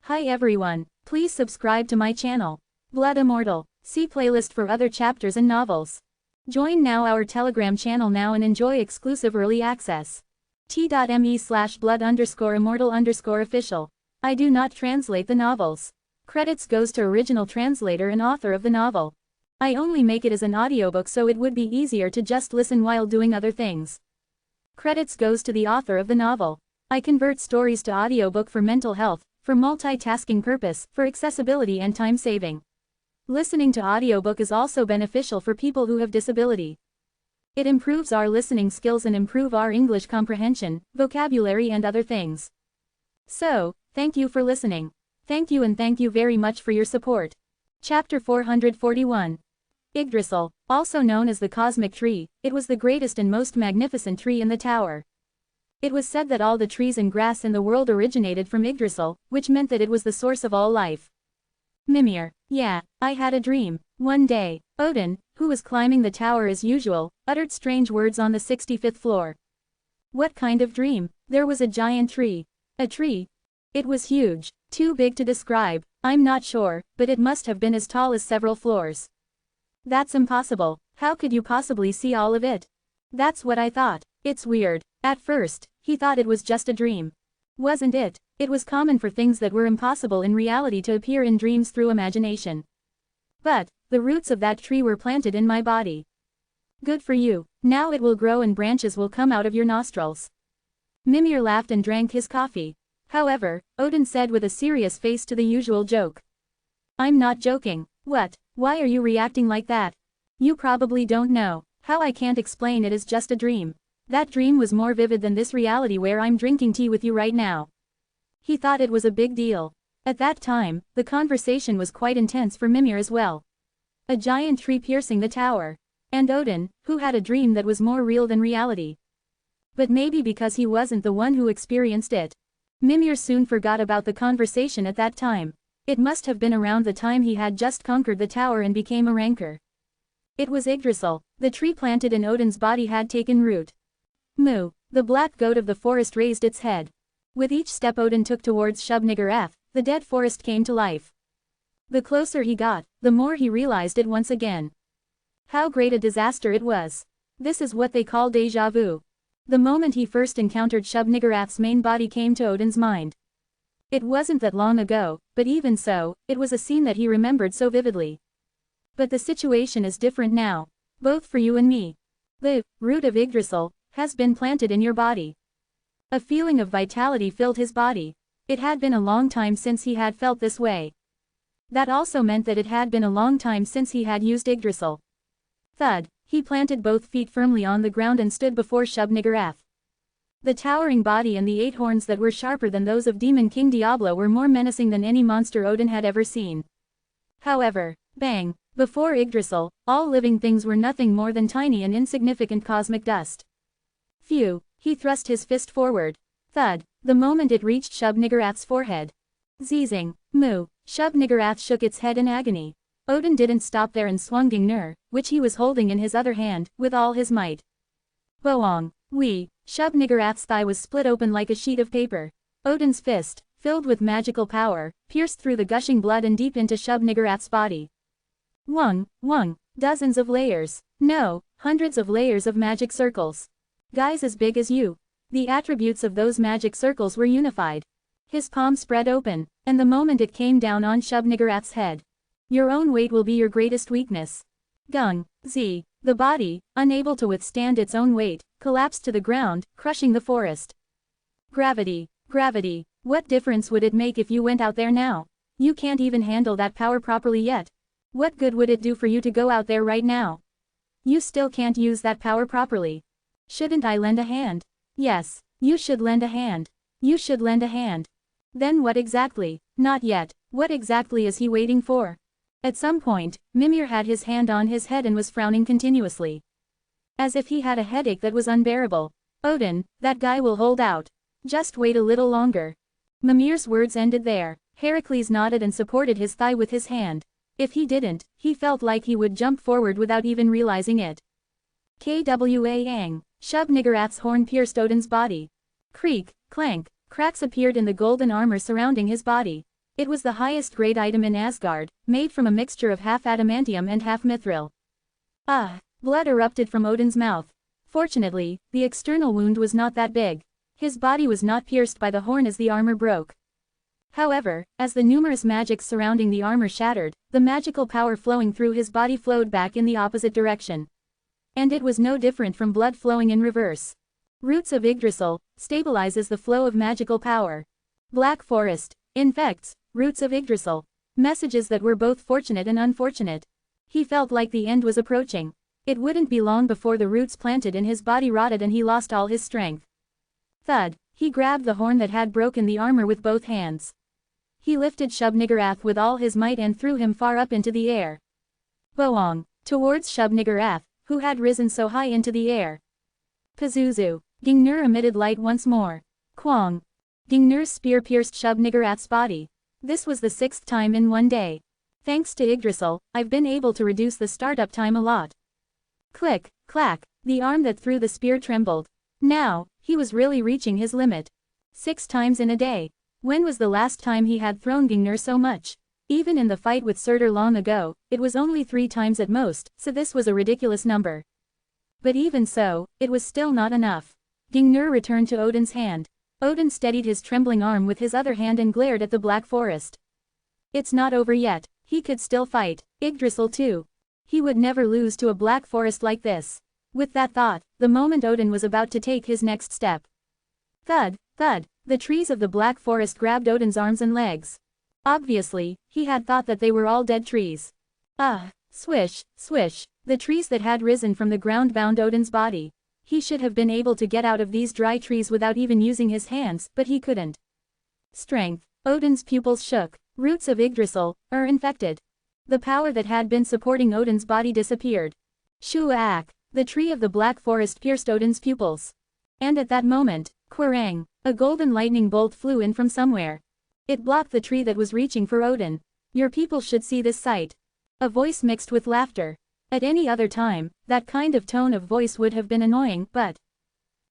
Hi everyone, please subscribe to my channel. Blood Immortal. See playlist for other chapters and novels. Join now our Telegram channel now and enjoy exclusive early access. t.me/blood_immortal_official. I do not translate the novels. Credits goes to original translator and author of the novel. I only make it as an audiobook so it would be easier to just listen while doing other things. Credits goes to the author of the novel. I convert stories to audiobook for mental health, for multitasking purpose, for accessibility and time saving. Listening to audiobook is also beneficial for people who have disability. It improves our listening skills and improve our English comprehension, vocabulary and other things. So, thank you for listening. Thank you and thank you very much for your support. Chapter 441. Yggdrasil, also known as the Cosmic Tree, it was the greatest and most magnificent tree in the tower. It was said that all the trees and grass in the world originated from Yggdrasil, which meant that it was the source of all life. Mimir. Yeah, I had a dream. One day, Odin, who was climbing the tower as usual, uttered strange words on the 65th floor. What kind of dream? There was a giant tree. A tree. It was huge, too big to describe, I'm not sure, but it must have been as tall as several floors. That's impossible, how could you possibly see all of it? That's what I thought. It's weird. At first, he thought it was just a dream. Wasn't it? It was common for things that were impossible in reality to appear in dreams through imagination. But, the roots of that tree were planted in my body. Good for you, now it will grow and branches will come out of your nostrils. Mimir laughed and drank his coffee. However, Odin said with a serious face to the usual joke. I'm not joking. What? Why are you reacting like that? You probably don't know. How I can't explain it is just a dream. That dream was more vivid than this reality where I'm drinking tea with you right now. He thought it was a big deal. At that time, the conversation was quite intense for Mimir as well. A giant tree piercing the tower. And Odin, who had a dream that was more real than reality. But maybe because he wasn't the one who experienced it. Mimir soon forgot about the conversation at that time. It must have been around the time he had just conquered the tower and became a rancor. It was Yggdrasil, the tree planted in Odin's body had taken root. Moo, the black goat of the forest raised its head. With each step Odin took towards Shub-Niggurath, the dead forest came to life. The closer he got, the more he realized it once again. How great a disaster it was. This is what they call déjà vu. The moment he first encountered Shub-Niggurath's main body came to Odin's mind. It wasn't that long ago, but even so, it was a scene that he remembered so vividly. But the situation is different now. Both for you and me. The root of Yggdrasil has been planted in your body. A feeling of vitality filled his body. It had been a long time since he had felt this way. That also meant that it had been a long time since he had used Yggdrasil. Thud, he planted both feet firmly on the ground and stood before Shub-Niggurath. The towering body and the 8 horns that were sharper than those of Demon King Diablo were more menacing than any monster Odin had ever seen. However, bang, before Yggdrasil, all living things were nothing more than tiny and insignificant cosmic dust. Phew, he thrust his fist forward. Thud, the moment it reached Shub-Niggurath's forehead. Zeezing, moo, Shub-Niggurath shook its head in agony. Odin didn't stop there and swung Gungnir, which he was holding in his other hand, with all his might. Boong, wee, Shub-Niggurath's thigh was split open like a sheet of paper. Odin's fist, filled with magical power, pierced through the gushing blood and deep into Shub-Niggurath's body. Wung, dozens of layers. No, hundreds of layers of magic circles. Guys as big as you. The attributes of those magic circles were unified. His palm spread open, and the moment it came down on Shub-Niggurath's head. Your own weight will be your greatest weakness. Gung, Z, the body, unable to withstand its own weight, collapsed to the ground, crushing the forest. Gravity, what difference would it make if you went out there now? You can't even handle that power properly yet. What good would it do for you to go out there right now? You still can't use that power properly. Shouldn't I lend a hand? Yes, you should lend a hand. You should lend a hand. Then what exactly? Not yet. What exactly is he waiting for? At some point, Mimir had his hand on his head and was frowning continuously. As if he had a headache that was unbearable. Odin, that guy will hold out. Just wait a little longer. Mimir's words ended there. Heracles nodded and supported his thigh with his hand. If he didn't, he felt like he would jump forward without even realizing it. Kwang. Shub-Niggurath's horn pierced Odin's body. Creak, clank, cracks appeared in the golden armor surrounding his body. It was the highest grade item in Asgard, made from a mixture of half adamantium and half mithril. Ah! Blood erupted from Odin's mouth. Fortunately, the external wound was not that big. His body was not pierced by the horn as the armor broke. However, as the numerous magics surrounding the armor shattered, the magical power flowing through his body flowed back in the opposite direction. And it was no different from blood flowing in reverse. Roots of Yggdrasil stabilizes the flow of magical power. Black Forest infects roots of Yggdrasil. Messages that were both fortunate and unfortunate. He felt like the end was approaching. It wouldn't be long before the roots planted in his body rotted and he lost all his strength. Thud! He grabbed the horn that had broken the armor with both hands. He lifted Shub-Niggurath with all his might and threw him far up into the air. Boong! Towards Shub-Niggurath, who had risen so high into the air. Pazuzu! Gingnir emitted light once more. Kwang! Gingnir's spear pierced Shub-Niggurath's body. This was the 6th time in one day. Thanks to Yggdrasil, I've been able to reduce the startup time a lot. Click, clack, the arm that threw the spear trembled. Now, he was really reaching his limit. 6 times in a day. When was the last time he had thrown Gingnir so much? Even in the fight with Surtur long ago, it was only 3 times at most, so this was a ridiculous number. But even so, it was still not enough. Gingnir returned to Odin's hand. Odin steadied his trembling arm with his other hand and glared at the Black Forest. It's not over yet, he could still fight, Yggdrasil too. He would never lose to a Black Forest like this. With that thought, the moment Odin was about to take his next step. Thud, thud, the trees of the Black Forest grabbed Odin's arms and legs. Obviously, he had thought that they were all dead trees. Ah, swish, swish, the trees that had risen from the ground bound Odin's body. He should have been able to get out of these dry trees without even using his hands, but he couldn't. Strength, Odin's pupils shook. Roots of Yggdrasil are infected. The power that had been supporting Odin's body disappeared. Shuak! The tree of the Black Forest pierced Odin's pupils. And at that moment, quirang! A golden lightning bolt flew in from somewhere. It blocked the tree that was reaching for Odin. Your people should see this sight. A voice mixed with laughter. At any other time, that kind of tone of voice would have been annoying, but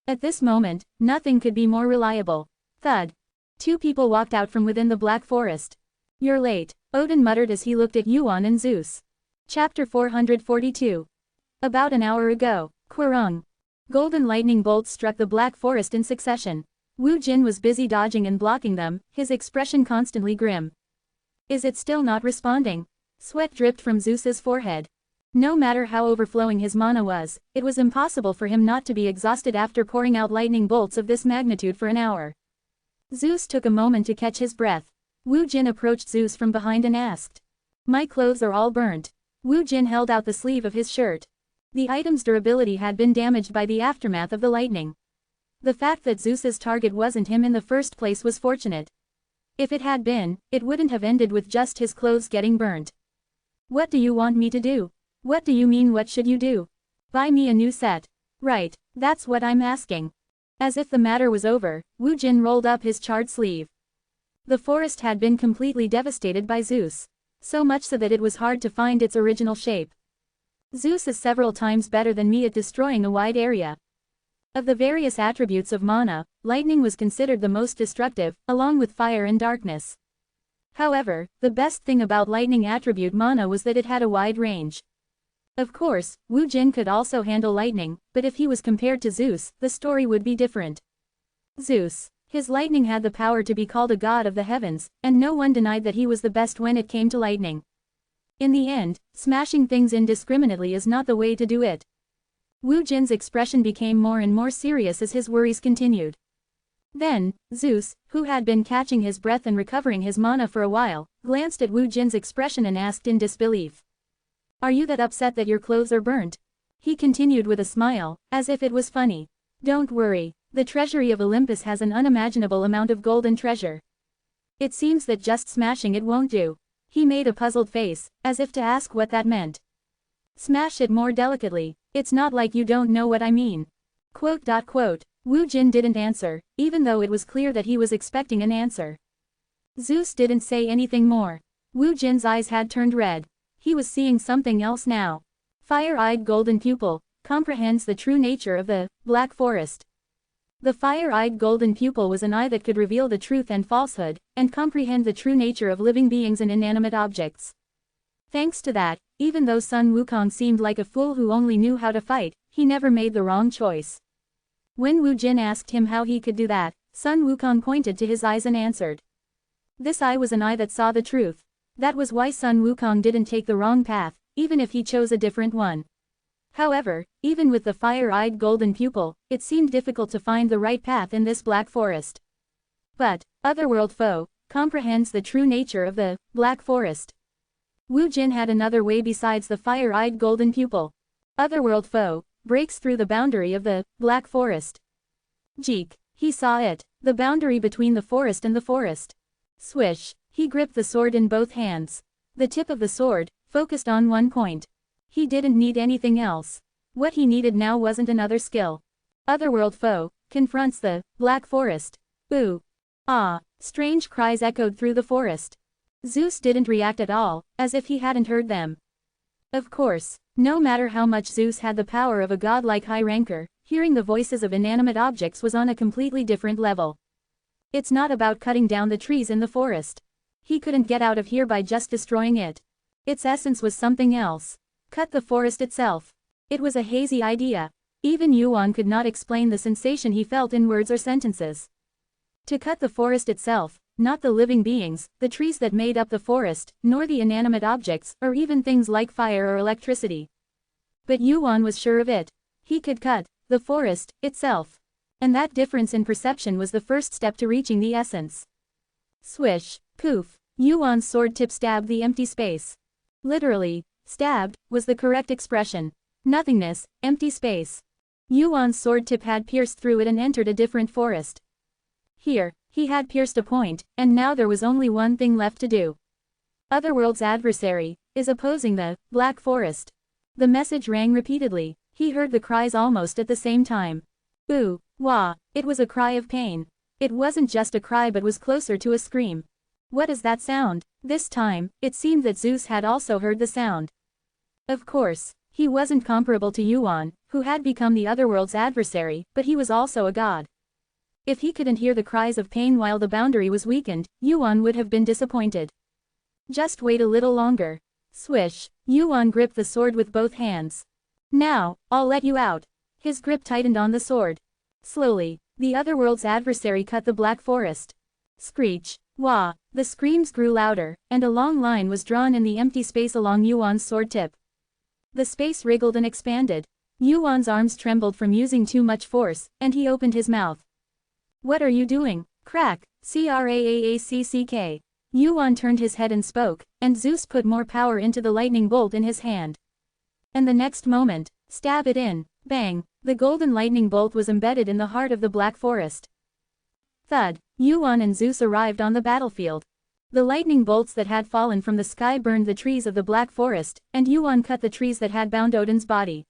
at this moment, nothing could be more reliable. Thud! 2 people walked out from within the Black Forest. You're late, Odin muttered as he looked at Yuan and Zeus. Chapter 442. About an hour ago, quirung! Golden lightning bolts struck the Black Forest in succession. Wu Jin was busy dodging and blocking them, his expression constantly grim. Is it still not responding? Sweat dripped from Zeus's forehead. No matter how overflowing his mana was, it was impossible for him not to be exhausted after pouring out lightning bolts of this magnitude for an hour. Zeus took a moment to catch his breath. Wu Jin approached Zeus from behind and asked. My clothes are all burnt. Wu Jin held out the sleeve of his shirt. The item's durability had been damaged by the aftermath of the lightning. The fact that Zeus's target wasn't him in the first place was fortunate. If it had been, it wouldn't have ended with just his clothes getting burnt. What do you want me to do? What do you mean what should you do? Buy me a new set. Right, that's what I'm asking. As if the matter was over, Wu Jin rolled up his charred sleeve. The forest had been completely devastated by Zeus. So much so that it was hard to find its original shape. Zeus is several times better than me at destroying a wide area. Of the various attributes of mana, lightning was considered the most destructive, along with fire and darkness. However, the best thing about lightning attribute mana was that it had a wide range. Of course, Wu Jin could also handle lightning, but if he was compared to Zeus, the story would be different. Zeus. His lightning had the power to be called a god of the heavens, and no one denied that he was the best when it came to lightning. In the end, smashing things indiscriminately is not the way to do it. Wu Jin's expression became more and more serious as his worries continued. Then, Zeus, who had been catching his breath and recovering his mana for a while, glanced at Wu Jin's expression and asked in disbelief. Are you that upset that your clothes are burnt? He continued with a smile, as if it was funny. Don't worry, the treasury of Olympus has an unimaginable amount of gold and treasure. It seems that just smashing it won't do. He made a puzzled face, as if to ask what that meant. Smash it more delicately, it's not like you don't know what I mean. Quote. Wu Jin didn't answer, even though it was clear that he was expecting an answer. Zeus didn't say anything more. Wu Jin's eyes had turned red. He was seeing something else now. Fire-eyed golden pupil, comprehends the true nature of the Black Forest. The fire-eyed golden pupil was an eye that could reveal the truth and falsehood, and comprehend the true nature of living beings and inanimate objects. Thanks to that, even though Sun Wukong seemed like a fool who only knew how to fight, he never made the wrong choice. When Wu Jin asked him how he could do that, Sun Wukong pointed to his eyes and answered. This eye was an eye that saw the truth. That was why Sun Wukong didn't take the wrong path, even if he chose a different one. However, even with the fire-eyed golden pupil, it seemed difficult to find the right path in this black forest. But, Otherworld Foe comprehends the true nature of the black forest. Wu Jin had another way besides the fire-eyed golden pupil. Otherworld Foe breaks through the boundary of the black forest. Jeek, he saw it, the boundary between the forest and the forest. Swish, he gripped the sword in both hands. The tip of the sword focused on one point. He didn't need anything else. What he needed now wasn't another skill. Otherworld Foe confronts the black forest. Ooh. Ah, strange cries echoed through the forest. Zeus didn't react at all, as if he hadn't heard them. Of course, no matter how much Zeus had the power of a godlike high ranker, hearing the voices of inanimate objects was on a completely different level. It's not about cutting down the trees in the forest. He couldn't get out of here by just destroying it. Its essence was something else. Cut the forest itself. It was a hazy idea. Even Yuan could not explain the sensation he felt in words or sentences. To cut the forest itself, not the living beings, the trees that made up the forest, nor the inanimate objects, or even things like fire or electricity. But Yuan was sure of it. He could cut the forest itself. And that difference in perception was the first step to reaching the essence. Swish, poof, Yuan's sword tip stabbed the empty space. Literally, stabbed was the correct expression. Nothingness, empty space. Yuan's sword tip had pierced through it and entered a different forest. Here, he had pierced a point, and now there was only one thing left to do. Otherworld's adversary is opposing the black forest. The message rang repeatedly. He heard the cries almost at the same time. Ooh, wah, it was a cry of pain. It wasn't just a cry but was closer to a scream. What is that sound? This time, it seemed that Zeus had also heard the sound. Of course, he wasn't comparable to Yuan, who had become the Otherworld's adversary, but he was also a god. If he couldn't hear the cries of pain while the boundary was weakened, Yuan would have been disappointed. Just wait a little longer. Swish, Yuan gripped the sword with both hands. Now, I'll let you out. His grip tightened on the sword. Slowly, the Otherworld's adversary cut the black forest. Screech, wah, the screams grew louder, and a long line was drawn in the empty space along Yuan's sword tip. The space wriggled and expanded. Yuan's arms trembled from using too much force, and he opened his mouth. What are you doing? Crack, craack. Yuan turned his head and spoke, and Zeus put more power into the lightning bolt in his hand. And the next moment, stab it in, bang, the golden lightning bolt was embedded in the heart of the black forest. Thud, Yuan and Zeus arrived on the battlefield. The lightning bolts that had fallen from the sky burned the trees of the black forest, and Yuan cut the trees that had bound Odin's body.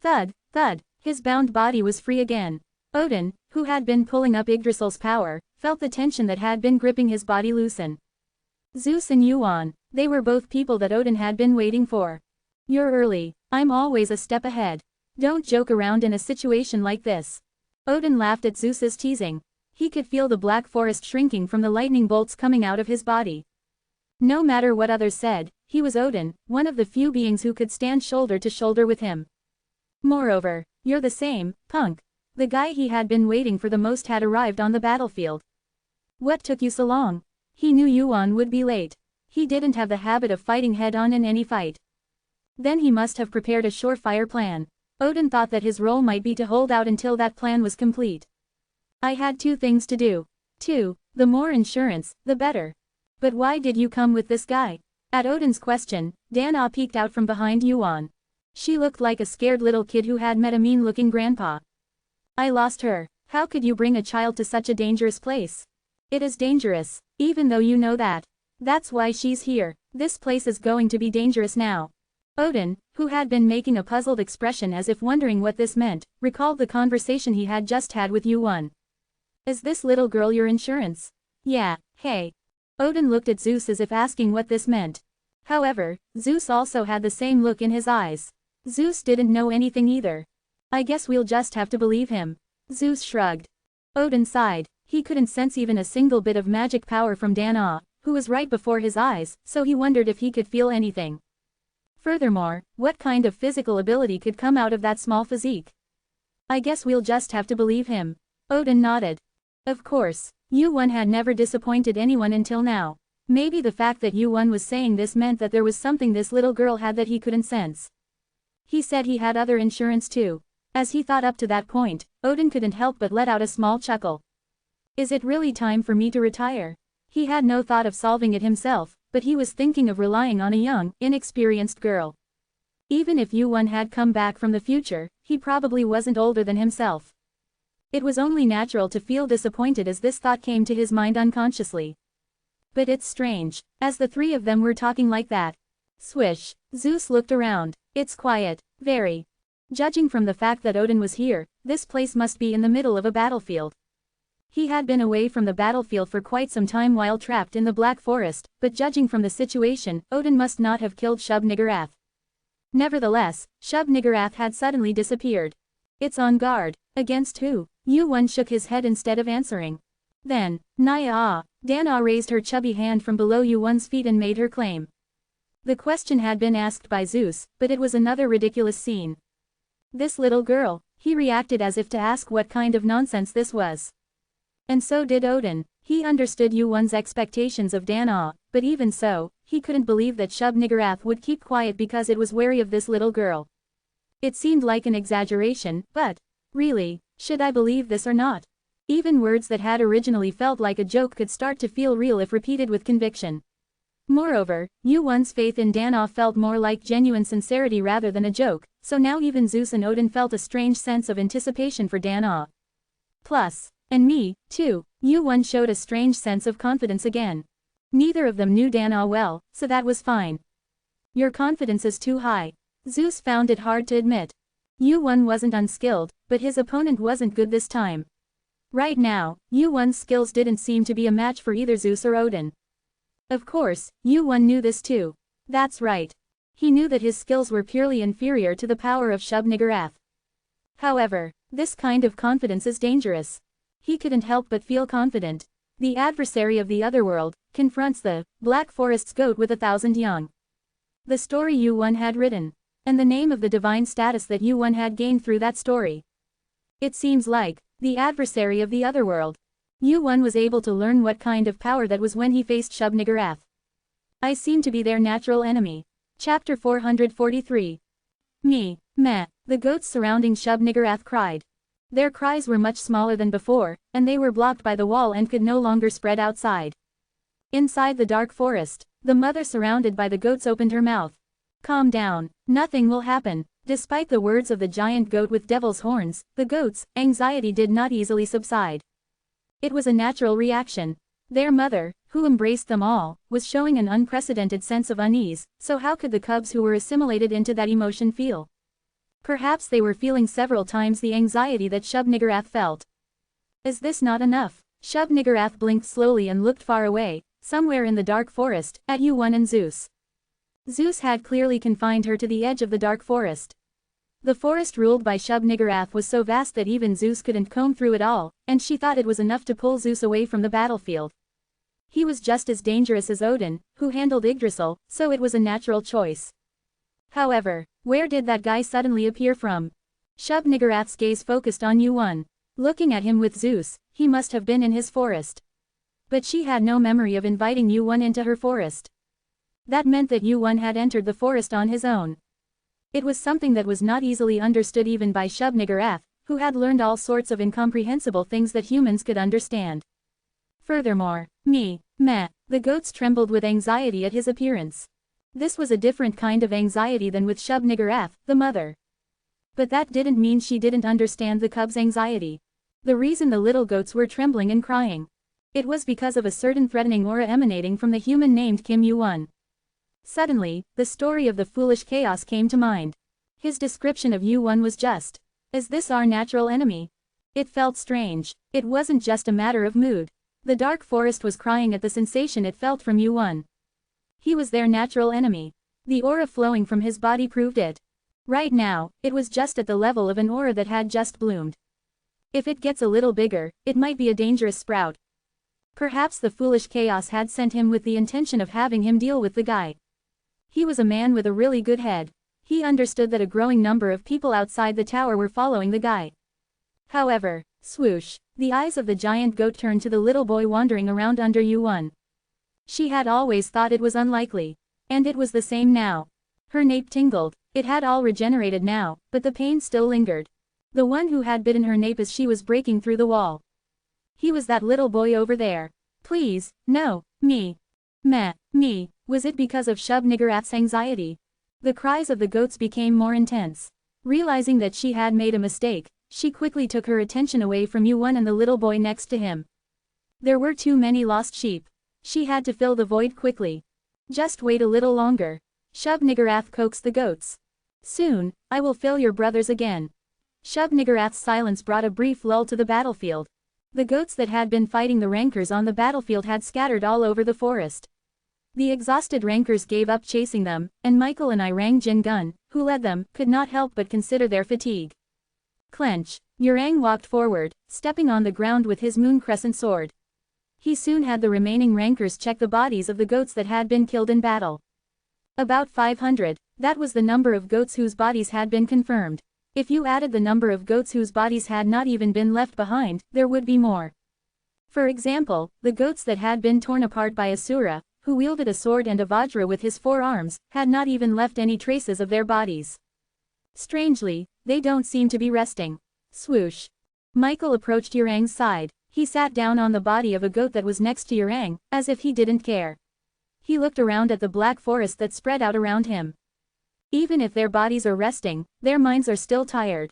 Thud, thud, his bound body was free again. Odin, who had been pulling up Yggdrasil's power, felt the tension that had been gripping his body loosen. Zeus and Yuan, they were both people that Odin had been waiting for. You're early, I'm always a step ahead. Don't joke around in a situation like this. Odin laughed at Zeus's teasing. He could feel the black forest shrinking from the lightning bolts coming out of his body. No matter what others said, he was Odin, one of the few beings who could stand shoulder to shoulder with him. Moreover, you're the same, punk. The guy he had been waiting for the most had arrived on the battlefield. What took you so long? He knew Yuan would be late. He didn't have the habit of fighting head-on in any fight. Then he must have prepared a surefire plan. Odin thought that his role might be to hold out until that plan was complete. I had two things to do. The more insurance, the better. But why did you come with this guy? At Odin's question, Dana peeked out from behind Yuan. She looked like a scared little kid who had met a mean-looking grandpa. I lost her. How could you bring a child to such a dangerous place? It is dangerous, even though you know that. That's why she's here. This place is going to be dangerous now. Odin, who had been making a puzzled expression as if wondering what this meant, recalled the conversation he had just had with Yuan. Is this little girl your insurance? Yeah, hey. Odin looked at Zeus as if asking what this meant. However, Zeus also had the same look in his eyes. Zeus didn't know anything either. I guess we'll just have to believe him. Zeus shrugged. Odin sighed. He couldn't sense even a single bit of magic power from Dan-ah, who was right before his eyes, so he wondered if he could feel anything. Furthermore, what kind of physical ability could come out of that small physique? I guess we'll just have to believe him. Odin nodded. Of course, Yu-won had never disappointed anyone until now. Maybe the fact that Yu-won was saying this meant that there was something this little girl had that he couldn't sense. He said he had other insurance too. As he thought up to that point, Odin couldn't help but let out a small chuckle. Is it really time for me to retire? He had no thought of solving it himself, but he was thinking of relying on a young, inexperienced girl. Even if Yu-won had come back from the future, he probably wasn't older than himself. It was only natural to feel disappointed as this thought came to his mind unconsciously. But it's strange, as the three of them were talking like that. Swish, Zeus looked around. It's quiet, very. Judging from the fact that Odin was here, this place must be in the middle of a battlefield. He had been away from the battlefield for quite some time while trapped in the Black Forest, but judging from the situation, Odin must not have killed Shub-Niggurath. Nevertheless, Shub-Niggurath had suddenly disappeared. It's on guard. Against who? Yu-won shook his head instead of answering. Then, Nya-ah, Dan-ah raised her chubby hand from below Yu-won's feet and made her claim. The question had been asked by Zeus, but it was another ridiculous scene. This little girl, he reacted as if to ask what kind of nonsense this was. And so did Odin. He understood Yu-won's expectations of Dan-ah, but even so, he couldn't believe that Shub-Niggurath would keep quiet because it was wary of this little girl. It seemed like an exaggeration, but, really, should I believe this or not? Even words that had originally felt like a joke could start to feel real if repeated with conviction. Moreover, Yu-won's faith in Dan-ah felt more like genuine sincerity rather than a joke, so now even Zeus and Odin felt a strange sense of anticipation for Dan-ah. Plus, and me, too, Yu-won showed a strange sense of confidence again. Neither of them knew Dan-ah well, so that was fine. Your confidence is too high. Zeus found it hard to admit. Yu-won wasn't unskilled, but his opponent wasn't good this time. Right now, Yu-won's skills didn't seem to be a match for either Zeus or Odin. Of course, Yu-won knew this too. That's right. He knew that his skills were purely inferior to the power of Shub-Niggurath. However, this kind of confidence is dangerous. He couldn't help but feel confident. The adversary of the otherworld confronts the Black Forest's goat with 1,000 young. The story Yu-won had written, and the name of the divine status that Yu-won had gained through that story. It seems like the adversary of the otherworld. Yu-won was able to learn what kind of power that was when he faced Shub-Niggurath. I seem to be their natural enemy. Chapter 443. Meh, the goats surrounding Shub-Niggurath cried. Their cries were much smaller than before, and they were blocked by the wall and could no longer spread outside. Inside the dark forest, the mother surrounded by the goats opened her mouth. Calm down, nothing will happen. Despite the words of the giant goat with devil's horns, the goats' anxiety did not easily subside. It was a natural reaction. Their mother, who embraced them all, was showing an unprecedented sense of unease, so how could the cubs who were assimilated into that emotion feel? Perhaps they were feeling several times the anxiety that Shub-Niggurath felt. Is this not enough? Shub-Niggurath blinked slowly and looked far away, somewhere in the dark forest, at Yu-won and Zeus. Zeus had clearly confined her to the edge of the dark forest. The forest ruled by Shub-Niggurath was so vast that even Zeus couldn't comb through it all, and she thought it was enough to pull Zeus away from the battlefield. He was just as dangerous as Odin, who handled Yggdrasil, so it was a natural choice. However, where did that guy suddenly appear from? Shub-Niggurath's gaze focused on Yu-won. Looking at him with Zeus, he must have been in his forest. But she had no memory of inviting Yu-won into her forest. That meant that Yu-won had entered the forest on his own. It was something that was not easily understood even by Shub-Niggurath, who had learned all sorts of incomprehensible things that humans could understand. Furthermore, the goats trembled with anxiety at his appearance. This was a different kind of anxiety than with Shub-Niggurath, the mother. But that didn't mean she didn't understand the cubs' anxiety. The reason the little goats were trembling and crying. It was because of a certain threatening aura emanating from the human named Kim Yu-won. Suddenly, the story of the foolish chaos came to mind. His description of Yu-won was just. Is this our natural enemy? It felt strange. It wasn't just a matter of mood. The dark forest was crying at the sensation it felt from Yu-won. He was their natural enemy. The aura flowing from his body proved it. Right now, it was just at the level of an aura that had just bloomed. If it gets a little bigger, it might be a dangerous sprout. Perhaps the foolish chaos had sent him with the intention of having him deal with the guy. He was a man with a really good head. He understood that a growing number of people outside the tower were following the guy. However, swoosh, the eyes of the giant goat turned to the little boy wandering around under U1. She had always thought it was unlikely. And it was the same now. Her nape tingled. It had all regenerated now, but the pain still lingered. The one who had bitten her nape as she was breaking through the wall. He was that little boy over there. Please, no, me. Me. Was it because of Shub-Niggurath's anxiety? The cries of the goats became more intense. Realizing that she had made a mistake, she quickly took her attention away from U1 and the little boy next to him. There were too many lost sheep. She had to fill the void quickly. Just wait a little longer. Shub-Niggurath coaxed the goats. Soon, I will fill your brothers again. Shub-Niggurath's silence brought a brief lull to the battlefield. The goats that had been fighting the rankers on the battlefield had scattered all over the forest. The exhausted rankers gave up chasing them, and Michael and Irang Jingun, who led them, could not help but consider their fatigue. Clench. Yurang walked forward, stepping on the ground with his moon crescent sword. He soon had the remaining rankers check the bodies of the goats that had been killed in battle. About 500, that was the number of goats whose bodies had been confirmed. If you added the number of goats whose bodies had not even been left behind, there would be more. For example, the goats that had been torn apart by Asura, who wielded a sword and a vajra with his 4 arms, had not even left any traces of their bodies. Strangely, they don't seem to be resting. Swoosh. Michael approached Yurang's side. He sat down on the body of a goat that was next to Yurang, as if he didn't care. He looked around at the black forest that spread out around him. Even if their bodies are resting, their minds are still tired.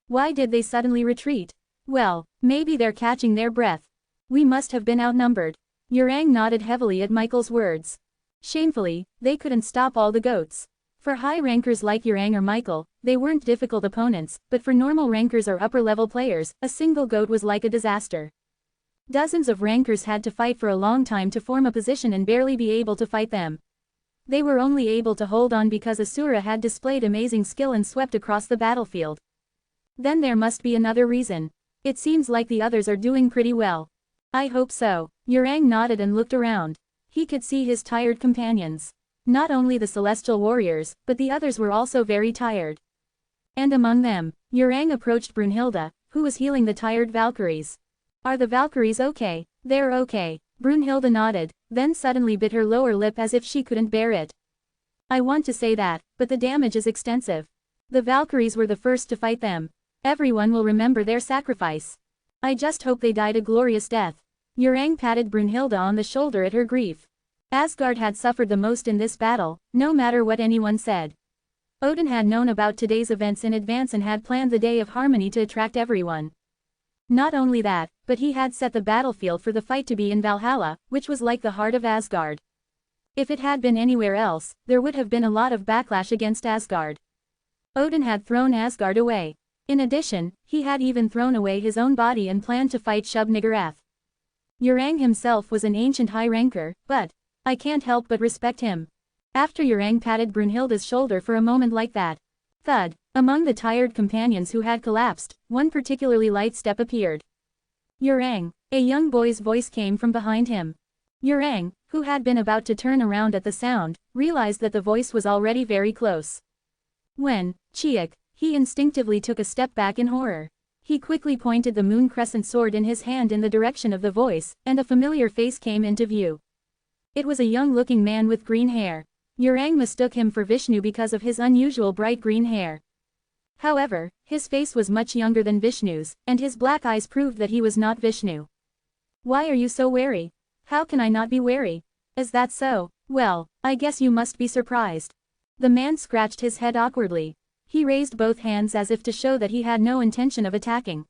Why did they suddenly retreat? Well, maybe they're catching their breath. We must have been outnumbered. Yurang nodded heavily at Michael's words. Shamefully, they couldn't stop all the goats. For high rankers like Yurang or Michael, they weren't difficult opponents, but for normal rankers or upper-level players, a single goat was like a disaster. Dozens of rankers had to fight for a long time to form a position and barely be able to fight them. They were only able to hold on because Asura had displayed amazing skill and swept across the battlefield. Then there must be another reason. It seems like the others are doing pretty well. I hope so. Yurang nodded and looked around. He could see his tired companions. Not only the celestial warriors, but the others were also very tired. And among them, Yurang approached Brunhilde, who was healing the tired Valkyries. Are the Valkyries okay? They're okay. Brunhilde nodded, then suddenly bit her lower lip as if she couldn't bear it. I want to say that, but the damage is extensive. The Valkyries were the first to fight them. Everyone will remember their sacrifice. I just hope they died a glorious death. Yurang patted Brunhilde on the shoulder at her grief. Asgard had suffered the most in this battle, no matter what anyone said. Odin had known about today's events in advance and had planned the Day of Harmony to attract everyone. Not only that, but he had set the battlefield for the fight to be in Valhalla, which was like the heart of Asgard. If it had been anywhere else, there would have been a lot of backlash against Asgard. Odin had thrown Asgard away. In addition, he had even thrown away his own body and planned to fight Shub-Niggurath. Yurang himself was an ancient high ranker, but I can't help but respect him. After Yurang patted Brunhilde's shoulder for a moment like that. Thud. Among the tired companions who had collapsed, one particularly light step appeared. Yurang. A young boy's voice came from behind him. Yurang, who had been about to turn around at the sound, realized that the voice was already very close. When, Chiak, he instinctively took a step back in horror. He quickly pointed the moon crescent sword in his hand in the direction of the voice, and a familiar face came into view. It was a young-looking man with green hair. Yurang mistook him for Vishnu because of his unusual bright green hair. However, his face was much younger than Vishnu's, and his black eyes proved that he was not Vishnu. Why are you so wary? How can I not be wary? Is that so? Well, I guess you must be surprised. The man scratched his head awkwardly. He raised both hands as if to show that he had no intention of attacking.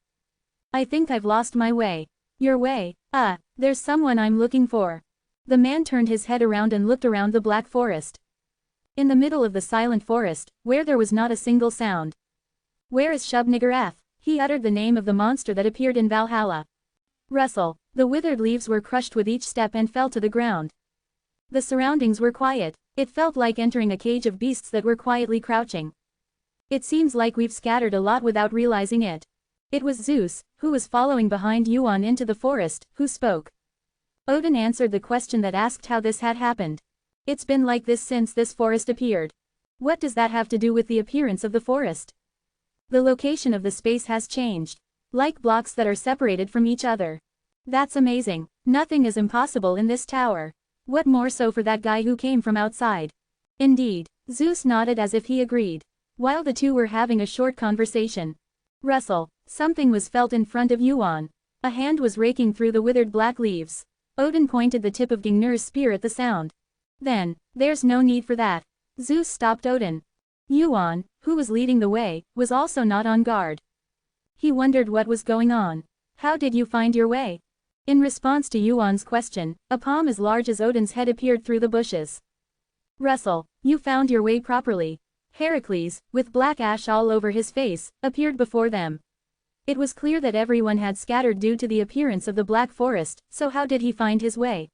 I think I've lost my way. Your way? There's someone I'm looking for. The man turned his head around and looked around the black forest. In the middle of the silent forest, where there was not a single sound. Where is Shub-Niggurath? He uttered the name of the monster that appeared in Valhalla. Rustle. The withered leaves were crushed with each step and fell to the ground. The surroundings were quiet. It felt like entering a cage of beasts that were quietly crouching. It seems like we've scattered a lot without realizing it. It was Zeus, who was following behind Yuan into the forest, who spoke. Odin answered the question that asked how this had happened. It's been like this since this forest appeared. What does that have to do with the appearance of the forest? The location of the space has changed. Like blocks that are separated from each other. That's amazing. Nothing is impossible in this tower. What more so for that guy who came from outside? Indeed. Zeus nodded as if he agreed. While the two were having a short conversation. Rustle. Something was felt in front of Yuan. A hand was raking through the withered black leaves. Odin pointed the tip of Gingnir's spear at the sound. Then, there's no need for that. Zeus stopped Odin. Yuan, who was leading the way, was also not on guard. He wondered what was going on. How did you find your way? In response to Yuan's question, a palm as large as Odin's head appeared through the bushes. Rustle, you found your way properly. Heracles, with black ash all over his face, appeared before them. It was clear that everyone had scattered due to the appearance of the Black Forest, so how did he find his way?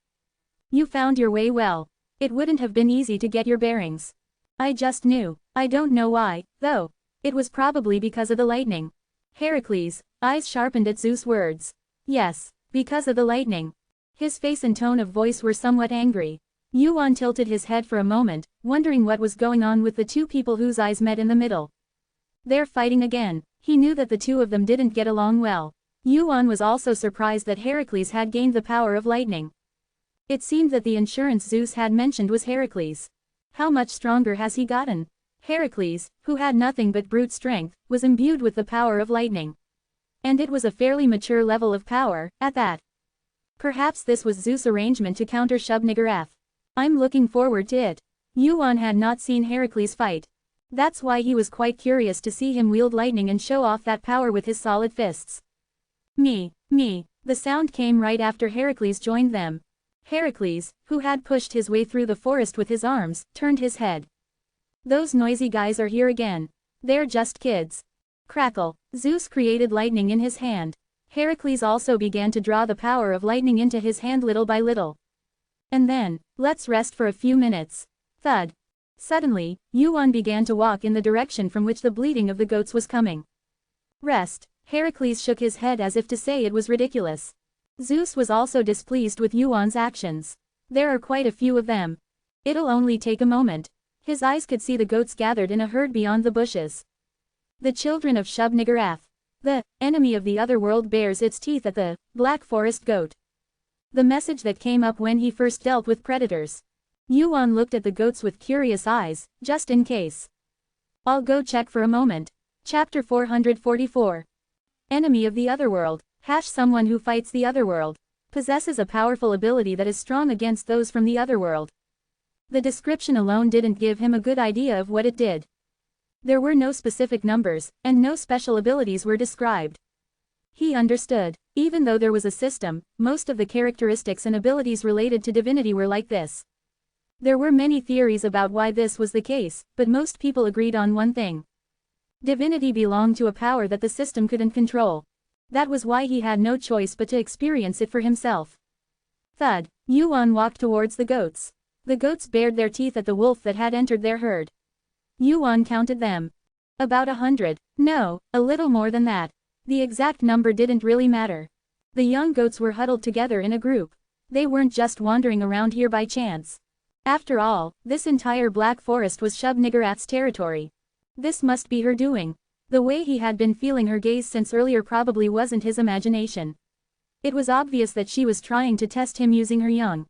You found your way well. It wouldn't have been easy to get your bearings. I just knew. I don't know why, though. It was probably because of the lightning. Heracles, eyes sharpened at Zeus' words. Yes, because of the lightning. His face and tone of voice were somewhat angry. Yuan tilted his head for a moment, wondering what was going on with the two people whose eyes met in the middle. They're fighting again. He knew that the two of them didn't get along well. Yuan was also surprised that Heracles had gained the power of lightning. It seemed that the insurance Zeus had mentioned was Heracles. How much stronger has he gotten? Heracles, who had nothing but brute strength, was imbued with the power of lightning. And it was a fairly mature level of power, at that. Perhaps this was Zeus' arrangement to counter Shub-Niggurath. I'm looking forward to it. Yuan had not seen Heracles fight. That's why he was quite curious to see him wield lightning and show off that power with his solid fists. Me. The sound came right after Heracles joined them. Heracles, who had pushed his way through the forest with his arms, turned his head. Those noisy guys are here again. They're just kids. Crackle. Zeus created lightning in his hand. Heracles also began to draw the power of lightning into his hand little by little. And then, let's rest for a few minutes. Thud. Suddenly, Yuan began to walk in the direction from which the bleating of the goats was coming. Rest. Heracles shook his head as if to say it was ridiculous. Zeus was also displeased with Yuan's actions. There are quite a few of them. It'll only take a moment. His eyes could see the goats gathered in a herd beyond the bushes. The children of Shub-Niggurath. The enemy of the other world bares its teeth at the Black Forest goat. The message that came up when he first dealt with predators. Yuan looked at the goats with curious eyes, just in case. I'll go check for a moment. Chapter 444. Enemy of the Otherworld. Someone who fights the Otherworld. Possesses a powerful ability that is strong against those from the Otherworld. The description alone didn't give him a good idea of what it did. There were no specific numbers, and no special abilities were described. He understood. Even though there was a system, most of the characteristics and abilities related to divinity were like this. There were many theories about why this was the case, but most people agreed on one thing. Divinity belonged to a power that the system couldn't control. That was why he had no choice but to experience it for himself. Thud. Yuan walked towards the goats. The goats bared their teeth at the wolf that had entered their herd. Yuan counted them. About 100. No, a little more than that. The exact number didn't really matter. The young goats were huddled together in a group. They weren't just wandering around here by chance. After all, this entire Black Forest was Shub-Niggurath's territory. This must be her doing. The way he had been feeling her gaze since earlier probably wasn't his imagination. It was obvious that she was trying to test him using her young.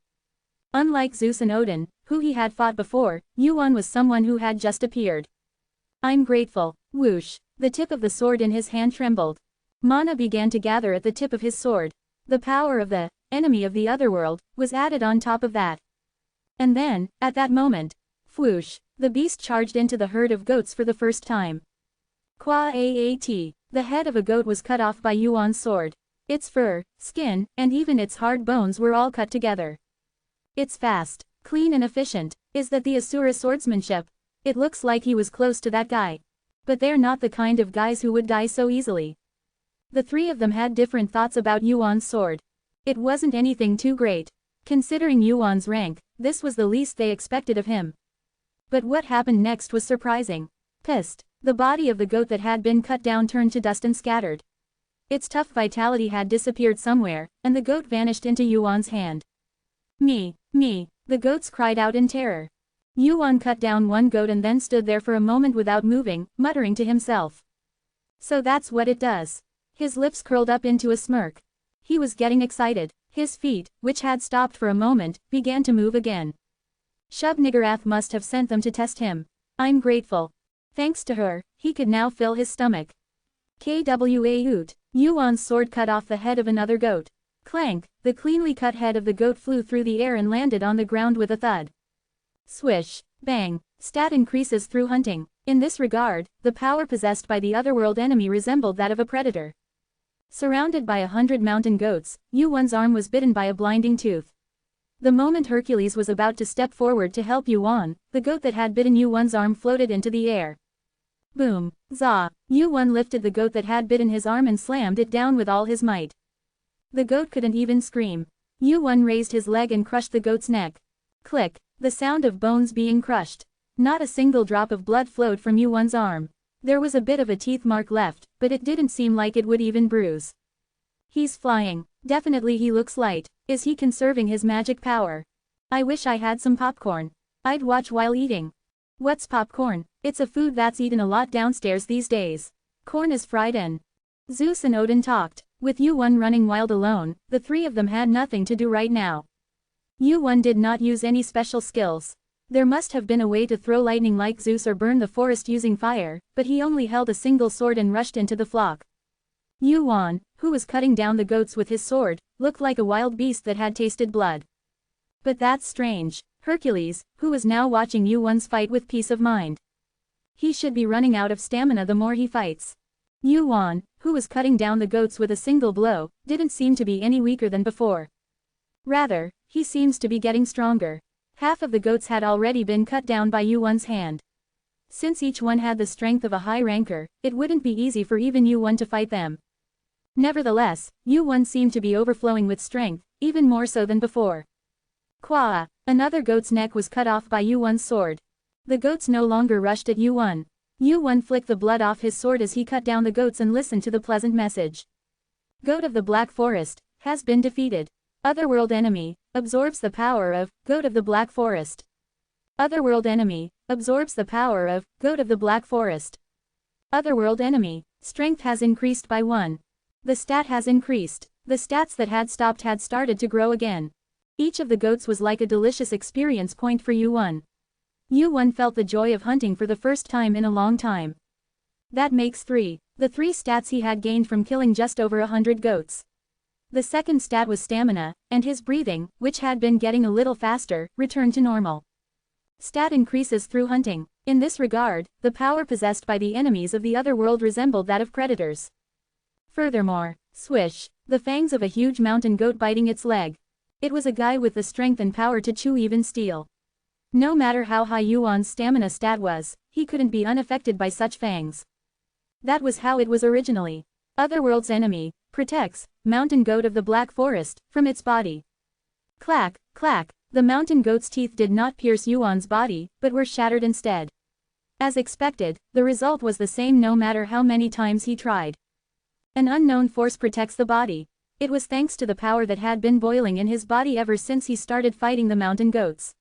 Unlike Zeus and Odin, who he had fought before, Yuan was someone who had just appeared. I'm grateful. Whoosh. The tip of the sword in his hand trembled. Mana began to gather at the tip of his sword. The power of the enemy of the Otherworld was added on top of that. And then, at that moment, whoosh, the beast charged into the herd of goats for the first time. Qua-aat, the head of a goat was cut off by Yuan's sword. Its fur, skin, and even its hard bones were all cut together. It's fast, clean and efficient. Is that the Asura swordsmanship? It looks like he was close to that guy. But they're not the kind of guys who would die so easily. The three of them had different thoughts about Yuan's sword. It wasn't anything too great. Considering Yuan's rank, this was the least they expected of him. But what happened next was surprising. Pissed, the body of the goat that had been cut down turned to dust and scattered. Its tough vitality had disappeared somewhere, and the goat vanished into Yuan's hand. Me, the goats cried out in terror. Yuan cut down one goat and then stood there for a moment without moving, muttering to himself. So that's what it does. His lips curled up into a smirk. He was getting excited. His feet, which had stopped for a moment, began to move again. Shub-Niggurath must have sent them to test him. I'm grateful. Thanks to her, he could now fill his stomach. Kwa-oot. Yuan's sword cut off the head of another goat. Clank, the cleanly cut head of the goat flew through the air and landed on the ground with a thud. Swish, bang, stat increases through hunting. In this regard, the power possessed by the otherworld enemy resembled that of a predator. Surrounded by 100 mountain goats, Yuan's arm was bitten by a blinding tooth. The moment Hercules was about to step forward to help Yuan, the goat that had bitten Yuan's arm floated into the air. Boom, za, Yuan lifted the goat that had bitten his arm and slammed it down with all his might. The goat couldn't even scream. Yuan raised his leg and crushed the goat's neck. Click, the sound of bones being crushed. Not a single drop of blood flowed from Yuan's arm. There was a bit of a teeth mark left, but it didn't seem like it would even bruise. He's flying. Definitely he looks light. Is he conserving his magic power? I wish I had some popcorn. I'd watch while eating. What's popcorn? It's a food that's eaten a lot downstairs these days. Corn is fried in. Zeus and Odin talked. With Yuan running wild alone, the three of them had nothing to do right now. Yuan did not use any special skills. There must have been a way to throw lightning like Zeus or burn the forest using fire, but he only held a single sword and rushed into the flock. Yuan, who was cutting down the goats with his sword, looked like a wild beast that had tasted blood. But that's strange. Hercules, who was now watching Yuan's fight with peace of mind. He should be running out of stamina the more he fights. Yuan, who was cutting down the goats with a single blow, didn't seem to be any weaker than before. Rather, he seems to be getting stronger. Half of the goats had already been cut down by Yuan's hand. Since each one had the strength of a high ranker, it wouldn't be easy for even Yuan to fight them. Nevertheless, Yuan seemed to be overflowing with strength, even more so than before. Kwa! Another goat's neck was cut off by Yuan's sword. The goats no longer rushed at Yuan. Yuan flicked the blood off his sword as he cut down the goats and listened to the pleasant message. Goat of the Black Forest has been defeated. Otherworld enemy absorbs the power of Goat of the Black Forest. Otherworld enemy absorbs the power of Goat of the Black Forest. Otherworld enemy strength has increased by 1. The stat has increased. The stats that had stopped had started to grow again. Each of the goats was like a delicious experience point for Yuan. Yuan felt the joy of hunting for the first time in a long time. That makes 3. The 3 stats he had gained from killing just over 100 goats. The second stat was stamina, and his breathing, which had been getting a little faster, returned to normal. Stat increases through hunting. In this regard, the power possessed by the enemies of the other world resembled that of predators. Furthermore, swish, the fangs of a huge mountain goat biting its leg. It was a guy with the strength and power to chew even steel. No matter how high Yuan's stamina stat was, he couldn't be unaffected by such fangs. That was how it was originally. Otherworld's enemy protects mountain goat of the Black Forest from its body. Clack, clack, the mountain goat's teeth did not pierce Yuan's body, but were shattered instead. As expected, the result was the same no matter how many times he tried. An unknown force protects the body. It was thanks to the power that had been boiling in his body ever since he started fighting the mountain goats.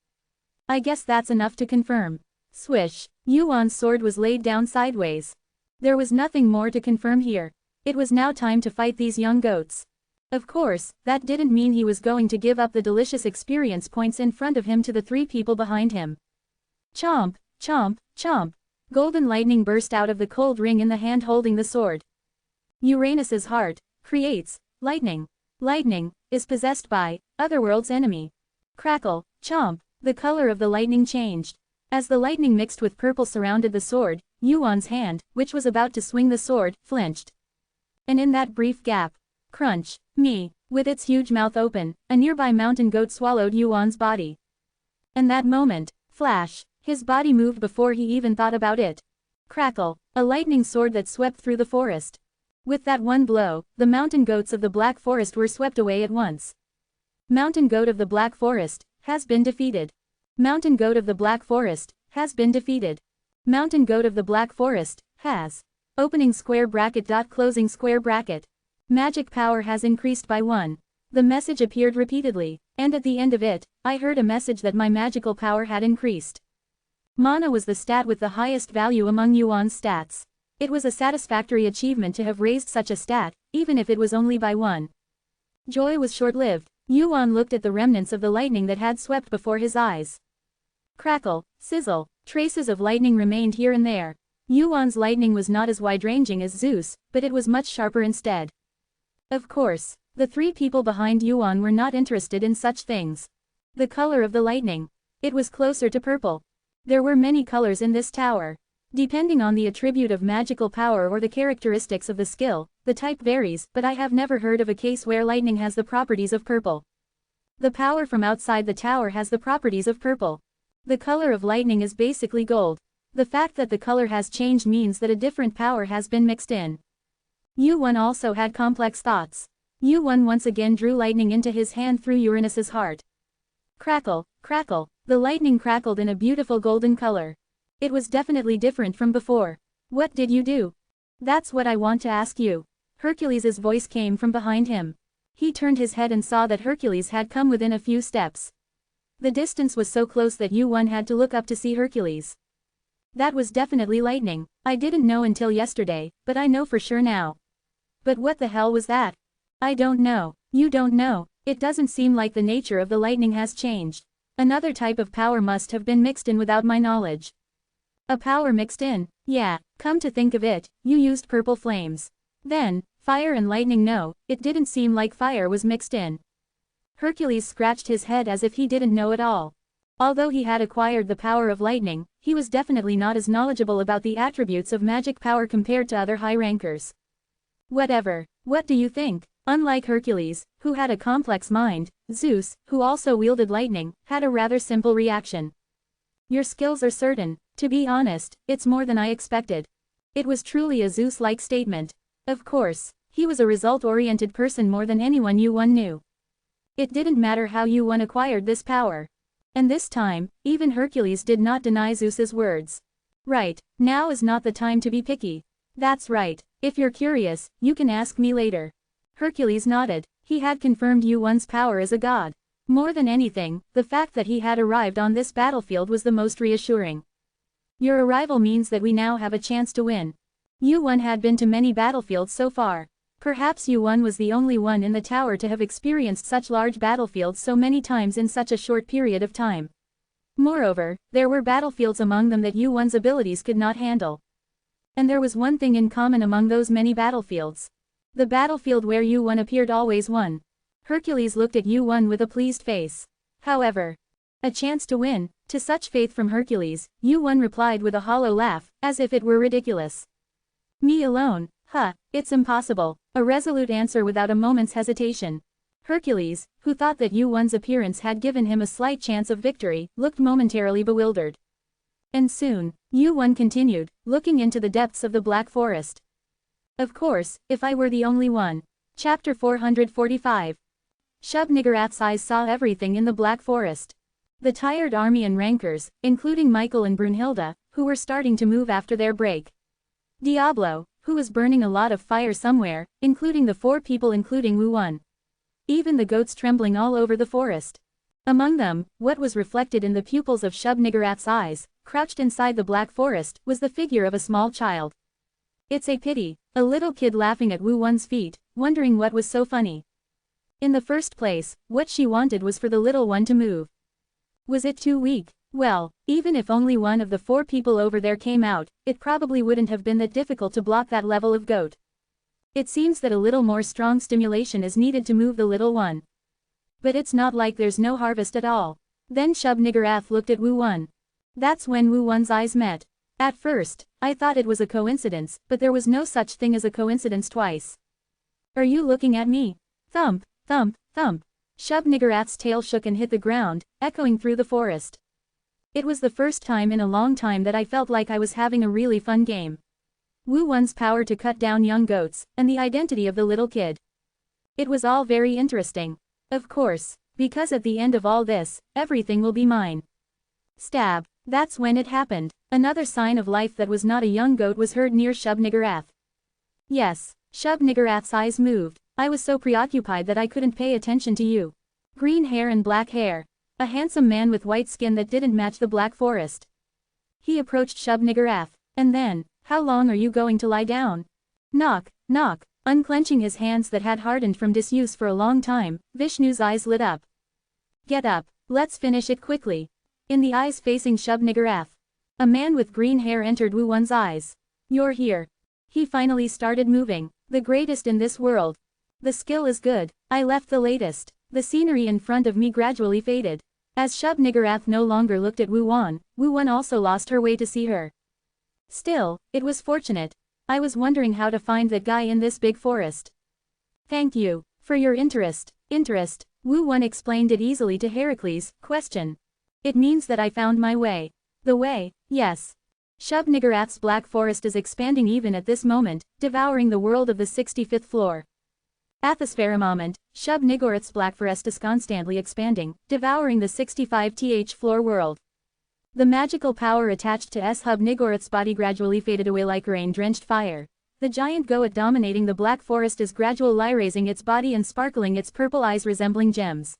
I guess that's enough to confirm. Swish, Yuan's sword was laid down sideways. There was nothing more to confirm here. It was now time to fight these young goats. Of course, that didn't mean he was going to give up the delicious experience points in front of him to the 3 people behind him. Chomp, chomp, chomp. Golden lightning burst out of the cold ring in the hand holding the sword. Uranus's heart creates lightning. Lightning is possessed by Otherworld's enemy. Crackle, chomp. The color of the lightning changed. As the lightning mixed with purple surrounded the sword, Yuan's hand, which was about to swing the sword, flinched. And in that brief gap, crunch, with its huge mouth open, a nearby mountain goat swallowed Yuan's body. And that moment, flash, his body moved before he even thought about it. Crackle, a lightning sword that swept through the forest. With that one blow, the mountain goats of the Black Forest were swept away at once. Mountain goat of the Black Forest has been defeated. Mountain goat of the Black Forest has been defeated. Mountain goat of the Black Forest has. Opening square bracket. Closing square bracket. Magic power has increased by 1. The message appeared repeatedly, and at the end of it, I heard a message that my magical power had increased. Mana was the stat with the highest value among Yuan's stats. It was a satisfactory achievement to have raised such a stat, even if it was only by 1. Joy was short-lived. Yuan looked at the remnants of the lightning that had swept before his eyes. Crackle, sizzle, traces of lightning remained here and there. Yuan's lightning was not as wide-ranging as Zeus, but it was much sharper instead. Of course, the 3 people behind Yuan were not interested in such things. The color of the lightning. It was closer to purple. There were many colors in this tower. Depending on the attribute of magical power or the characteristics of the skill, the type varies, but I have never heard of a case where lightning has the properties of purple. The power from outside the tower has the properties of purple. The color of lightning is basically gold. The fact that the color has changed means that a different power has been mixed in. Yuan also had complex thoughts. Yuan once again drew lightning into his hand through Uranus's heart. Crackle, crackle, the lightning crackled in a beautiful golden color. It was definitely different from before. What did you do? That's what I want to ask you. Hercules's voice came from behind him. He turned his head and saw that Hercules had come within a few steps. The distance was so close that Yuan had to look up to see Hercules. That was definitely lightning. I didn't know until yesterday, but I know for sure now. But what the hell was that? I don't know. You don't know. It doesn't seem like the nature of the lightning has changed. Another type of power must have been mixed in without my knowledge. A power mixed in? Yeah, come to think of it, you used purple flames. Then, fire and lightning? No, it didn't seem like fire was mixed in. Hercules scratched his head as if he didn't know at all. Although he had acquired the power of lightning, he was definitely not as knowledgeable about the attributes of magic power compared to other high rankers. Whatever. What do you think? Unlike Hercules, who had a complex mind, Zeus, who also wielded lightning, had a rather simple reaction. Your skills are certain. To be honest, it's more than I expected. It was truly a Zeus-like statement. Of course, he was a result-oriented person more than anyone Yuan knew. It didn't matter how Yuan acquired this power. And this time, even Hercules did not deny Zeus's words. Right, now is not the time to be picky. That's right, if you're curious, you can ask me later. Hercules nodded. He had confirmed Yuan's power as a god. More than anything, the fact that he had arrived on this battlefield was the most reassuring. Your arrival means that we now have a chance to win. Yuan had been to many battlefields so far. Perhaps Yuan was the only one in the tower to have experienced such large battlefields so many times in such a short period of time. Moreover, there were battlefields among them that Yuan's abilities could not handle. And there was one thing in common among those many battlefields. The battlefield where Yuan appeared always won. Hercules looked at Yuan with a pleased face. However, a chance to win, to such faith from Hercules, Yuan replied with a hollow laugh, as if it were ridiculous. Me alone? Huh, it's impossible. A resolute answer without a moment's hesitation. Hercules, who thought that Yuan's appearance had given him a slight chance of victory, looked momentarily bewildered. And soon, Yuan continued, looking into the depths of the Black Forest. Of course, if I were the only one. Chapter 445. Shub-Niggurath's eyes saw everything in the Black Forest. The tired army and rankers, including Michael and Brunhilde, who were starting to move after their break. Diablo, who was burning a lot of fire somewhere, including the 4 people including Wu-1. Even the goats trembling all over the forest. Among them, what was reflected in the pupils of Shub-Niggurath's eyes, crouched inside the Black Forest, was the figure of a small child. It's a pity, a little kid laughing at Wu-1's feet, wondering what was so funny. In the first place, what she wanted was for the little one to move. Was it too weak? Well, even if only one of the 4 people over there came out, it probably wouldn't have been that difficult to block that level of goat. It seems that a little more strong stimulation is needed to move the little one. But it's not like there's no harvest at all. Then Shub-Niggurath looked at Wu-1. That's when Wu-1's eyes met. At first, I thought it was a coincidence, but there was no such thing as a coincidence twice. Are you looking at me? Thump, thump, thump. Shub-Niggurath's tail shook and hit the ground, echoing through the forest. It was the first time in a long time that I felt like I was having a really fun game. Wu-1's power to cut down young goats, and the identity of the little kid. It was all very interesting. Of course, because at the end of all this, everything will be mine. Stab. That's when it happened. Another sign of life that was not a young goat was heard near Shub-Niggurath. Yes, Shub-Niggurath's eyes moved. I was so preoccupied that I couldn't pay attention to you. Green hair and black hair. A handsome man with white skin that didn't match the black forest. He approached Shub-Niggurath. And then, how long are you going to lie down? Knock, knock. Unclenching his hands that had hardened from disuse for a long time, Vishnu's eyes lit up. Get up, let's finish it quickly. In the eyes facing Shub-Niggurath, a man with green hair entered Wu Won's eyes. You're here. He finally started moving, the greatest in this world. The skill is good, I left the latest. The scenery in front of me gradually faded. As Shub-Niggurath no longer looked at Wu Won also lost her way to see her. Still, it was fortunate. I was wondering how to find that guy in this big forest. Thank you for your interest. Interest, Wu Won explained it easily to Heracles. Question. It means that I found my way. The way, yes. Shub-Niggurath's black forest is expanding even at this moment, devouring the world of the 65th floor. At this very moment, Shub-Niggurath's black forest is constantly expanding, devouring the 65th floor world. The magical power attached to Shub-Niggurath's body gradually faded away like rain-drenched fire. The giant goat dominating the black forest is gradually raising its body and sparkling its purple eyes resembling gems.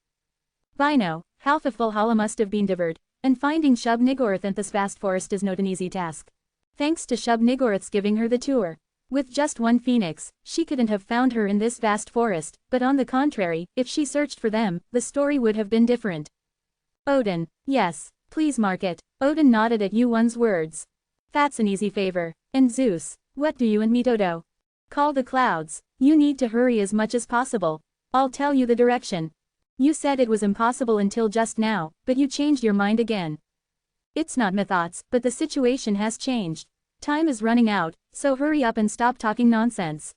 Bino, half a full hala must have been devoured, and finding Shub-Niggurath in this vast forest is not an easy task. Thanks to Shub-Niggurath's giving her the tour. With just one phoenix, she couldn't have found her in this vast forest, but on the contrary, if she searched for them, the story would have been different. Odin, yes. Please mark it. Odin nodded at Wu Won's words. That's an easy favor. And Zeus, what do you and me do? Call the clouds. You need to hurry as much as possible. I'll tell you the direction. You said it was impossible until just now, but you changed your mind again. It's not my thoughts, but the situation has changed. Time is running out, so hurry up and stop talking nonsense.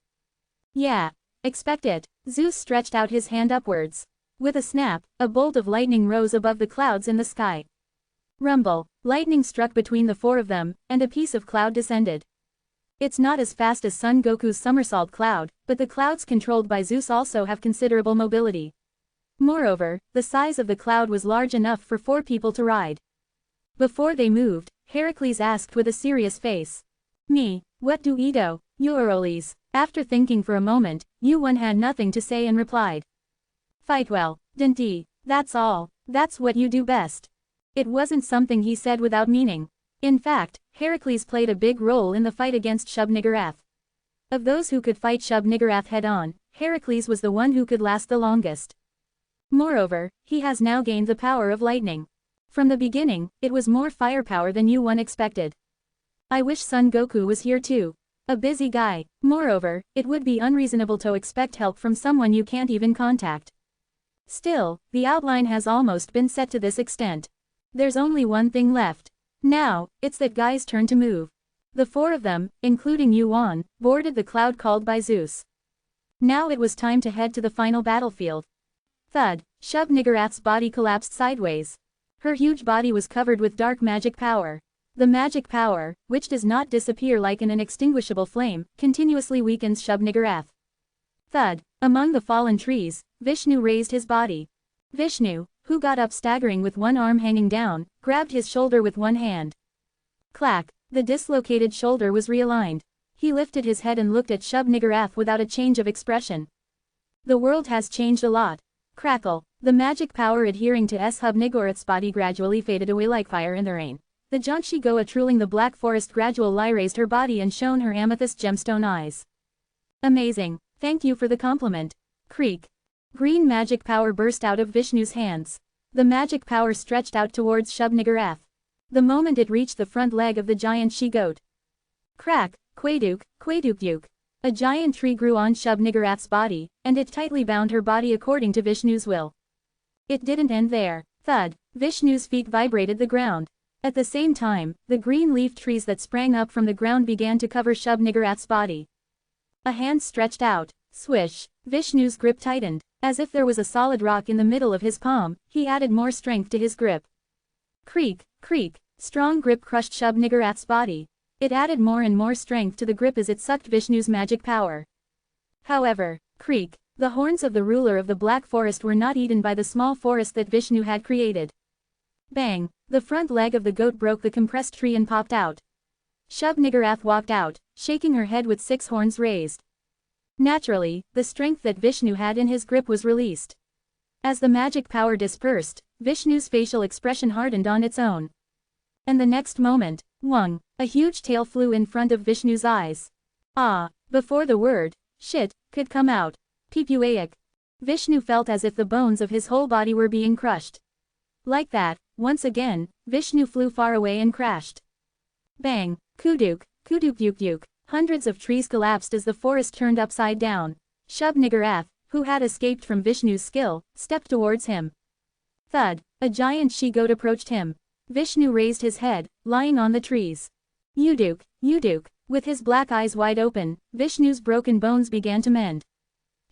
Yeah. Expect it. Zeus stretched out his hand upwards. With a snap, a bolt of lightning rose above the clouds in the sky. Rumble, lightning struck between the four of them, and a piece of cloud descended. It's not as fast as Son Goku's somersault cloud, but the clouds controlled by Zeus also have considerable mobility. Moreover, the size of the cloud was large enough for 4 people to ride. Before they moved, Heracles asked with a serious face. Me, what do I do, Eurylochus? After thinking for a moment, Wu Won had nothing to say and replied. Fight well, didn't I? That's all, that's what you do best. It wasn't something he said without meaning. In fact, Heracles played a big role in the fight against Shub-Niggurath. Of those who could fight Shub-Niggurath head-on, Heracles was the one who could last the longest. Moreover, he has now gained the power of lightning. From the beginning, it was more firepower than Wu Won expected. I wish Son Goku was here too. A busy guy. Moreover, it would be unreasonable to expect help from someone you can't even contact. Still, the outline has almost been set to this extent. There's only one thing left. Now, it's that guy's turn to move. The 4 of them, including Wu Won, boarded the cloud called by Zeus. Now it was time to head to the final battlefield. Thud, Shub-Niggurath's body collapsed sideways. Her huge body was covered with dark magic power. The magic power, which does not disappear like an inextinguishable flame, continuously weakens Shub-Niggurath. Thud, among the fallen trees, Vishnu raised his body. Vishnu, who got up staggering with one arm hanging down, grabbed his shoulder with one hand. Clack, the dislocated shoulder was realigned. He lifted his head and looked at Shub-Niggurath without a change of expression. The world has changed a lot. Crackle, the magic power adhering to Shub-Niggurath's body gradually faded away like fire in the rain. The Janshi Goa truling the black forest gradually raised her body and shone her amethyst gemstone eyes. Amazing, thank you for the compliment. Creak. Green magic power burst out of Vishnu's hands. The magic power stretched out towards Shub-Niggurath. The moment it reached the front leg of the giant she-goat. Crack, quadook, quadook-duke. A giant tree grew on Shub-Niggurath's body, and it tightly bound her body according to Vishnu's will. It didn't end there. Thud, Vishnu's feet vibrated the ground. At the same time, the green-leafed trees that sprang up from the ground began to cover Shub-Niggurath's body. A hand stretched out. Swish, Vishnu's grip tightened. As if there was a solid rock in the middle of his palm, he added more strength to his grip. Creak, creak, strong grip crushed Shub-Niggurath's body. It added more and more strength to the grip as it sucked Vishnu's magic power. However, creak, the horns of the ruler of the Black Forest were not eaten by the small forest that Vishnu had created. Bang, the front leg of the goat broke the compressed tree and popped out. Shub-Niggurath walked out, shaking her head with 6 horns raised. Naturally, the strength that Vishnu had in his grip was released. As the magic power dispersed, Vishnu's facial expression hardened on its own. And the next moment, Wang, a huge tail flew in front of Vishnu's eyes. Before the word, shit, could come out, Pipuaic. Vishnu felt as if the bones of his whole body were being crushed. Like that, once again, Vishnu flew far away and crashed. Bang, kuduk, kuduk. Hundreds of trees collapsed as the forest turned upside down. Shub-Niggurath, who had escaped from Vishnu's skill, stepped towards him. Thud, a giant she-goat approached him. Vishnu raised his head, lying on the trees. Uduk. With his black eyes wide open, Vishnu's broken bones began to mend.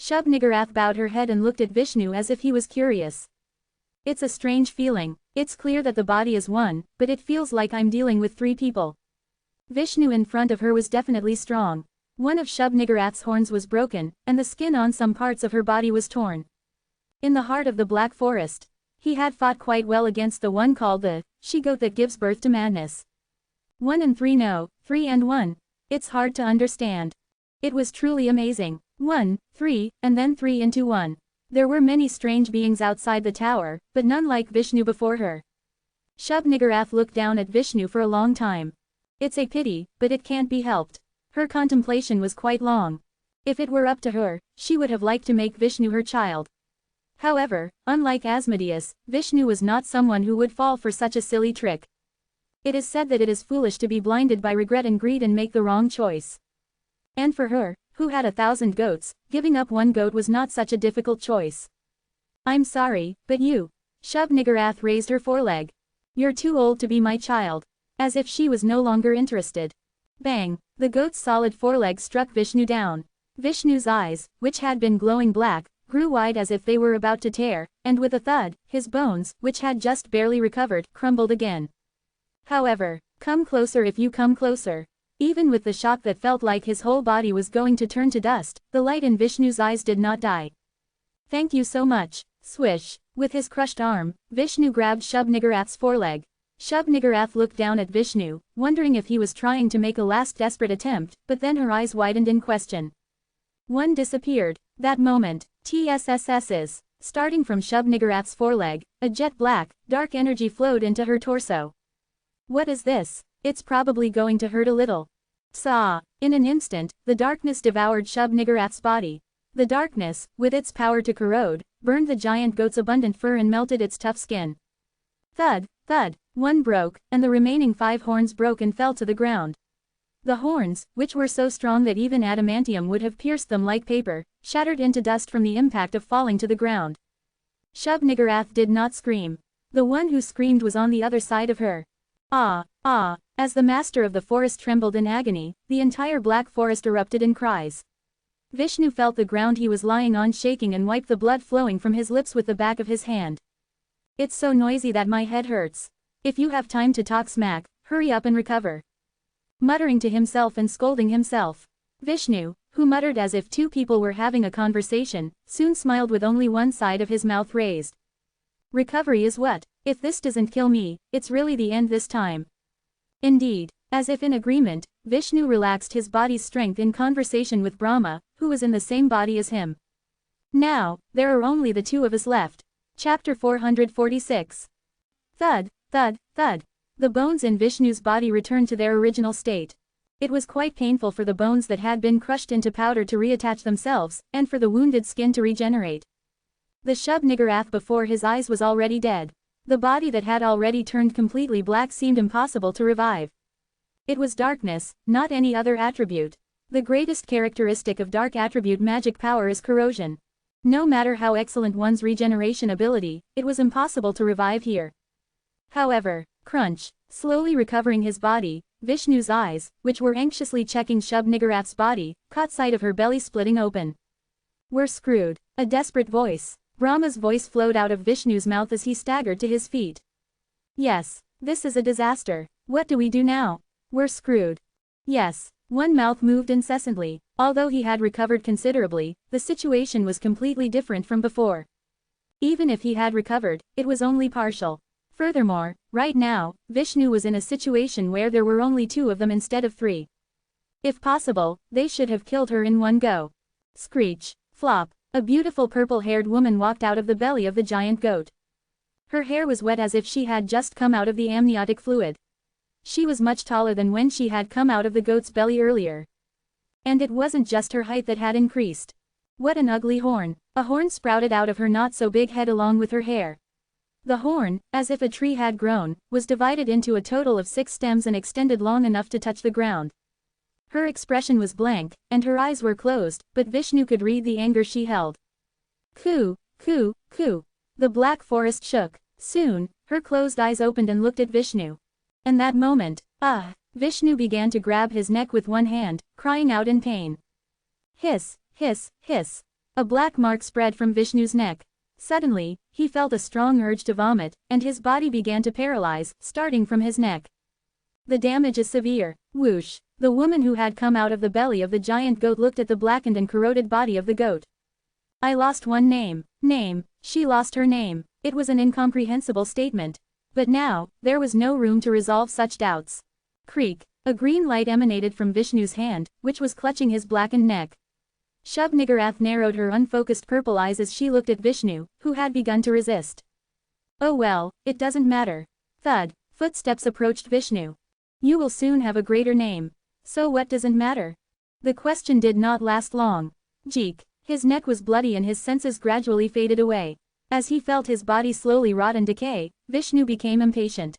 Shub-Niggurath bowed her head and looked at Vishnu as if he was curious. It's a strange feeling. It's clear that the body is one, but it feels like I'm dealing with three people. Vishnu in front of her was definitely strong. One of Shub-Niggurath's horns was broken, and the skin on some parts of her body was torn. In the heart of the Black Forest, he had fought quite well against the one called the she-goat that gives birth to madness. 1 and 3 no, 3 and 1. It's hard to understand. It was truly amazing. 1, 3, and then 3 into 1. There were many strange beings outside the tower, but none like Vishnu before her. Shub-Niggurath looked down at Vishnu for a long time. It's a pity, but it can't be helped. Her contemplation was quite long. If it were up to her, she would have liked to make Vishnu her child. However, unlike Asmodeus, Vishnu was not someone who would fall for such a silly trick. It is said that it is foolish to be blinded by regret and greed and make the wrong choice. And for her, who had 1,000 goats, giving up one goat was not such a difficult choice. I'm sorry, but you. Shub-Niggurath raised her foreleg. You're too old to be my child. As if she was no longer interested. Bang, the goat's solid foreleg struck Vishnu down. Vishnu's eyes, which had been glowing black, grew wide as if they were about to tear, and with a thud, his bones, which had just barely recovered, crumbled again. However, come closer if you come closer. Even with the shock that felt like his whole body was going to turn to dust, the light in Vishnu's eyes did not die. Thank you so much. Swish. With his crushed arm, Vishnu grabbed Shub-Niggurath's foreleg. Shub-Niggurath looked down at Vishnu, wondering if he was trying to make a last desperate attempt, but then her eyes widened in question. One disappeared. That moment, TSSS's. Starting from Shub-Niggurath's foreleg, a jet black, dark energy flowed into her torso. What is this? It's probably going to hurt a little. Saw. In an instant, the darkness devoured Shub-Niggurath's body. The darkness, with its power to corrode, burned the giant goat's abundant fur and melted its tough skin. Thud, thud, one broke, and the remaining 5 horns broke and fell to the ground. The horns, which were so strong that even adamantium would have pierced them like paper, shattered into dust from the impact of falling to the ground. Shub-Niggurath did not scream. The one who screamed was on the other side of her. As the master of the forest trembled in agony, the entire Black Forest erupted in cries. Vishnu felt the ground he was lying on shaking and wiped the blood flowing from his lips with the back of his hand. It's so noisy that my head hurts. If you have time to talk smack, hurry up and recover. Muttering to himself and scolding himself. Vishnu, who muttered as if two people were having a conversation, soon smiled with only one side of his mouth raised. Recovery is what? If this doesn't kill me, it's really the end this time. Indeed, as if in agreement, Vishnu relaxed his body's strength in conversation with Brahma, who was in the same body as him. Now, there are only the two of us left. Chapter 446. Thud, thud, thud. The bones in Vishnu's body returned to their original state. It was quite painful for the bones that had been crushed into powder to reattach themselves, and for the wounded skin to regenerate. The Shub-Niggurath before his eyes was already dead. The body that had already turned completely black seemed impossible to revive. It was darkness, not any other attribute. The greatest characteristic of dark attribute magic power is corrosion. No matter how excellent one's regeneration ability, it was impossible to revive here. However, crunch, slowly recovering his body, Vishnu's eyes, which were anxiously checking Shub-Niggurath's body, caught sight of her belly splitting open. We're screwed. A desperate voice. Brahma's voice flowed out of Vishnu's mouth as he staggered to his feet. Yes, this is a disaster. What do we do now? We're screwed. Yes. One mouth moved incessantly. Although he had recovered considerably, the situation was completely different from before. Even if he had recovered, it was only partial. Furthermore, right now, Vishnu was in a situation where there were only 2 of them instead of 3. If possible, they should have killed her in one go. Screech, flop, a beautiful purple-haired woman walked out of the belly of the giant goat. Her hair was wet as if she had just come out of the amniotic fluid. She was much taller than when she had come out of the goat's belly earlier. And it wasn't just her height that had increased. What an ugly horn! A horn sprouted out of her not-so-big head along with her hair. The horn, as if a tree had grown, was divided into a total of 6 stems and extended long enough to touch the ground. Her expression was blank, and her eyes were closed, but Vishnu could read the anger she held. Coo, coo, coo. The black forest shook. Soon, her closed eyes opened and looked at Vishnu. And that moment, Vishnu began to grab his neck with one hand, crying out in pain. Hiss, hiss, hiss. A black mark spread from Vishnu's neck. Suddenly, he felt a strong urge to vomit, and his body began to paralyze, starting from his neck. The damage is severe. Whoosh. The woman who had come out of the belly of the giant goat looked at the blackened and corroded body of the goat. I lost one name. Name. She lost her name. It was an incomprehensible statement. But now, there was no room to resolve such doubts. Creak. A green light emanated from Vishnu's hand, which was clutching his blackened neck. Shub-Niggurath narrowed her unfocused purple eyes as she looked at Vishnu, who had begun to resist. Oh well, it doesn't matter. Thud. Footsteps approached Vishnu. You will soon have a greater name. So what doesn't matter? The question did not last long. Jeek. His neck was bloody and his senses gradually faded away. As he felt his body slowly rot and decay, Vishnu became impatient.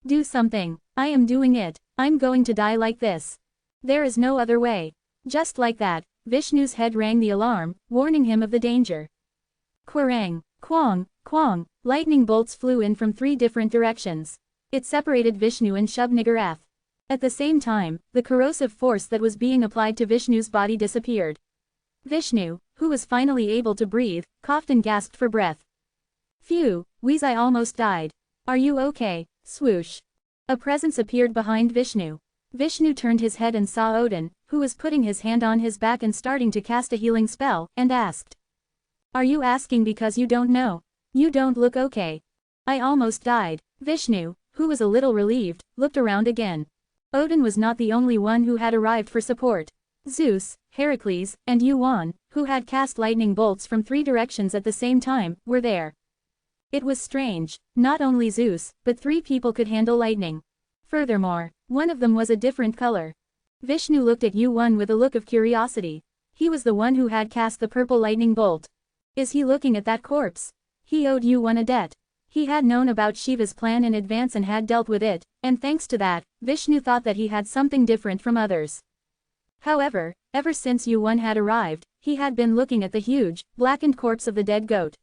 Do something. I am doing it. I'm going to die like this. There is no other way. Just like that, Vishnu's head rang the alarm, warning him of the danger. Quirang, quang, quang, lightning bolts flew in from 3 different directions. It separated Vishnu and Shub-Niggurath. At the same time, the corrosive force that was being applied to Vishnu's body disappeared. Vishnu, who was finally able to breathe, coughed and gasped for breath. Phew, wheeze, I almost died. Are you okay? Swoosh. A presence appeared behind Vishnu. Vishnu turned his head and saw Odin, who was putting his hand on his back and starting to cast a healing spell, and asked. Are you asking because you don't know? You don't look okay. I almost died. Vishnu, who was a little relieved, looked around again. Odin was not the only one who had arrived for support. Zeus, Heracles, and Yuan, who had cast lightning bolts from 3 directions at the same time, were there. It was strange, not only Zeus, but 3 people could handle lightning. Furthermore, one of them was a different color. Vishnu looked at Yuan with a look of curiosity. He was the one who had cast the purple lightning bolt. Is he looking at that corpse? He owed Yuan a debt. He had known about Shiva's plan in advance and had dealt with it, and thanks to that, Vishnu thought that he had something different from others. However, ever since Yuan had arrived, he had been looking at the huge, blackened corpse of the dead goat.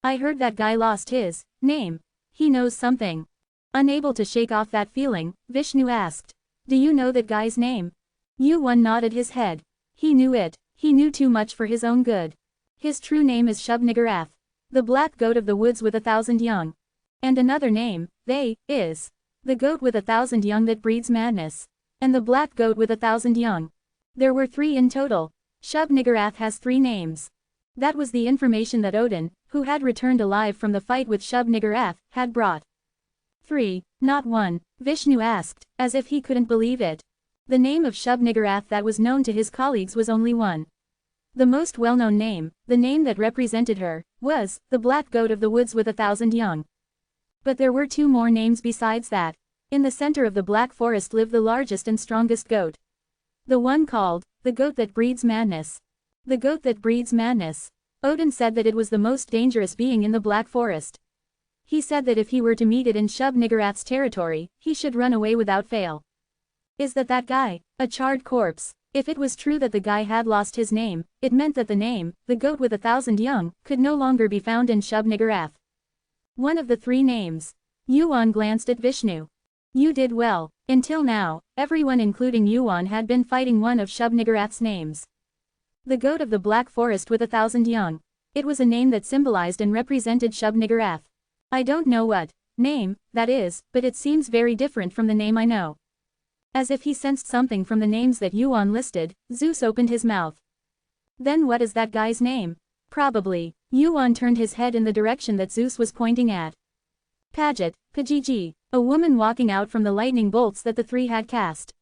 I heard that guy lost his name. He knows something. Unable to shake off that feeling, Vishnu asked. Do you know that guy's name? Yuan nodded his head. He knew it. He knew too much for his own good. His true name is Shub-Niggurath, the black goat of the woods with 1,000 young. And another name, is the goat with 1,000 young that breeds madness. And the black goat with 1,000 young. There were 3 in total. Shub-Niggurath has 3 names. That was the information that Odin, who had returned alive from the fight with Shub-Niggurath, had brought. 3, not 1, Vishnu asked, as if he couldn't believe it. The name of Shub-Niggurath that was known to his colleagues was only 1. The most well-known name, the name that represented her, was the black goat of the woods with 1,000 young. But there were 2 more names besides that. In the center of the black forest lived the largest and strongest goat. The one called, the goat that breeds madness. The goat that breeds madness. Odin said that it was the most dangerous being in the black forest. He said that if he were to meet it in Shub-Niggurath's territory, he should run away without fail. Is that guy? A charred corpse. If it was true that the guy had lost his name, it meant that the name, the goat with 1,000 young, could no longer be found in Shub-Niggurath. One of the 3 names. Yuan glanced at Vishnu. You did well. Until now, everyone including Yuan had been fighting one of Shub-Niggurath's names. The goat of the black forest with 1,000 young. It was a name that symbolized and represented Shub-Niggurath. I don't know what name that is, but it seems very different from the name I know. As if he sensed something from the names that Yuan listed, Zeus opened his mouth. Then what is that guy's name? Probably. Yuan turned his head in the direction that Zeus was pointing at. Paget, Pajiji, a woman walking out from the lightning bolts that the 3 had cast.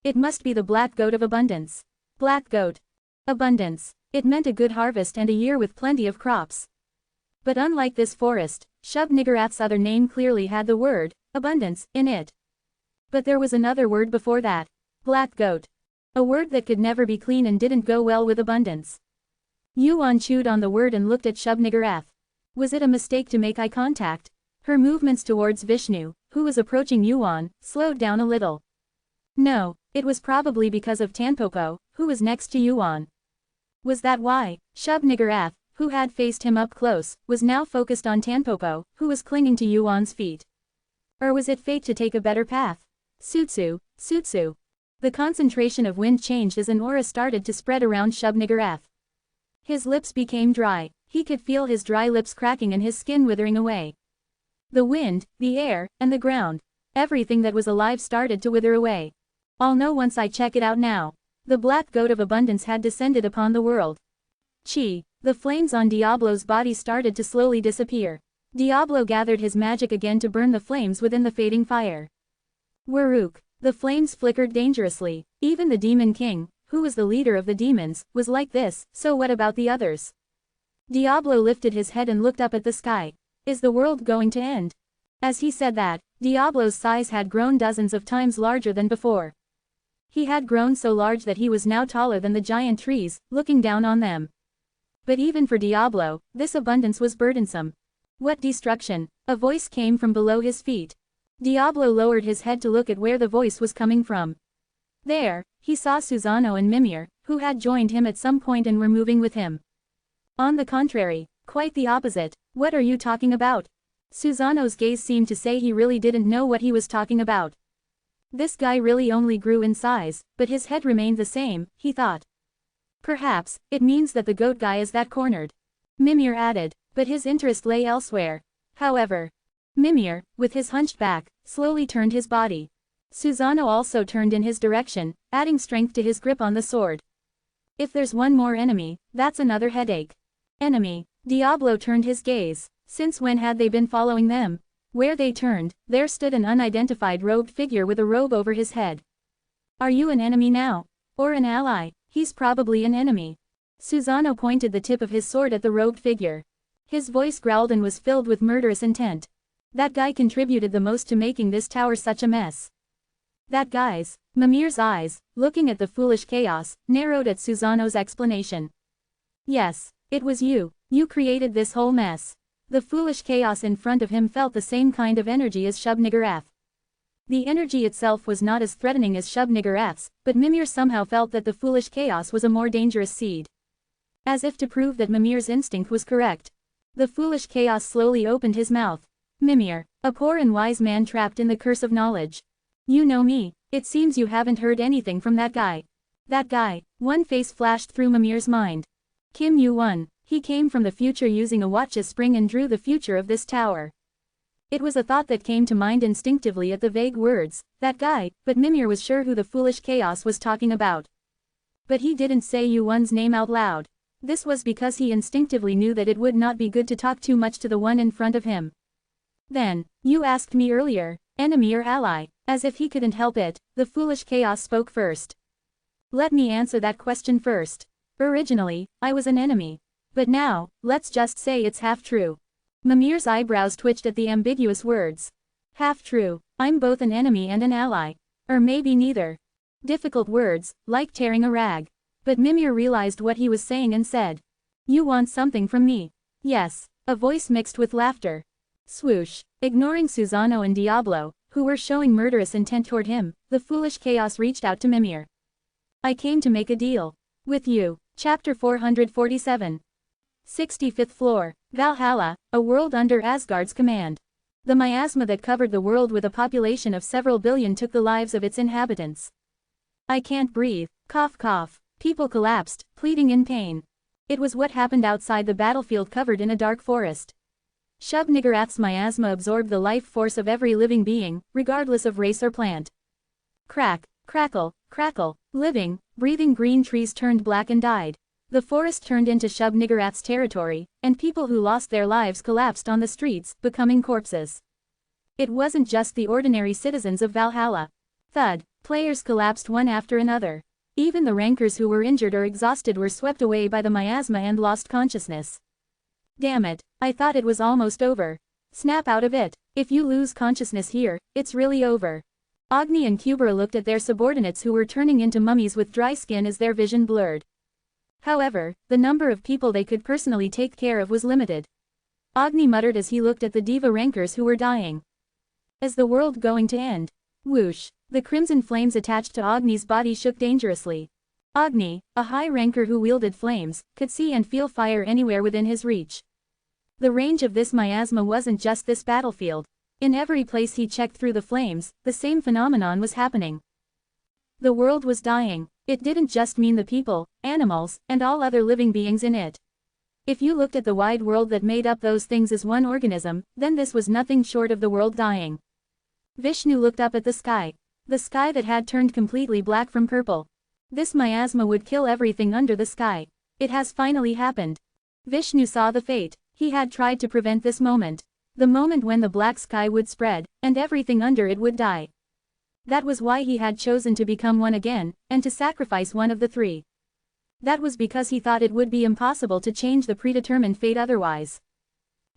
It must be the black goat of abundance. Black goat. Abundance. It meant a good harvest and a year with plenty of crops. But unlike this forest, Shub-Niggurath's other name clearly had the word, abundance, in it. But there was another word before that. Black goat. A word that could never be clean and didn't go well with abundance. Yuan chewed on the word and looked at Shub-Niggurath. Was it a mistake to make eye contact? Her movements towards Vishnu, who was approaching Yuan, slowed down a little. No, it was probably because of Tanpopo, who was next to Yuan. Was that why? Shub-Niggurath, who had faced him up close, was now focused on Tanpopo, who was clinging to Yuan's feet. Or was it fate to take a better path? Sutsu, Sutsu. The concentration of wind changed as an aura started to spread around Shub-Niggurath. His lips became dry, he could feel his dry lips cracking and his skin withering away. The wind, the air, and the ground. Everything that was alive started to wither away. I'll know once I check it out now. The black goat of abundance had descended upon the world. Chi. The flames on Diablo's body started to slowly disappear. Diablo gathered his magic again to burn the flames within the fading fire. Waruk. The flames flickered dangerously. Even the Demon King, who was the leader of the demons, was like this, so what about the others? Diablo lifted his head and looked up at the sky. Is the world going to end? As he said that, Diablo's size had grown dozens of times larger than before. He had grown so large that he was now taller than the giant trees, looking down on them. But even for Diablo, this abundance was burdensome. What destruction? A voice came from below his feet. Diablo lowered his head to look at where the voice was coming from. There, he saw Susano and Mimir, who had joined him at some point and were moving with him. On the contrary, quite the opposite. What are you talking about? Susano's gaze seemed to say he really didn't know what he was talking about. This guy really only grew in size, but his head remained the same, he thought. Perhaps, it means that the goat guy is that cornered. Mimir added, but his interest lay elsewhere. However, Mimir, with his hunched back, slowly turned his body. Susano also turned in his direction, adding strength to his grip on the sword. If there's one more enemy, that's another headache. Enemy. Diablo turned his gaze. Since when had they been following them? Where they turned, there stood an unidentified robed figure with a robe over his head. Are you an enemy now? Or an ally? He's probably an enemy. Susano pointed the tip of his sword at the robed figure. His voice growled and was filled with murderous intent. That guy contributed the most to making this tower such a mess. That guy's. Mimir's eyes, looking at the foolish chaos, narrowed at Susano's explanation. Yes, it was you. You created this whole mess. The foolish chaos in front of him felt the same kind of energy as Shub-Niggurath. The energy itself was not as threatening as Shub-Niggurath's, but Mimir somehow felt that the foolish chaos was a more dangerous seed. As if to prove that Mimir's instinct was correct. The foolish chaos slowly opened his mouth. Mimir, a poor and wise man trapped in the curse of knowledge. You know me, it seems you haven't heard anything from that guy. That guy, one face flashed through Mimir's mind. Kim Yu-won, he came from the future using a watch's spring and drew the future of this tower. It was a thought that came to mind instinctively at the vague words, that guy, but Mimir was sure who the foolish chaos was talking about. But he didn't say Yu-won's name out loud. This was because he instinctively knew that it would not be good to talk too much to the one in front of him. Then, you asked me earlier, enemy or ally, as if he couldn't help it, the foolish chaos spoke first. Let me answer that question first. Originally, I was an enemy. But now, let's just say it's half true. Mimir's eyebrows twitched at the ambiguous words. Half true, I'm both an enemy and an ally. Or maybe neither. Difficult words, like tearing a rag. But Mimir realized what he was saying and said. You want something from me? Yes, a voice mixed with laughter. Swoosh. Ignoring Susano and Diablo, who were showing murderous intent toward him, the foolish chaos reached out to Mimir. I came to make a deal. With you. Chapter 447. 65th floor, Valhalla, a world under Asgard's command. The miasma that covered the world with a population of several billion took the lives of its inhabitants. I can't breathe, cough cough. People collapsed, pleading in pain. It was what happened outside the battlefield covered in a dark forest. Shub-Niggurath's miasma absorbed the life force of every living being, regardless of race or plant. Crack, crackle, crackle, living, breathing green trees turned black and died. The forest turned into Shub-Niggurath's territory, and people who lost their lives collapsed on the streets, becoming corpses. It wasn't just the ordinary citizens of Valhalla. Thud, players collapsed one after another. Even the rankers who were injured or exhausted were swept away by the miasma and lost consciousness. Damn it, I thought it was almost over. Snap out of it. If you lose consciousness here, it's really over. Agni and Kubera looked at their subordinates who were turning into mummies with dry skin as their vision blurred. However, the number of people they could personally take care of was limited. Agni muttered as he looked at the diva rankers who were dying. Is the world going to end? Whoosh! The crimson flames attached to Agni's body shook dangerously. Agni, a high ranker who wielded flames, could see and feel fire anywhere within his reach. The range of this miasma wasn't just this battlefield. In every place he checked through the flames, the same phenomenon was happening. The world was dying. It didn't just mean the people, animals, and all other living beings in it. If you looked at the wide world that made up those things as one organism, then this was nothing short of the world dying. Vishnu looked up at the sky that had turned completely black from purple. This miasma would kill everything under the sky. It has finally happened. Vishnu saw the fate. He had tried to prevent this moment. The moment when the black sky would spread, and everything under it would die. That was why he had chosen to become one again, and to sacrifice one of the three. That was because he thought it would be impossible to change the predetermined fate otherwise.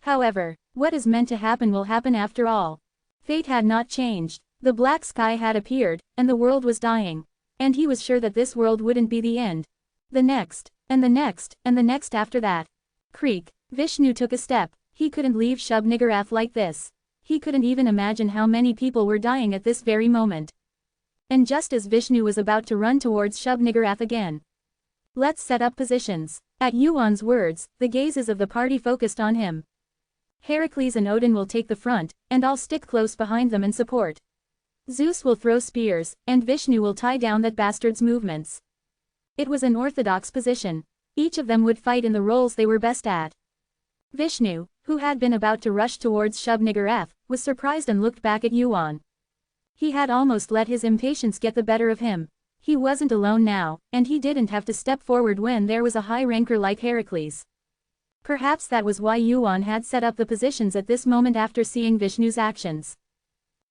However, what is meant to happen will happen after all. Fate had not changed. The black sky had appeared, and the world was dying. And he was sure that this world wouldn't be the end. The next, and the next, and the next after that. Creak. Vishnu took a step. He couldn't leave Shub-Niggurath like this. He couldn't even imagine how many people were dying at this very moment. And just as Vishnu was about to run towards Shub-Niggurath again. Let's set up positions. At Yuan's words, the gazes of the party focused on him. Heracles and Odin will take the front, and I'll stick close behind them and support. Zeus will throw spears, and Vishnu will tie down that bastard's movements. It was an orthodox position. Each of them would fight in the roles they were best at. Vishnu, who had been about to rush towards Shub-Niggurath, was surprised and looked back at Yuan. He had almost let his impatience get the better of him. He wasn't alone now, and he didn't have to step forward when there was a high ranker like Heracles. Perhaps that was why Yuan had set up the positions at this moment after seeing Vishnu's actions.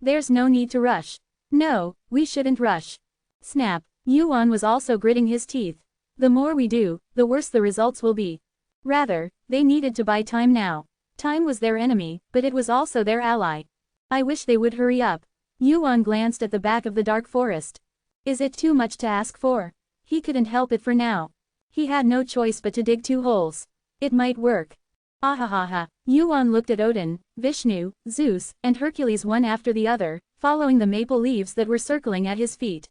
There's no need to rush. No, we shouldn't rush. Snap. Yuan was also gritting his teeth. The more we do, the worse the results will be. Rather, they needed to buy time now. Time was their enemy, but it was also their ally. I wish they would hurry up. Yuan glanced at the back of the dark forest. Is it too much to ask for? He couldn't help it for now. He had no choice but to dig 2 holes. It might work. Ahahaha. Yuan looked at Odin, Vishnu, Zeus, and Hercules one after the other, following the maple leaves that were circling at his feet.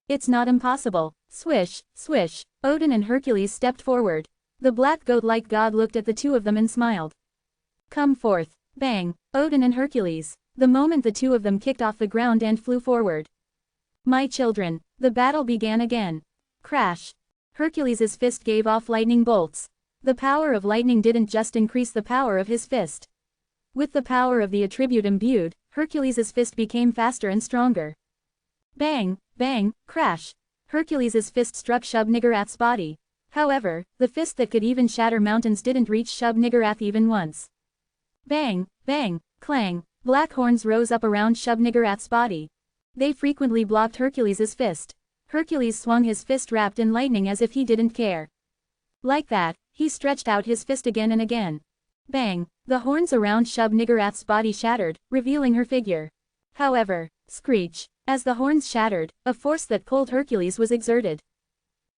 It's not impossible. Swish, swish. Odin and Hercules stepped forward. The black goat-like god looked at the two of them and smiled. Come forth. Bang. Odin and Hercules. The moment the two of them kicked off the ground and flew forward. My children. The battle began again. Crash. Hercules' fist gave off lightning bolts. The power of lightning didn't just increase the power of his fist. With the power of the attribute imbued, Hercules' fist became faster and stronger. Bang, bang, crash. Hercules' fist struck Shub-Niggurath's body. However, the fist that could even shatter mountains didn't reach Shub-Niggurath even once. Bang, bang, clang. Black horns rose up around Shub-Niggurath's body. They frequently blocked Hercules' fist. Hercules swung his fist wrapped in lightning as if he didn't care. Like that, he stretched out his fist again and again. Bang! The horns around Shub-Niggurath's body shattered, revealing her figure. However, screech! As the horns shattered, a force that pulled Hercules was exerted.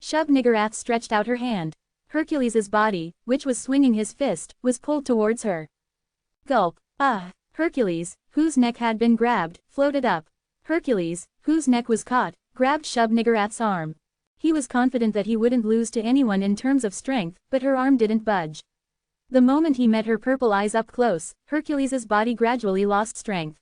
Shub-Niggurath stretched out her hand. Hercules' body, which was swinging his fist, was pulled towards her. Gulp! Ah! Hercules, whose neck had been grabbed, floated up. Hercules, whose neck was caught, grabbed Shub-Niggurath's arm. He was confident that he wouldn't lose to anyone in terms of strength, but her arm didn't budge. The moment he met her purple eyes up close, Hercules' body gradually lost strength.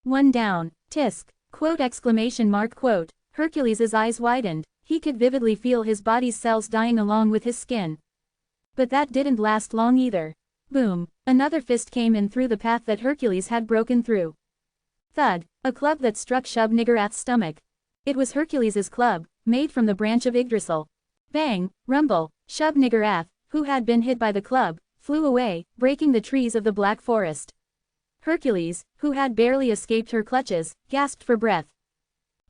One down. Tisk! Quote exclamation mark quote. Hercules' eyes widened. He could vividly feel his body's cells dying along with his skin. But that didn't last long either. Boom! Another fist came in through the path that Hercules had broken through. Thud! A club that struck Shub-Niggurath's stomach. It was Hercules' club, made from the branch of Yggdrasil. Bang! Rumble! Shub-Niggurath, who had been hit by the club, flew away, breaking the trees of the black forest. Hercules, who had barely escaped her clutches, gasped for breath.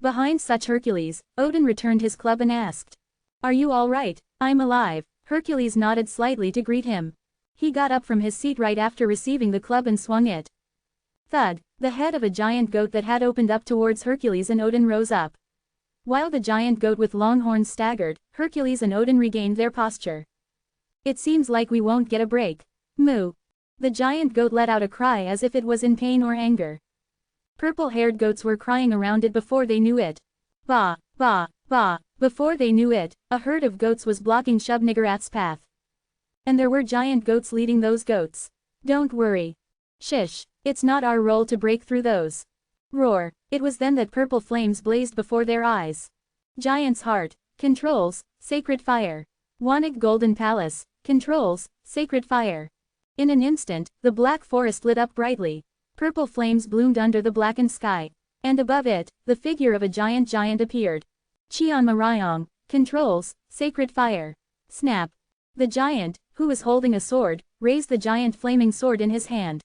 Behind such Hercules, Odin returned his club and asked. Are you all right? I'm alive. Hercules nodded slightly to greet him. He got up from his seat right after receiving the club and swung it. Thud, the head of a giant goat that had opened up towards Hercules and Odin rose up. While the giant goat with long horns staggered, Hercules and Odin regained their posture. It seems like we won't get a break. Moo. The giant goat let out a cry as if it was in pain or anger. Purple-haired goats were crying around it before they knew it. Ba, ba, ba. Before they knew it, a herd of goats was blocking Shub-Niggurath's path. And there were giant goats leading those goats. Don't worry. Shish, it's not our role to break through those. Roar. It was then that purple flames blazed before their eyes. Giant's heart. Controls, sacred fire. Wanig Golden Palace. Controls, sacred fire. In an instant, the black forest lit up brightly. Purple flames bloomed under the blackened sky. And above it, the figure of a giant appeared. Cheonma-ryong. Controls, sacred fire. Snap. The giant, who was holding a sword, raised the giant flaming sword in his hand.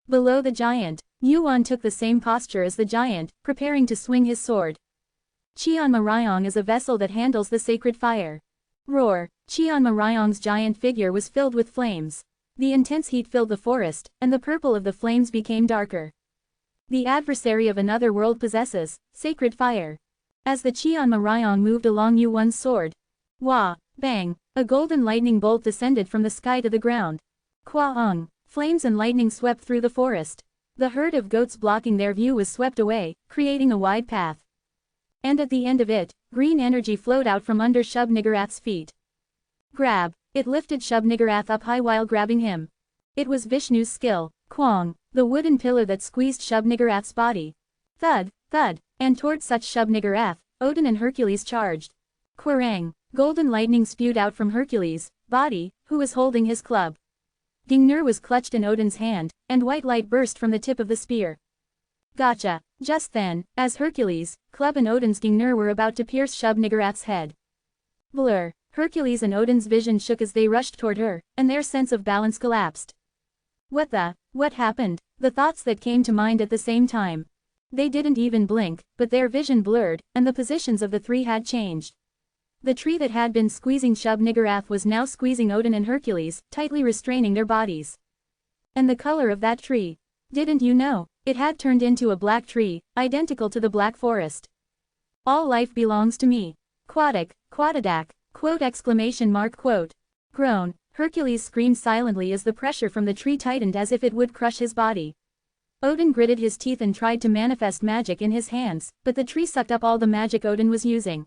Below the giant, Yuan took the same posture as the giant, preparing to swing his sword. Cheonma-ryong is a vessel that handles the sacred fire. Roar. Cheonma-ryong's giant figure was filled with flames. The intense heat filled the forest, and the purple of the flames became darker. The adversary of another world possesses sacred fire. As the Cheonma-ryong moved along Yuan's sword. Wah! Bang! A golden lightning bolt descended from the sky to the ground. Kwa-ung! Flames and lightning swept through the forest. The herd of goats blocking their view was swept away, creating a wide path. And at the end of it, green energy flowed out from under Shub-Niggurath's feet. Grab! It lifted Shub-Niggurath up high while grabbing him. It was Vishnu's skill, Kwang, the wooden pillar that squeezed Shub-Niggurath's body. Thud, thud, and towards such Shub-Niggurath, Odin and Hercules charged. Quirang! Golden lightning spewed out from Hercules' body, who was holding his club. Gingnir was clutched in Odin's hand, and white light burst from the tip of the spear. Gotcha! Just then, as Hercules' club and Odin's Gingnir were about to pierce Shub-Niggurath's head. Blur! Hercules and Odin's vision shook as they rushed toward her, and their sense of balance collapsed. What happened? The thoughts that came to mind at the same time. They didn't even blink, but their vision blurred, and the positions of the three had changed. The tree that had been squeezing Shub-Niggurath was now squeezing Odin and Hercules, tightly restraining their bodies. And the color of that tree. Didn't you know? It had turned into a black tree, identical to the black forest. All life belongs to me. Quadak, Quadadak, quote exclamation mark quote. Groan. Hercules screamed silently as the pressure from the tree tightened as if it would crush his body. Odin gritted his teeth and tried to manifest magic in his hands, but the tree sucked up all the magic Odin was using.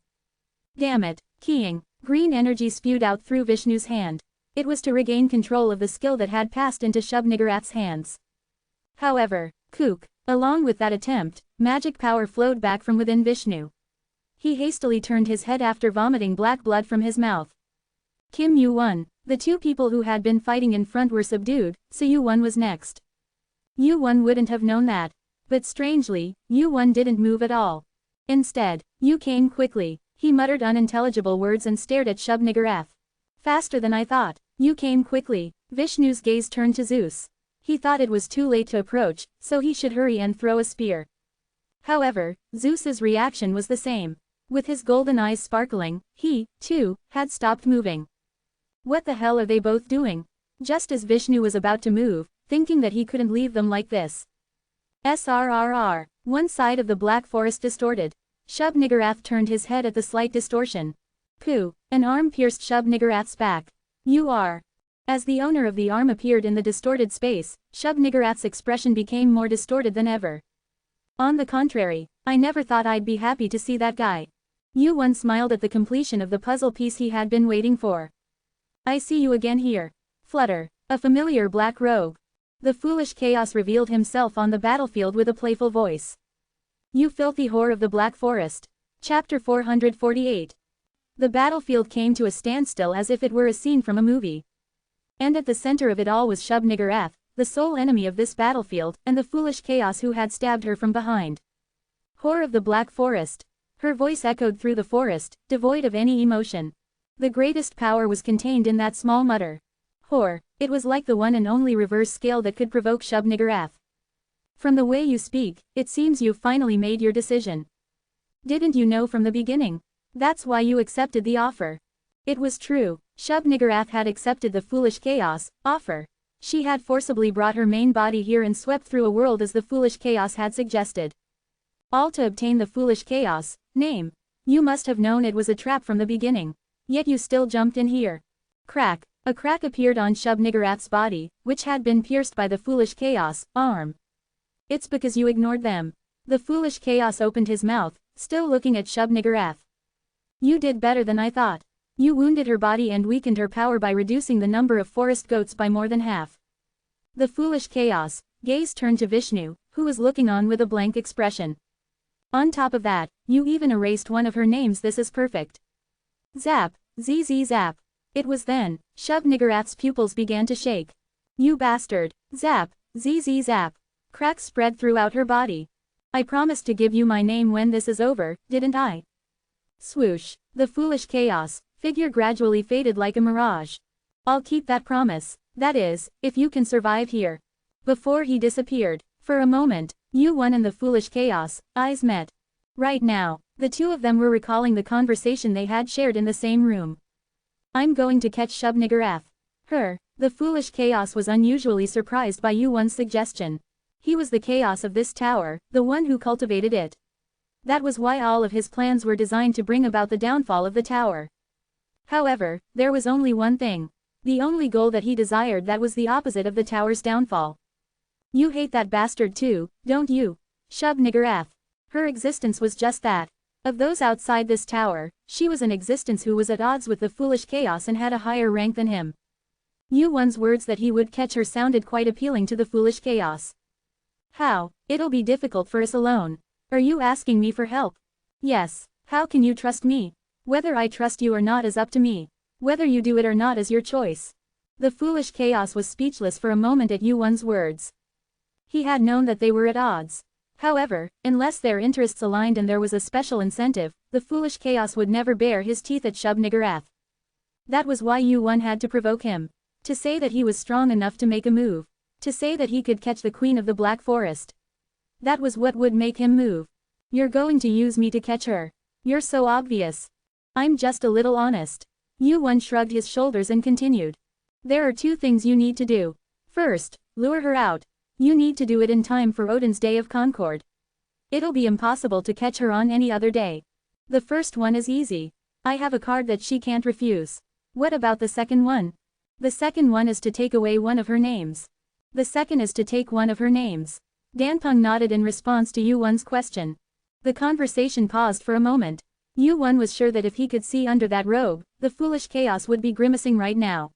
Damn it, keying. Green energy spewed out through Vishnu's hand. It was to regain control of the skill that had passed into Shub-Niggurath's hands. However, kook, along with that attempt, magic power flowed back from within Vishnu. He hastily turned his head after vomiting black blood from his mouth. Kim Yu-won. The two people who had been fighting in front were subdued, so Yu-won was next. Yu-won wouldn't have known that. But strangely, Yu-won didn't move at all. Instead, Yu came quickly. He muttered unintelligible words and stared at Shub-Niggurath. Faster than I thought. You came quickly. Vishnu's gaze turned to Zeus. He thought it was too late to approach, so he should hurry and throw a spear. However, Zeus's reaction was the same. With his golden eyes sparkling, he, too, had stopped moving. What the hell are they both doing? Just as Vishnu was about to move, thinking that he couldn't leave them like this. SRRR. One side of the black forest distorted. Shub-Niggurath turned his head at the slight distortion. Pooh! An arm pierced Shub-Niggurath's back. You are. As the owner of the arm appeared in the distorted space, Shub-Niggurath's expression became more distorted than ever. On the contrary, I never thought I'd be happy to see that guy. Yu-won smiled at the completion of the puzzle piece he had been waiting for. I see you again here. Flutter. A familiar black robe. The foolish chaos revealed himself on the battlefield with a playful voice. You filthy whore of the Black Forest. Chapter 448. The battlefield came to a standstill as if it were a scene from a movie. And at the center of it all was Shub-Niggurath, the sole enemy of this battlefield, and the foolish chaos who had stabbed her from behind. Whore of the Black Forest. Her voice echoed through the forest, devoid of any emotion. The greatest power was contained in that small mutter. Whore. It was like the one and only reverse scale that could provoke Shub-Niggurath. From the way you speak, it seems you've finally made your decision. Didn't you know from the beginning? That's why you accepted the offer. It was true. Shub-Niggurath had accepted the foolish chaos offer. She had forcibly brought her main body here and swept through a world as the foolish chaos had suggested. All to obtain the foolish chaos name. You must have known it was a trap from the beginning. Yet you still jumped in here. Crack. A crack appeared on Shub-Niggurath's body, which had been pierced by the foolish chaos arm. It's because you ignored them. The foolish chaos opened his mouth, still looking at Shub-Niggurath. You did better than I thought. You wounded her body and weakened her power by reducing the number of forest goats by more than half. The foolish chaos gaze turned to Vishnu, who was looking on with a blank expression. On top of that, you even erased one of her names. This is perfect. Zap, zzz zap. It was then, Shub-Niggurath's pupils began to shake. You bastard, zap, zzz zap. Cracks spread throughout her body. I promised to give you my name when this is over, didn't I? Swoosh, the foolish chaos figure gradually faded like a mirage. I'll keep that promise, that is, if you can survive here. Before he disappeared, for a moment, U1 and the foolish chaos eyes met. Right now, the two of them were recalling the conversation they had shared in the same room. I'm going to catch Shub-Niggurath. Her. The foolish chaos was unusually surprised by U1's suggestion. He was the chaos of this tower, the one who cultivated it. That was why all of his plans were designed to bring about the downfall of the tower. However, there was only one thing. The only goal that he desired that was the opposite of the tower's downfall. You hate that bastard too, don't you? Shub-Niggurath. Her existence was just that. Of those outside this tower, she was an existence who was at odds with the foolish chaos and had a higher rank than him. U1's words that he would catch her sounded quite appealing to the foolish chaos. How? It'll be difficult for us alone. Are you asking me for help? Yes. How can you trust me? Whether I trust you or not is up to me. Whether you do it or not is your choice. The foolish chaos was speechless for a moment at U1's words. He had known that they were at odds. However, unless their interests aligned and there was a special incentive, the foolish chaos would never bare his teeth at Shub-Niggurath. That was why U1 had to provoke him. To say that he was strong enough to make a move. To say that he could catch the queen of the Black Forest. That was what would make him move. You're going to use me to catch her. You're so obvious. I'm just a little honest. U1 shrugged his shoulders and continued. There are two things you need to do. First, lure her out. You need to do it in time for Odin's Day of Concord. It'll be impossible to catch her on any other day. The first one is easy. I have a card that she can't refuse. What about the second one? The second one is to take away one of her names. The second is to take one of her names. Danpeng nodded in response to U1's question. The conversation paused for a moment. U1 was sure that if he could see under that robe, the foolish chaos would be grimacing right now.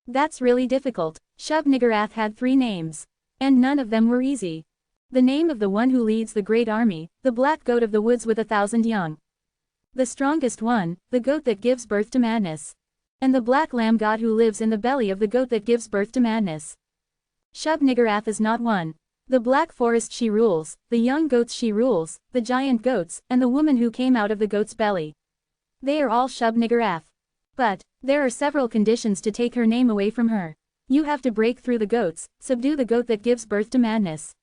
That's really difficult. Shub-Niggurath had 3 names. And none of them were easy. The name of the one who leads the great army, the black goat of the woods with 1,000 young. The strongest one, the goat that gives birth to madness. And the black lamb god who lives in the belly of the goat that gives birth to madness. Shub-Niggurath is not one. The black forest she rules, the young goats she rules, the giant goats, and the woman who came out of the goat's belly. They are all Shub-Niggurath. But, there are several conditions to take her name away from her. You have to break through the goats, subdue the goat that gives birth to madness.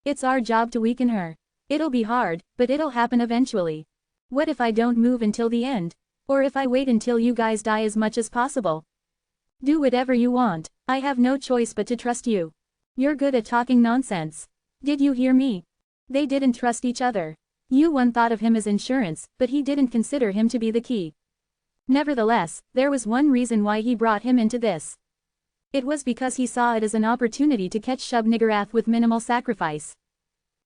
It's our job to weaken her. It'll be hard, but it'll happen eventually. What if I don't move until the end? Or if I wait until you guys die as much as possible? Do whatever you want, I have no choice but to trust you. You're good at talking nonsense. Did you hear me? They didn't trust each other. U1 thought of him as insurance, but he didn't consider him to be the key. Nevertheless, there was one reason why he brought him into this. It was because he saw it as an opportunity to catch Shub-Niggurath with minimal sacrifice.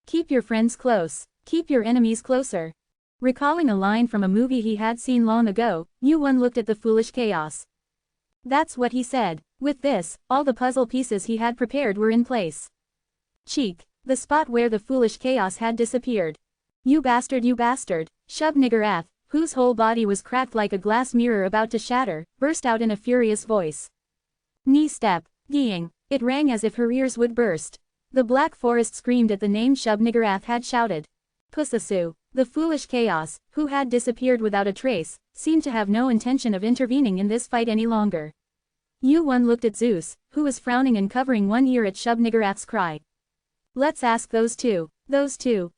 Keep your friends close, keep your enemies closer. Recalling a line from a movie he had seen long ago, U1 looked at the foolish chaos. That's what he said. With this, all the puzzle pieces he had prepared were in place. Cheek, the spot where the foolish chaos had disappeared. You bastard, Shub-Niggurath, whose whole body was cracked like a glass mirror about to shatter, burst out in a furious voice. Knee step, geeing. It rang as if her ears would burst. The Black Forest screamed at the name Shub-Niggurath had shouted. Pusasu, the foolish chaos, who had disappeared without a trace, seemed to have no intention of intervening in this fight any longer. U1 looked at Zeus, who was frowning and covering one ear at Shub-Niggurath's cry. Let's ask those two,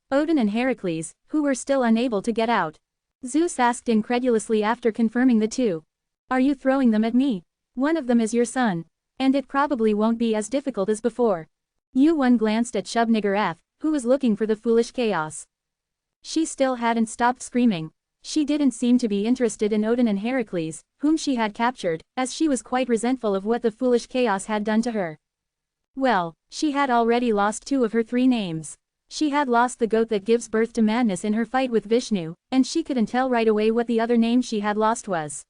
Odin and Heracles, who were still unable to get out. Zeus asked incredulously after confirming the two. Are you throwing them at me? One of them is your son. And it probably won't be as difficult as before. Yuan glanced at Shub-Niggurath, who was looking for the foolish chaos. She still hadn't stopped screaming. She didn't seem to be interested in Odin and Heracles, whom she had captured, as she was quite resentful of what the foolish chaos had done to her. Well, she had already lost 2 of her 3 names. She had lost the goat that gives birth to madness in her fight with Vishnu, and she couldn't tell right away what the other name she had lost was.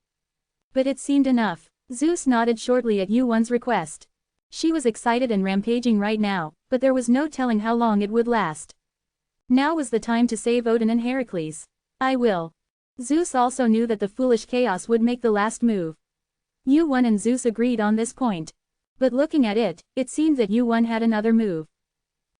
But it seemed enough. Zeus nodded shortly at Yuan's request. She was excited and rampaging right now, but there was no telling how long it would last. Now was the time to save Odin and Heracles. I will. Zeus also knew that the foolish chaos would make the last move. Yuan and Zeus agreed on this point. But looking at it, it seemed that Yuan had another move.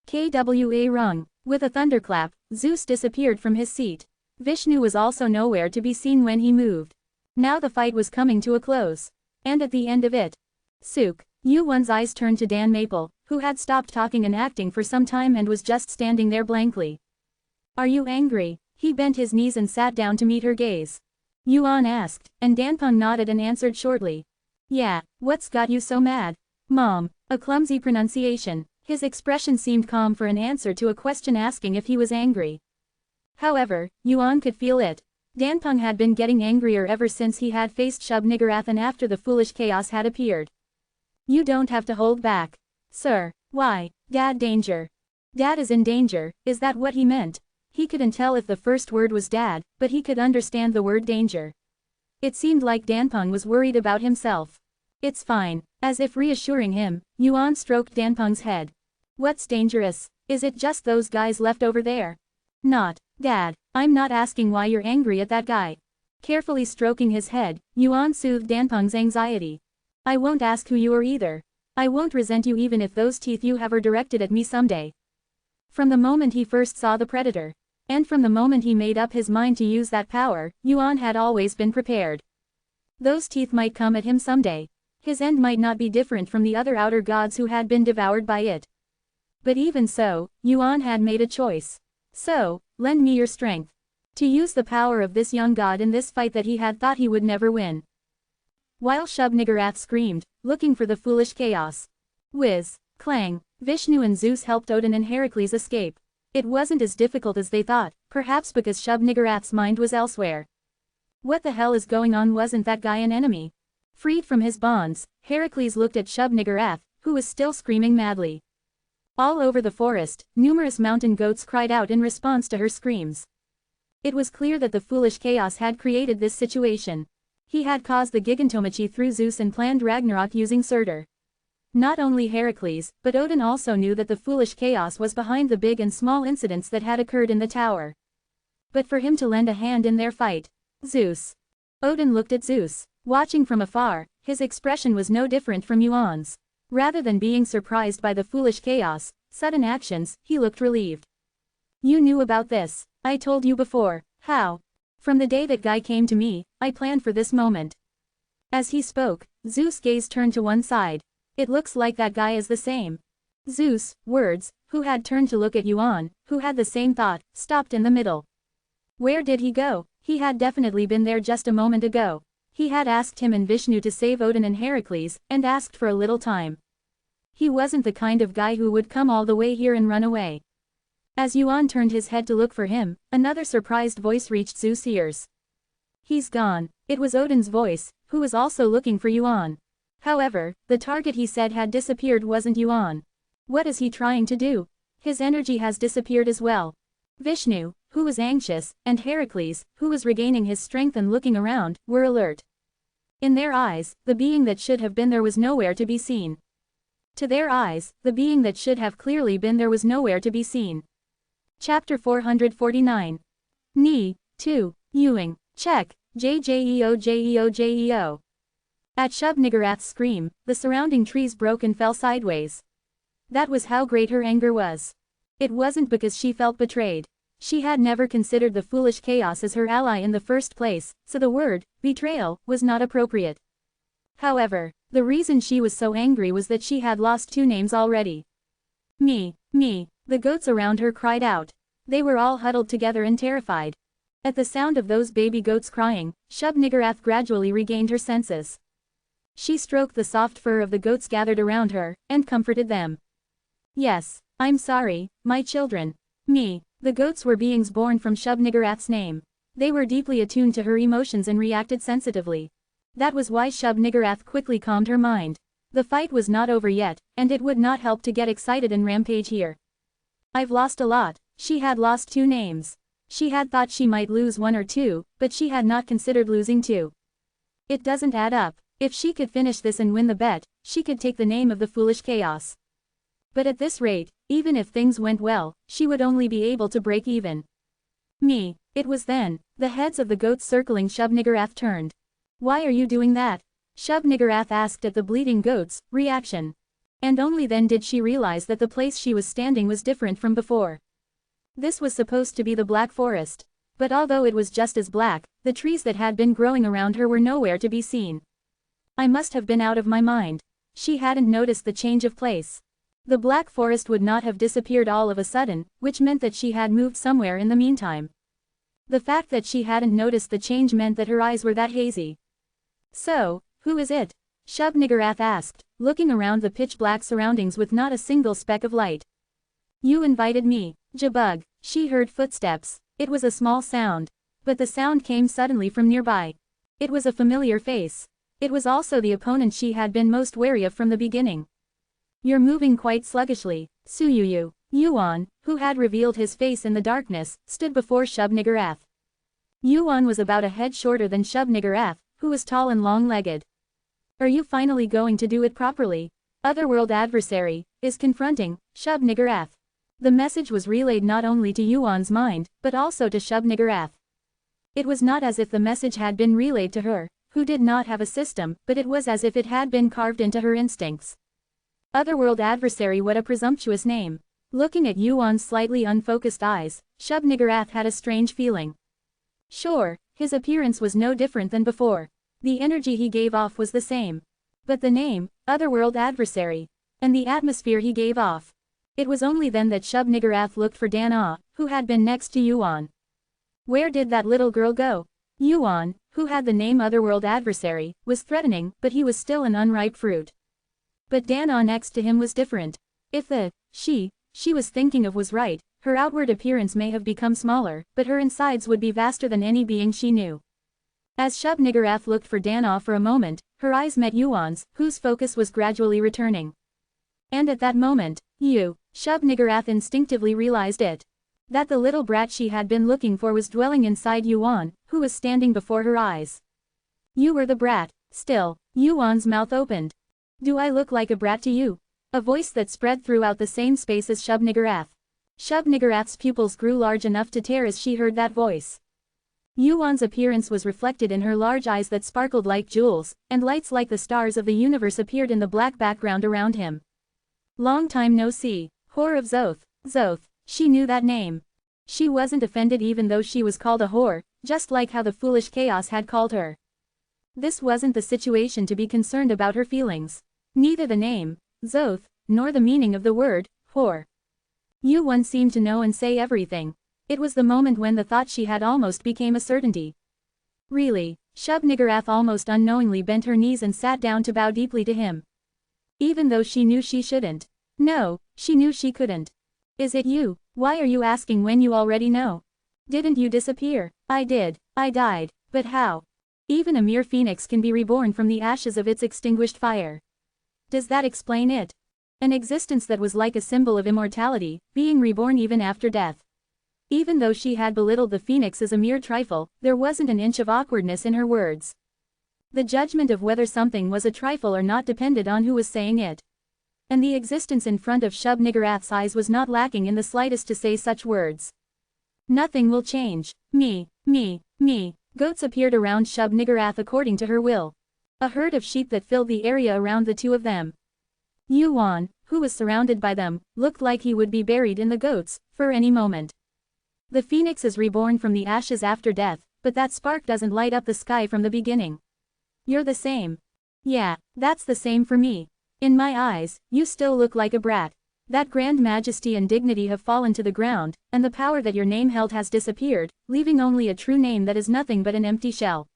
Kwa rung. With a thunderclap, Zeus disappeared from his seat. Vishnu was also nowhere to be seen when he moved. Now the fight was coming to a close. And at the end of it, Suk. Yuan's eyes turned to Dan Maple, who had stopped talking and acting for some time and was just standing there blankly. Are you angry? He bent his knees and sat down to meet her gaze. Yuan asked, and Danpeng nodded and answered shortly. Yeah, what's got you so mad? Mom. A clumsy pronunciation. His expression seemed calm for an answer to a question asking if he was angry. However, Yuan could feel it. Danpeng had been getting angrier ever since he had faced Shub-Niggurath and after the foolish chaos had appeared. You don't have to hold back. Sir. Why? Dad danger. Dad is in danger, is that what he meant? He couldn't tell if the first word was dad, but he could understand the word danger. It seemed like Danpeng was worried about himself. It's fine. As if reassuring him, Yuan stroked Danpeng's head. What's dangerous? Is it just those guys left over there? Not. Dad, I'm not asking why you're angry at that guy. Carefully stroking his head, Yuan soothed Danpeng's anxiety. I won't ask who you are either. I won't resent you even if those teeth you have are directed at me someday. From the moment he first saw the predator, and from the moment he made up his mind to use that power, Yuan had always been prepared. Those teeth might come at him someday. His end might not be different from the other outer gods who had been devoured by it. But even so, Yuan had made a choice. So, lend me your strength. To use the power of this young god in this fight that he had thought he would never win. While Shub-Niggurath screamed, looking for the foolish chaos. Whiz, clang, Vishnu and Zeus helped Odin and Heracles escape. It wasn't as difficult as they thought, perhaps because Shub-Niggurath's mind was elsewhere. What the hell is going on? Wasn't that guy an enemy? Freed from his bonds, Heracles looked at Shub-Niggurath, who was still screaming madly. All over the forest, numerous mountain goats cried out in response to her screams. It was clear that the foolish chaos had created this situation. He had caused the gigantomachy through Zeus and planned Ragnarok using Surtur. Not only Heracles, but Odin also knew that the foolish chaos was behind the big and small incidents that had occurred in the tower. But for him to lend a hand in their fight, Zeus. Odin looked at Zeus. Watching from afar, his expression was no different from Yuan's. Rather than being surprised by the foolish chaos, sudden actions, he looked relieved. You knew about this. I told you before. How? From the day that guy came to me, I planned for this moment. As he spoke, Zeus' gaze turned to one side. It looks like that guy is the same. Zeus' words, who had turned to look at Yuan, who had the same thought, stopped in the middle. Where did he go? He had definitely been there just a moment ago. He had asked him and Vishnu to save Odin and Heracles, and asked for a little time. He wasn't the kind of guy who would come all the way here and run away. As Yuan turned his head to look for him, another surprised voice reached Zeus' ears. He's gone. It was Odin's voice, who was also looking for Yuan. However, the target he said had disappeared wasn't Yuan. What is he trying to do? His energy has disappeared as well. Vishnu, who was anxious, and Heracles, who was regaining his strength and looking around, were alert. In their eyes, the being that should have been there was nowhere to be seen. To their eyes, the being that should have clearly been there was nowhere to be seen. Chapter 449. Ni, 2, Ewing, check, JJEO. At Shub-Niggurath's scream, the surrounding trees broke and fell sideways. That was how great her anger was. It wasn't because she felt betrayed. She had never considered the foolish chaos as her ally in the first place, so the word, betrayal, was not appropriate. However, the reason she was so angry was that she had lost 2 names already. Me, The goats around her cried out. They were all huddled together and terrified. At the sound of those baby goats crying, Shub-Niggurath gradually regained her senses. She stroked the soft fur of the goats gathered around her, and comforted them. Yes, I'm sorry, my children. Me. The goats were beings born from Shub-Niggurath's name. They were deeply attuned to her emotions and reacted sensitively. That was why Shub-Niggurath quickly calmed her mind. The fight was not over yet, and it would not help to get excited and rampage here. I've lost a lot. She had lost 2 names. She had thought she might lose 1 or 2, but she had not considered losing 2. It doesn't add up. If she could finish this and win the bet, she could take the name of the foolish chaos. But at this rate, even if things went well, she would only be able to break even. Me. It was then, the heads of the goats circling Shub-Niggurath turned. Why are you doing that? Shub-Niggurath asked at the bleating goats' reaction. And only then did she realize that the place she was standing was different from before. This was supposed to be the Black Forest. But although it was just as black, the trees that had been growing around her were nowhere to be seen. I must have been out of my mind. She hadn't noticed the change of place. The Black Forest would not have disappeared all of a sudden, which meant that she had moved somewhere in the meantime. The fact that she hadn't noticed the change meant that her eyes were that hazy. So, who is it? Shub-Niggurath asked, looking around the pitch-black surroundings with not a single speck of light. You invited me, Jabug. She heard footsteps. It was a small sound. But the sound came suddenly from nearby. It was a familiar face. It was also the opponent she had been most wary of from the beginning. You're moving quite sluggishly, Suyuyu. Yuan, who had revealed his face in the darkness, stood before Shub-Niggurath. Yuan was about a head shorter than Shub-Niggurath, who was tall and long-legged. Are you finally going to do it properly? Otherworld adversary is confronting Shub-Niggurath. The message was relayed not only to Yuan's mind, but also to Shub-Niggurath. It was not as if the message had been relayed to her, who did not have a system, but it was as if it had been carved into her instincts. Otherworld adversary, what a presumptuous name. Looking at Yuan's slightly unfocused eyes, Shub-Niggurath had a strange feeling. Sure, his appearance was no different than before. The energy he gave off was the same. But the name, Otherworld adversary, and the atmosphere he gave off. It was only then that Shub-Niggurath looked for Dan-Ah, who had been next to Yuan. Where did that little girl go? Yuan, who had the name Otherworld adversary, was threatening, but he was still an unripe fruit. But Dan-Ah next to him was different. If the she was thinking of was right, her outward appearance may have become smaller, but her insides would be vaster than any being she knew. As Shub-Niggurath looked for Dan-Ah for a moment, her eyes met Yuan's, whose focus was gradually returning. And at that moment, Shub-Niggurath instinctively realized it. That the little brat she had been looking for was dwelling inside Yuan, who was standing before her eyes. You were the brat. Still, Yuan's mouth opened. Do I look like a brat to you? A voice that spread throughout the same space as Shub-Niggurath. Shub-Niggurath's pupils grew large enough to tear as she heard that voice. Yuan's appearance was reflected in her large eyes that sparkled like jewels, and lights like the stars of the universe appeared in the black background around him. Long time no see. Whore of Zoth. Zoth. She knew that name. She wasn't offended even though she was called a whore, just like how the foolish chaos had called her. This wasn't the situation to be concerned about her feelings. Neither the name, Zoth, nor the meaning of the word, whore. Yuan seemed to know and say everything. It was the moment when the thought she had almost became a certainty. Really, Shub-Niggurath almost unknowingly bent her knees and sat down to bow deeply to him. Even though she knew she shouldn't. No, she knew she couldn't. Is it you? Why are you asking when you already know? Didn't you disappear? I did. I died. But how? Even a mere phoenix can be reborn from the ashes of its extinguished fire. Does that explain it? An existence that was like a symbol of immortality, being reborn even after death. Even though she had belittled the phoenix as a mere trifle, there wasn't an inch of awkwardness in her words. The judgment of whether something was a trifle or not depended on who was saying it. And the existence in front of Shub-Niggurath's eyes was not lacking in the slightest to say such words. Nothing will change. Me. Goats appeared around Shub-Niggurath according to her will. A herd of sheep that filled the area around the two of them. Yuan, who was surrounded by them, looked like he would be buried in the goats, for any moment. The phoenix is reborn from the ashes after death, but that spark doesn't light up the sky from the beginning. You're the same. Yeah, that's the same for me. In my eyes, you still look like a brat. That grand majesty and dignity have fallen to the ground, and the power that your name held has disappeared, leaving only a true name that is nothing but an empty shell.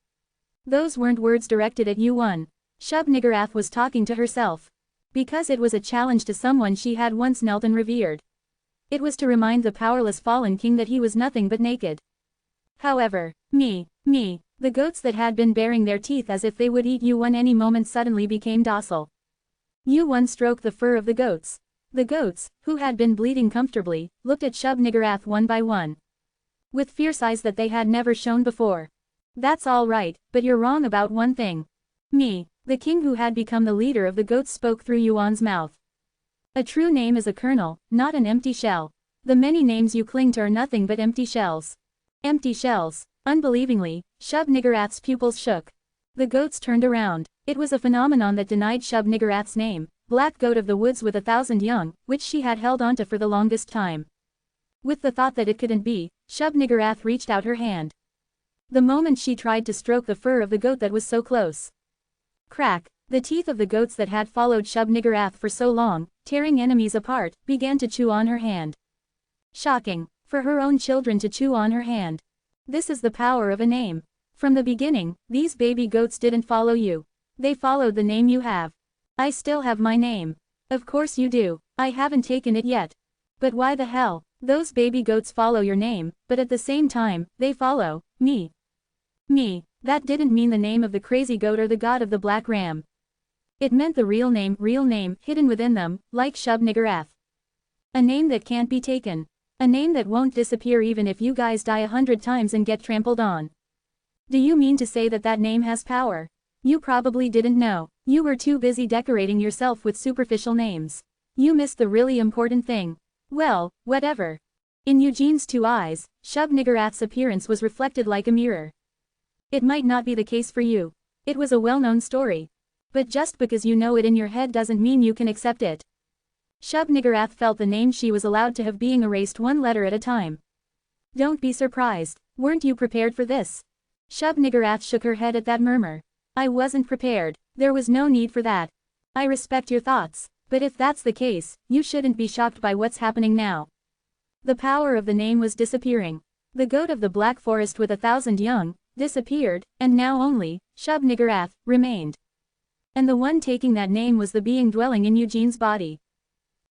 Those weren't words directed at Yuan. Shub-Niggurath was talking to herself. Because it was a challenge to someone she had once knelt and revered. It was to remind the powerless fallen king that he was nothing but naked. However, the goats that had been baring their teeth as if they would eat Yuan any moment suddenly became docile. Yuan stroked the fur of the goats. The goats, who had been bleating comfortably, looked at Shub-Niggurath one by one. With fierce eyes that they had never shown before. That's all right, but you're wrong about one thing. The king who had become the leader of the goats spoke through Yuan's mouth. A true name is a kernel, not an empty shell. The many names you cling to are nothing but empty shells. Empty shells. Unbelievingly, Shub-Niggurath's pupils shook. The goats turned around. It was a phenomenon that denied Shub-Niggurath's name, Black Goat of the Woods with 1,000 Young, which she had held onto for the longest time. With the thought that it couldn't be, Shub-Niggurath reached out her hand. The moment she tried to stroke the fur of the goat that was so close. Crack! The teeth of the goats that had followed Shub-Niggurath for so long, tearing enemies apart, began to chew on her hand. Shocking! For her own children to chew on her hand. This is the power of a name. From the beginning, these baby goats didn't follow you. They followed the name you have. I still have my name. Of course you do. I haven't taken it yet. But why the hell? Those baby goats follow your name, but at the same time, they follow me. That didn't mean the name of the crazy goat or the god of the black ram. It meant the real name, hidden within them, like Shub-Niggurath. A name that can't be taken. A name that won't disappear even if you guys die 100 times and get trampled on. Do you mean to say that that name has power? You probably didn't know. You were too busy decorating yourself with superficial names. You missed the really important thing. Well, whatever. In Eugene's two eyes, Shub-Niggurath's appearance was reflected like a mirror. It might not be the case for you. It was a well-known story. But just because you know it in your head doesn't mean you can accept it. Shub-Niggurath felt the name she was allowed to have being erased one letter at a time. Don't be surprised. Weren't you prepared for this? Shub-Niggurath shook her head at that murmur. I wasn't prepared. There was no need for that. I respect your thoughts, but if that's the case, you shouldn't be shocked by what's happening now. The power of the name was disappearing. The goat of the Black Forest with 1,000 young, disappeared, and now only, Shub-Niggurath, remained. And the one taking that name was the being dwelling in Eugene's body.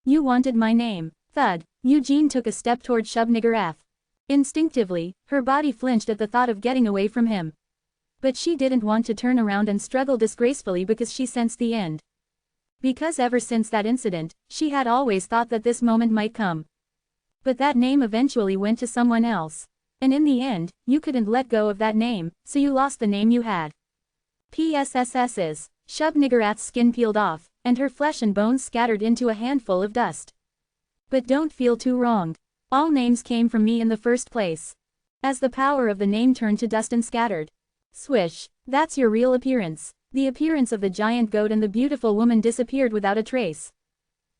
You wanted my name. Thud. Eugene took a step toward Shub-Niggurath. Instinctively, her body flinched at the thought of getting away from him. But she didn't want to turn around and struggle disgracefully because she sensed the end. Because ever since that incident, she had always thought that this moment might come. But that name eventually went to someone else. And in the end, you couldn't let go of that name, so you lost the name you had. PSSS's. Shub-Niggurath's skin peeled off, and her flesh and bones scattered into a handful of dust. But don't feel too wronged. All names came from me in the first place. As the power of the name turned to dust and scattered. Swish. That's your real appearance. The appearance of the giant goat and the beautiful woman disappeared without a trace.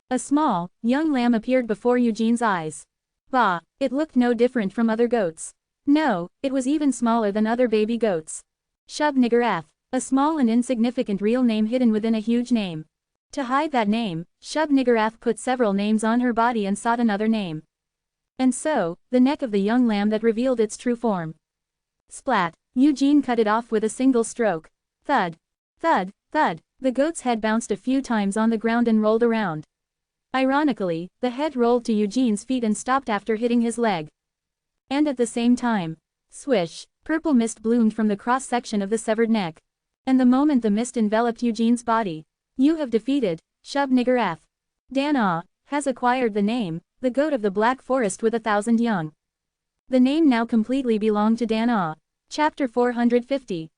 A small, young lamb appeared before Eugene's eyes. Bah, it looked no different from other goats. No, it was even smaller than other baby goats. Shub-Niggurath, a small and insignificant real name hidden within a huge name. To hide that name, Shub-Niggurath put several names on her body and sought another name. And so, the neck of the young lamb that revealed its true form. Splat! Eugene cut it off with a single stroke. Thud! Thud! Thud! The goat's head bounced a few times on the ground and rolled around. Ironically, the head rolled to Eugene's feet and stopped after hitting his leg. And at the same time, swish, purple mist bloomed from the cross-section of the severed neck. And the moment the mist enveloped Eugene's body, you have defeated Shub-Niggurath. Dan-ah has acquired the name, the goat of the Black Forest with 1,000 young. The name now completely belonged to Dan-ah. Chapter 450.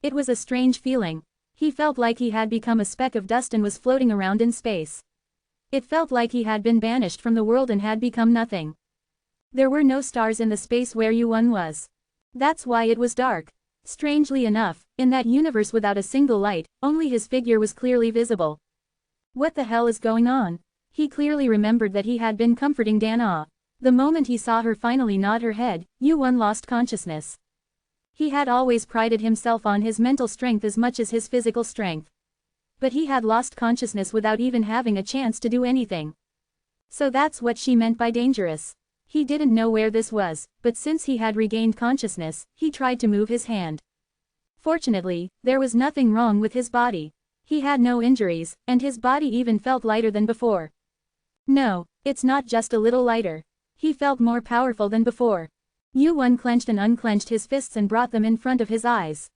It was a strange feeling. He felt like he had become a speck of dust and was floating around in space. It felt like he had been banished from the world and had become nothing. There were no stars in the space where Yuan was. That's why it was dark. Strangely enough, in that universe without a single light, only his figure was clearly visible. What the hell is going on? He clearly remembered that he had been comforting Dan-ah. The moment he saw her finally nod her head, Yuan lost consciousness. He had always prided himself on his mental strength as much as his physical strength. But he had lost consciousness without even having a chance to do anything. So that's what she meant by dangerous. He didn't know where this was, but since he had regained consciousness, he tried to move his hand. Fortunately, there was nothing wrong with his body. He had no injuries, and his body even felt lighter than before. No, it's not just a little lighter. He felt more powerful than before. Yu-won clenched and unclenched his fists and brought them in front of his eyes.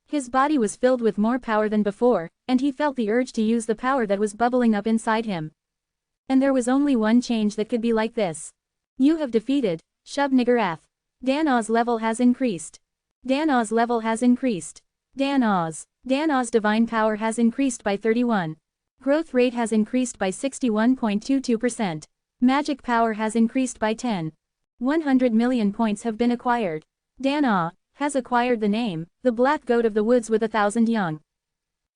His body was filled with more power than before, and he felt the urge to use the power that was bubbling up inside him. And there was only one change that could be like this. You have defeated Shub-Niggurath. Dan-Oh's level has increased. Dan-Oh's level has increased. Dan-Oh's divine power has increased by 31. Growth rate has increased by 61.22%. Magic power has increased by 10. 100 million points have been acquired. Dan-Oh has acquired the name, the Black Goat of the Woods with 1,000 young.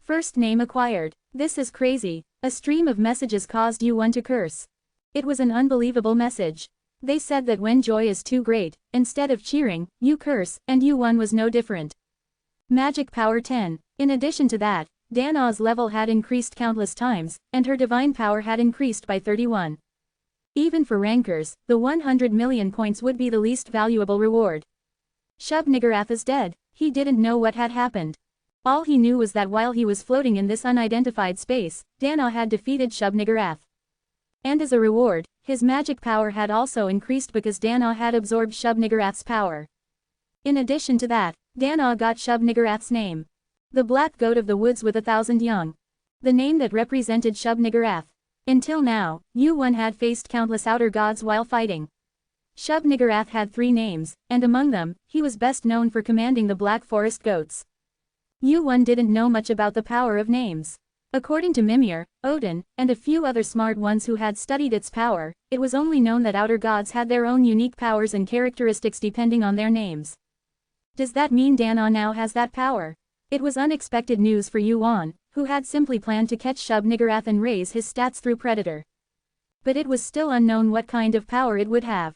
First name acquired. This is crazy. A stream of messages caused Yu-won to curse. It was an unbelievable message. They said that when joy is too great, instead of cheering, you curse, and Yu-won was no different. Magic power 10. In addition to that, Dan-Oh's level had increased countless times, and her divine power had increased by 31. Even for rankers, the 100 million points would be the least valuable reward. Shub-Niggurath is dead. He didn't know what had happened. All he knew was that while he was floating in this unidentified space, Dan-Oh had defeated Shub-Niggurath. And as a reward, his magic power had also increased because Dan-Oh had absorbed Shub-Niggurath's power. In addition to that, Dan-Oh got Shub-Niggurath's name. The Black Goat of the Woods with 1,000 young. The name that represented Shub-Niggurath. Until now, Yu-won had faced countless outer gods while fighting. Shub-Niggurath had 3 names, and among them, he was best known for commanding the Black Forest Goats. Yu-won didn't know much about the power of names. According to Mimir, Odin, and a few other smart ones who had studied its power, it was only known that outer gods had their own unique powers and characteristics depending on their names. Does that mean Dan-Oh now has that power? It was unexpected news for Yu-won, who had simply planned to catch Shub-Niggurath and raise his stats through Predator. But it was still unknown what kind of power it would have.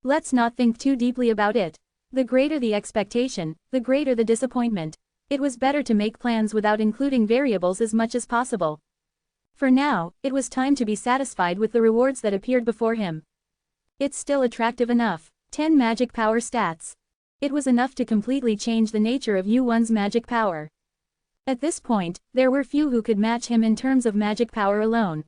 Let's not think too deeply about it. The greater the expectation, the greater the disappointment. It was better to make plans without including variables as much as possible. For now, it was time to be satisfied with the rewards that appeared before him. It's still attractive enough. 10 magic power stats. It was enough to completely change the nature of Yu-won's magic power. At this point, there were few who could match him in terms of magic power alone.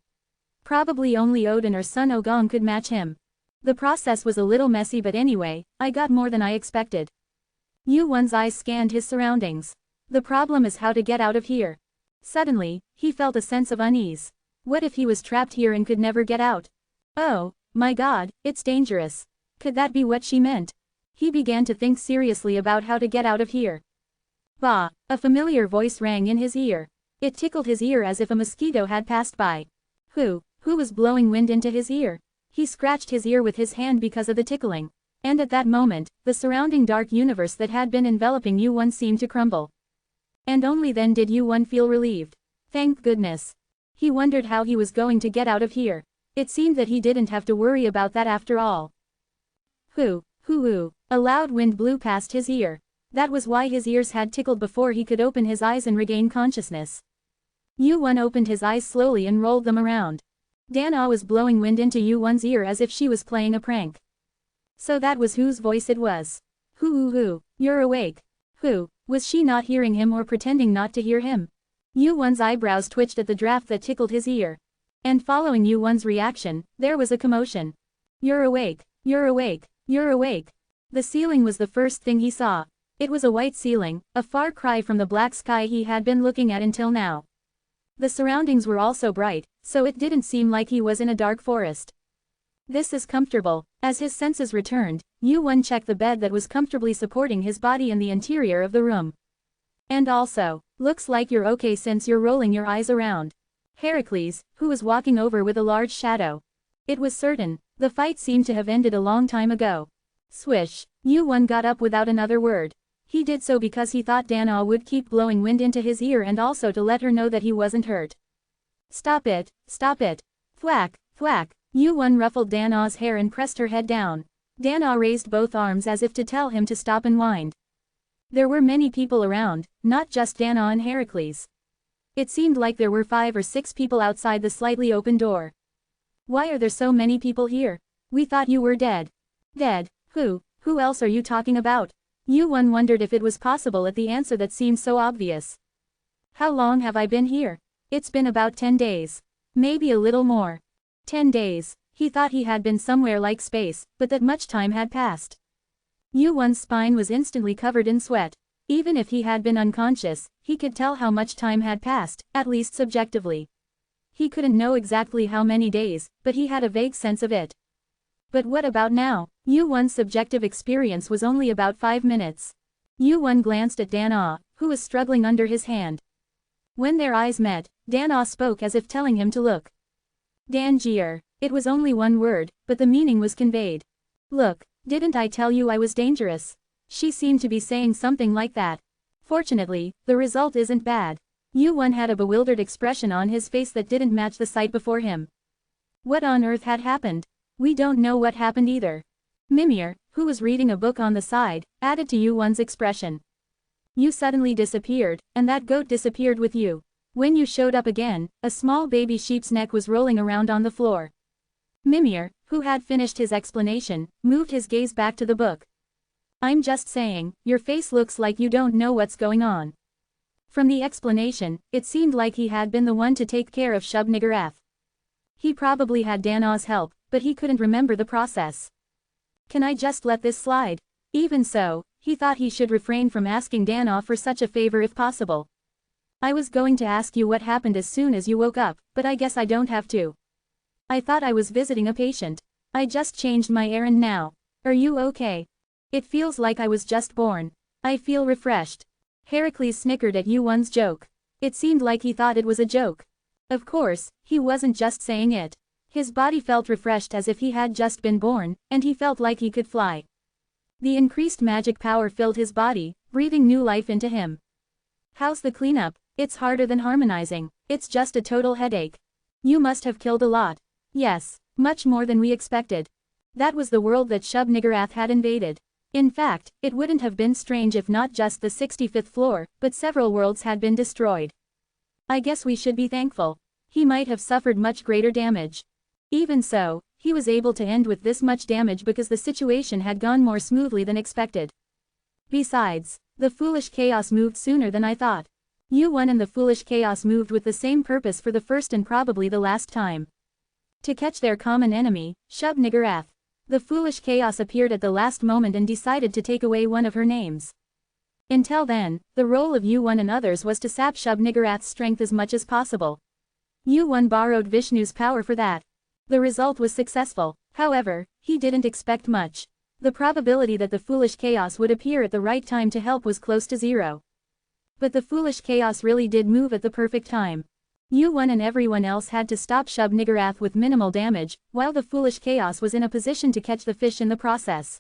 Probably only Odin or Sun Ogong could match him. The process was a little messy, but anyway, I got more than I expected. Yu-won's eyes scanned his surroundings. The problem is how to get out of here. Suddenly, he felt a sense of unease. What if he was trapped here and could never get out? Oh, my God, it's dangerous. Could that be what she meant? He began to think seriously about how to get out of here. Bah! A familiar voice rang in his ear. It tickled his ear as if a mosquito had passed by. Who was blowing wind into his ear? He scratched his ear with his hand because of the tickling. And at that moment, the surrounding dark universe that had been enveloping Yu-won seemed to crumble. And only then did Yu-won feel relieved. Thank goodness. He wondered how he was going to get out of here. It seemed that he didn't have to worry about that after all. Hoo. A loud wind blew past his ear. That was why his ears had tickled before he could open his eyes and regain consciousness. Yu-won opened his eyes slowly and rolled them around. Dan-Oh was blowing wind into Yu-won's ear as if she was playing a prank. So that was whose voice it was. Hoo, you're awake. Who? Was she not hearing him or pretending not to hear him? Yu-won's eyebrows twitched at the draft that tickled his ear. And following Yu-won's reaction, there was a commotion. You're awake. The ceiling was the first thing he saw. It was a white ceiling, a far cry from the black sky he had been looking at until now. The surroundings were also bright, so it didn't seem like he was in a dark forest. This is comfortable. As his senses returned, Yu-won checked the bed that was comfortably supporting his body in the interior of the room. And also, looks like you're okay since you're rolling your eyes around. Heracles, who was walking over with a large shadow. It was certain, the fight seemed to have ended a long time ago. Swish. Yu-won got up without another word. He did so because he thought Dan-Oh would keep blowing wind into his ear and also to let her know that he wasn't hurt. Stop it. Thwack. Yu-won ruffled Dan-Oh's hair and pressed her head down. Dan-Oh raised both arms as if to tell him to stop and wind. There were many people around, not just Dan-Oh and Heracles. It seemed like there were 5 or 6 people outside the slightly open door. Why are there so many people here? We thought you were dead. Dead? Who else are you talking about? Yuan wondered if it was possible at the answer that seemed so obvious. How long have I been here? It's been about 10 days. Maybe a little more. 10 days. He thought he had been somewhere like space, but that much time had passed. Yuan's spine was instantly covered in sweat. Even if he had been unconscious, he could tell how much time had passed, at least subjectively. He couldn't know exactly how many days, but he had a vague sense of it. But what about now? Yuan's subjective experience was only about 5 minutes. Yuan glanced at Dan Ah, who was struggling under his hand. When their eyes met, Dan Ah spoke as if telling him to look. Dan Jier. It was only one word, but the meaning was conveyed. Look, didn't I tell you I was dangerous? She seemed to be saying something like that. Fortunately, the result isn't bad. Yuan had a bewildered expression on his face that didn't match the sight before him. What on earth had happened? We don't know what happened either. Mimir, who was reading a book on the side, added to Yuan's expression. You suddenly disappeared, and that goat disappeared with you. When you showed up again, a small baby sheep's neck was rolling around on the floor. Mimir, who had finished his explanation, moved his gaze back to the book. I'm just saying, your face looks like you don't know what's going on. From the explanation, it seemed like he had been the one to take care of Shub-Niggurath. He probably had Dan Ah's help, but he couldn't remember the process. Can I just let this slide? Even so, he thought he should refrain from asking Dan Ah for such a favor if possible. I was going to ask you what happened as soon as you woke up, but I guess I don't have to. I thought I was visiting a patient. I just changed my errand now. Are you okay? It feels like I was just born. I feel refreshed. Heracles snickered at Yuan's joke. It seemed like he thought it was a joke. Of course, he wasn't just saying it. His body felt refreshed as if he had just been born, and he felt like he could fly. The increased magic power filled his body, breathing new life into him. How's the cleanup? It's harder than harmonizing. It's just a total headache. You must have killed a lot. Yes, much more than we expected. That was the world that Shub-Niggurath had invaded. In fact, it wouldn't have been strange if not just the 65th floor, but several worlds had been destroyed. I guess we should be thankful. He might have suffered much greater damage. Even so, he was able to end with this much damage because the situation had gone more smoothly than expected. Besides, the foolish chaos moved sooner than I thought. Yuan and the foolish chaos moved with the same purpose for the first and probably the last time. To catch their common enemy, Shub-Niggurath. The foolish chaos appeared at the last moment and decided to take away one of her names. Until then, the role of Yuan and others was to sap Shub-Niggurath's strength as much as possible. Yuan borrowed Vishnu's power for that. The result was successful. However, he didn't expect much. The probability that the foolish chaos would appear at the right time to help was close to zero. But the foolish chaos really did move at the perfect time. Yuan and everyone else had to stop Shub-Niggurath with minimal damage, while the foolish chaos was in a position to catch the fish in the process.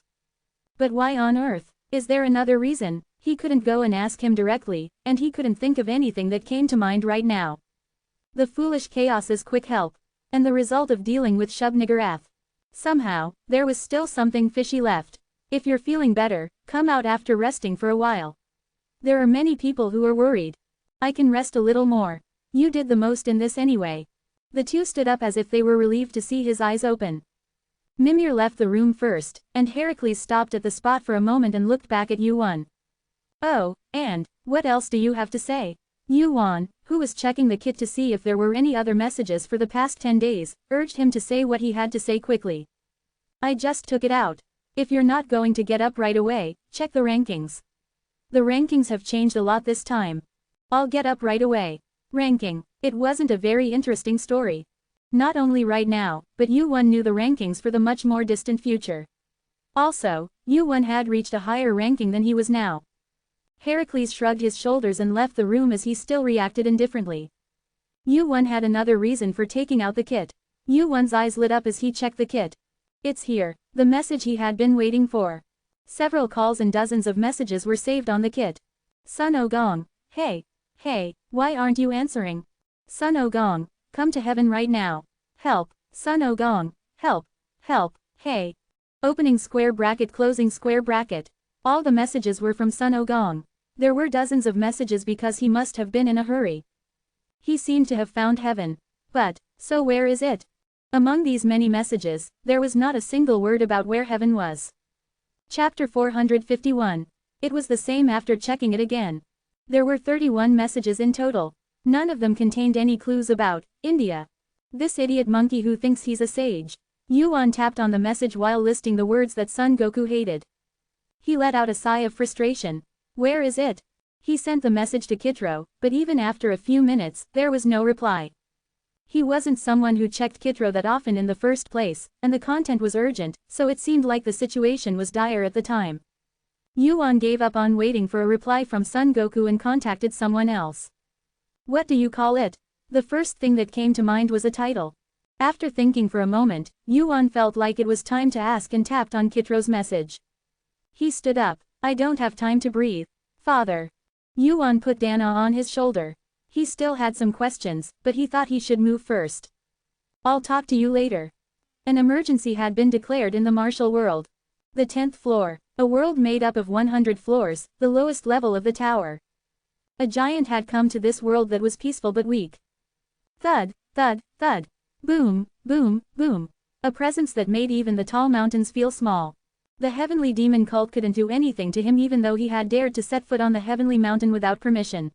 But why on earth? Is there another reason? He couldn't go and ask him directly, and he couldn't think of anything that came to mind right now. The foolish chaos's quick help. And the result of dealing with Shub-Niggurath. Somehow, there was still something fishy left. If you're feeling better, come out after resting for a while. There are many people who are worried. I can rest a little more. You did the most in this anyway. The two stood up as if they were relieved to see his eyes open. Mimir left the room first, and Heracles stopped at the spot for a moment and looked back at Yuan. Oh, and, what else do you have to say? Yuan, who was checking the kit to see if there were any other messages for the past 10 days, urged him to say what he had to say quickly. I just took it out. If you're not going to get up right away, check the rankings. The rankings have changed a lot this time. I'll get up right away. Ranking. It wasn't a very interesting story. Not only right now, but Yuan knew the rankings for the much more distant future. Also, Yuan had reached a higher ranking than he was now. Heracles shrugged his shoulders and left the room as he still reacted indifferently. Yuan had another reason for taking out the kit. Yuan's eyes lit up as he checked the kit. It's here, the message he had been waiting for. Several calls and dozens of messages were saved on the kit. Sun Ogong, hey, why aren't you answering? Sun Ogong, come to heaven right now. Help, Sun Ogong, help, hey. Opening square bracket, closing square bracket. All the messages were from Sun Ogong. There were dozens of messages because he must have been in a hurry. He seemed to have found heaven. But, so where is it? Among these many messages, there was not a single word about where heaven was. Chapter 451. It was the same after checking it again. There were 31 messages in total. None of them contained any clues about India. This idiot monkey who thinks he's a sage. Yuan tapped on the message while listing the words that Son Goku hated. He let out a sigh of frustration. Where is it? He sent the message to Kitro, but even after a few minutes, there was no reply. He wasn't someone who checked Kitro that often in the first place, and the content was urgent, so it seemed like the situation was dire at the time. Yuan gave up on waiting for a reply from Son Goku and contacted someone else. What do you call it? The first thing that came to mind was a title. After thinking for a moment, Yuan felt like it was time to ask and tapped on Kitro's message. He stood up. I don't have time to breathe. Father. Yuan put Dana on his shoulder. He still had some questions, but he thought he should move first. I'll talk to you later. An emergency had been declared in the martial world. The 10th floor. A world made up of 100 floors, the lowest level of the tower. A giant had come to this world that was peaceful but weak. Thud, thud, thud. Boom, boom, boom. A presence that made even the tall mountains feel small. The heavenly demon cult couldn't do anything to him even though he had dared to set foot on the heavenly mountain without permission.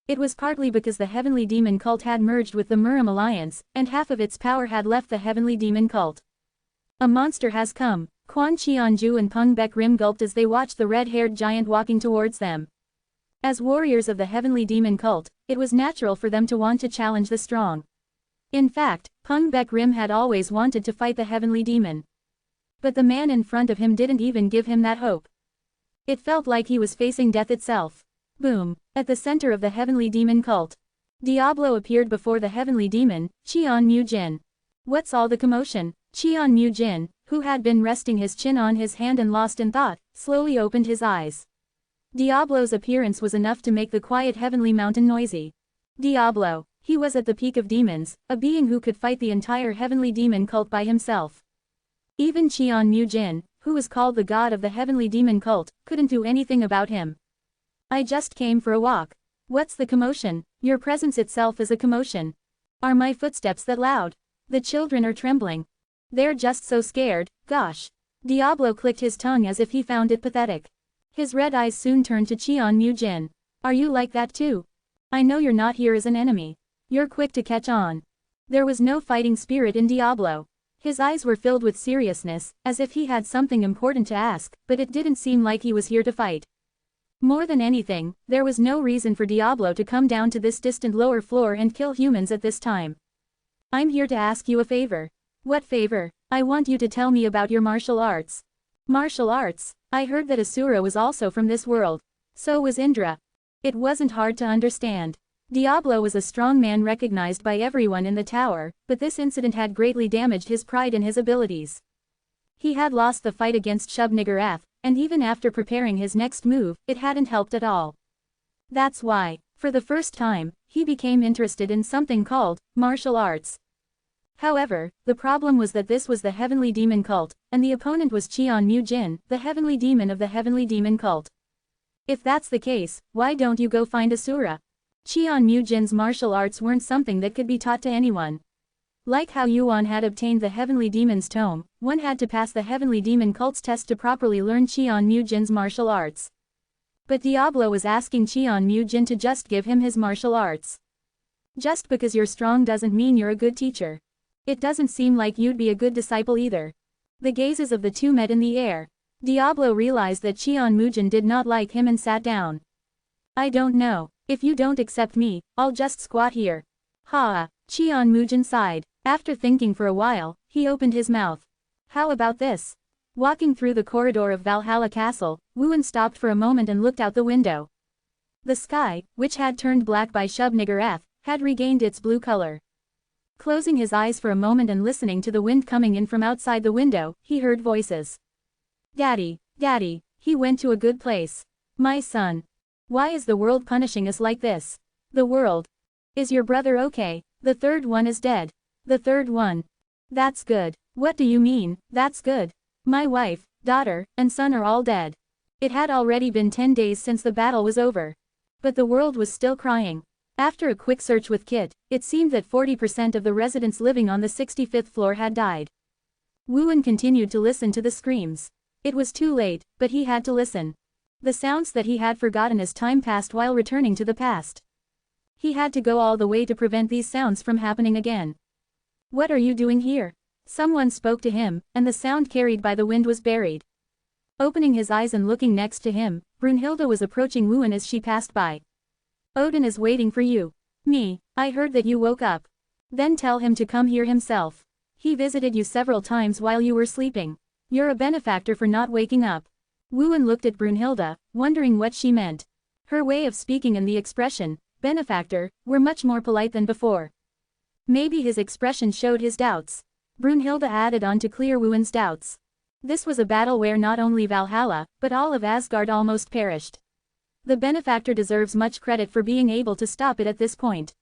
It was partly because the heavenly demon cult had merged with the Murim alliance, and half of its power had left the heavenly demon cult. A monster has come. Quan Qianju and Peng Bek Rim gulped as they watched the red-haired giant walking towards them. As warriors of the heavenly demon cult, it was natural for them to want to challenge the strong. In fact, Peng Bek Rim had always wanted to fight the heavenly demon. But the man in front of him didn't even give him that hope. It felt like he was facing death itself. Boom! At the center of the heavenly demon cult. Diablo appeared before the heavenly demon, Qian Mu Jin. What's all the commotion? Qian Mu Jin, who had been resting his chin on his hand and lost in thought, slowly opened his eyes. Diablo's appearance was enough to make the quiet heavenly mountain noisy. Diablo. He was at the peak of demons, a being who could fight the entire heavenly demon cult by himself. Even Qian Mu Jin, who was called the god of the heavenly demon cult, couldn't do anything about him. I just came for a walk. What's the commotion? Your presence itself is a commotion. Are my footsteps that loud? The children are trembling. They're just so scared, gosh. Diablo clicked his tongue as if he found it pathetic. His red eyes soon turned to Qian Mu Jin. Are you like that too? I know you're not here as an enemy. You're quick to catch on. There was no fighting spirit in Diablo. His eyes were filled with seriousness, as if he had something important to ask, but it didn't seem like he was here to fight. More than anything, there was no reason for Diablo to come down to this distant lower floor and kill humans at this time. I'm here to ask you a favor. What favor? I want you to tell me about your martial arts. Martial arts? I heard that Asura was also from this world. So was Indra. It wasn't hard to understand. Diablo was a strong man recognized by everyone in the tower, but this incident had greatly damaged his pride in his abilities. He had lost the fight against Shub-Niggurath, and even after preparing his next move, it hadn't helped at all. That's why, for the first time, he became interested in something called martial arts. However, the problem was that this was the heavenly demon cult, and the opponent was Qian Mu Jin, the heavenly demon of the heavenly demon cult. If that's the case, why don't you go find Asura? Qian Mu Jin's martial arts weren't something that could be taught to anyone. Like how Yuan had obtained the heavenly demon's tome, one had to pass the heavenly demon cult's test to properly learn Qian Mu Jin's martial arts. But Diablo was asking Qian Mu Jin to just give him his martial arts. Just because you're strong doesn't mean you're a good teacher. It doesn't seem like you'd be a good disciple either. The gazes of the two met in the air. Diablo realized that Qian Mu Jin did not like him and sat down. I don't know. If you don't accept me, I'll just squat here. Ha! Qian Mu Jin sighed. After thinking for a while, he opened his mouth. How about this? Walking through the corridor of Valhalla Castle, Wuan stopped for a moment and looked out the window. The sky, which had turned black by Shub-Niggurath, had regained its blue color. Closing his eyes for a moment and listening to the wind coming in from outside the window, he heard voices. Daddy, Daddy, he went to a good place. My son. Why is the world punishing us like this? The world. Is your brother okay? The third one is dead. The third one. That's good. What do you mean, that's good? My wife, daughter, and son are all dead. It had already been 10 days since the battle was over. But the world was still crying. After a quick search with Kit, it seemed that 40% of the residents living on the 65th floor had died. Woo-won continued to listen to the screams. It was too late, but he had to listen. The sounds that he had forgotten as time passed while returning to the past. He had to go all the way to prevent these sounds from happening again. What are you doing here? Someone spoke to him, and the sound carried by the wind was buried. Opening his eyes and looking next to him, Brunhilde was approaching Woo-won as she passed by. Odin is waiting for you. Me, I heard that you woke up. Then tell him to come here himself. He visited you several times while you were sleeping. You're a benefactor for not waking up. Woo-won looked at Brunhilde, wondering what she meant. Her way of speaking and the expression, benefactor, were much more polite than before. Maybe his expression showed his doubts. Brunhilde added on to clear Woo-won's doubts. This was a battle where not only Valhalla, but all of Asgard almost perished. The benefactor deserves much credit for being able to stop it at this point.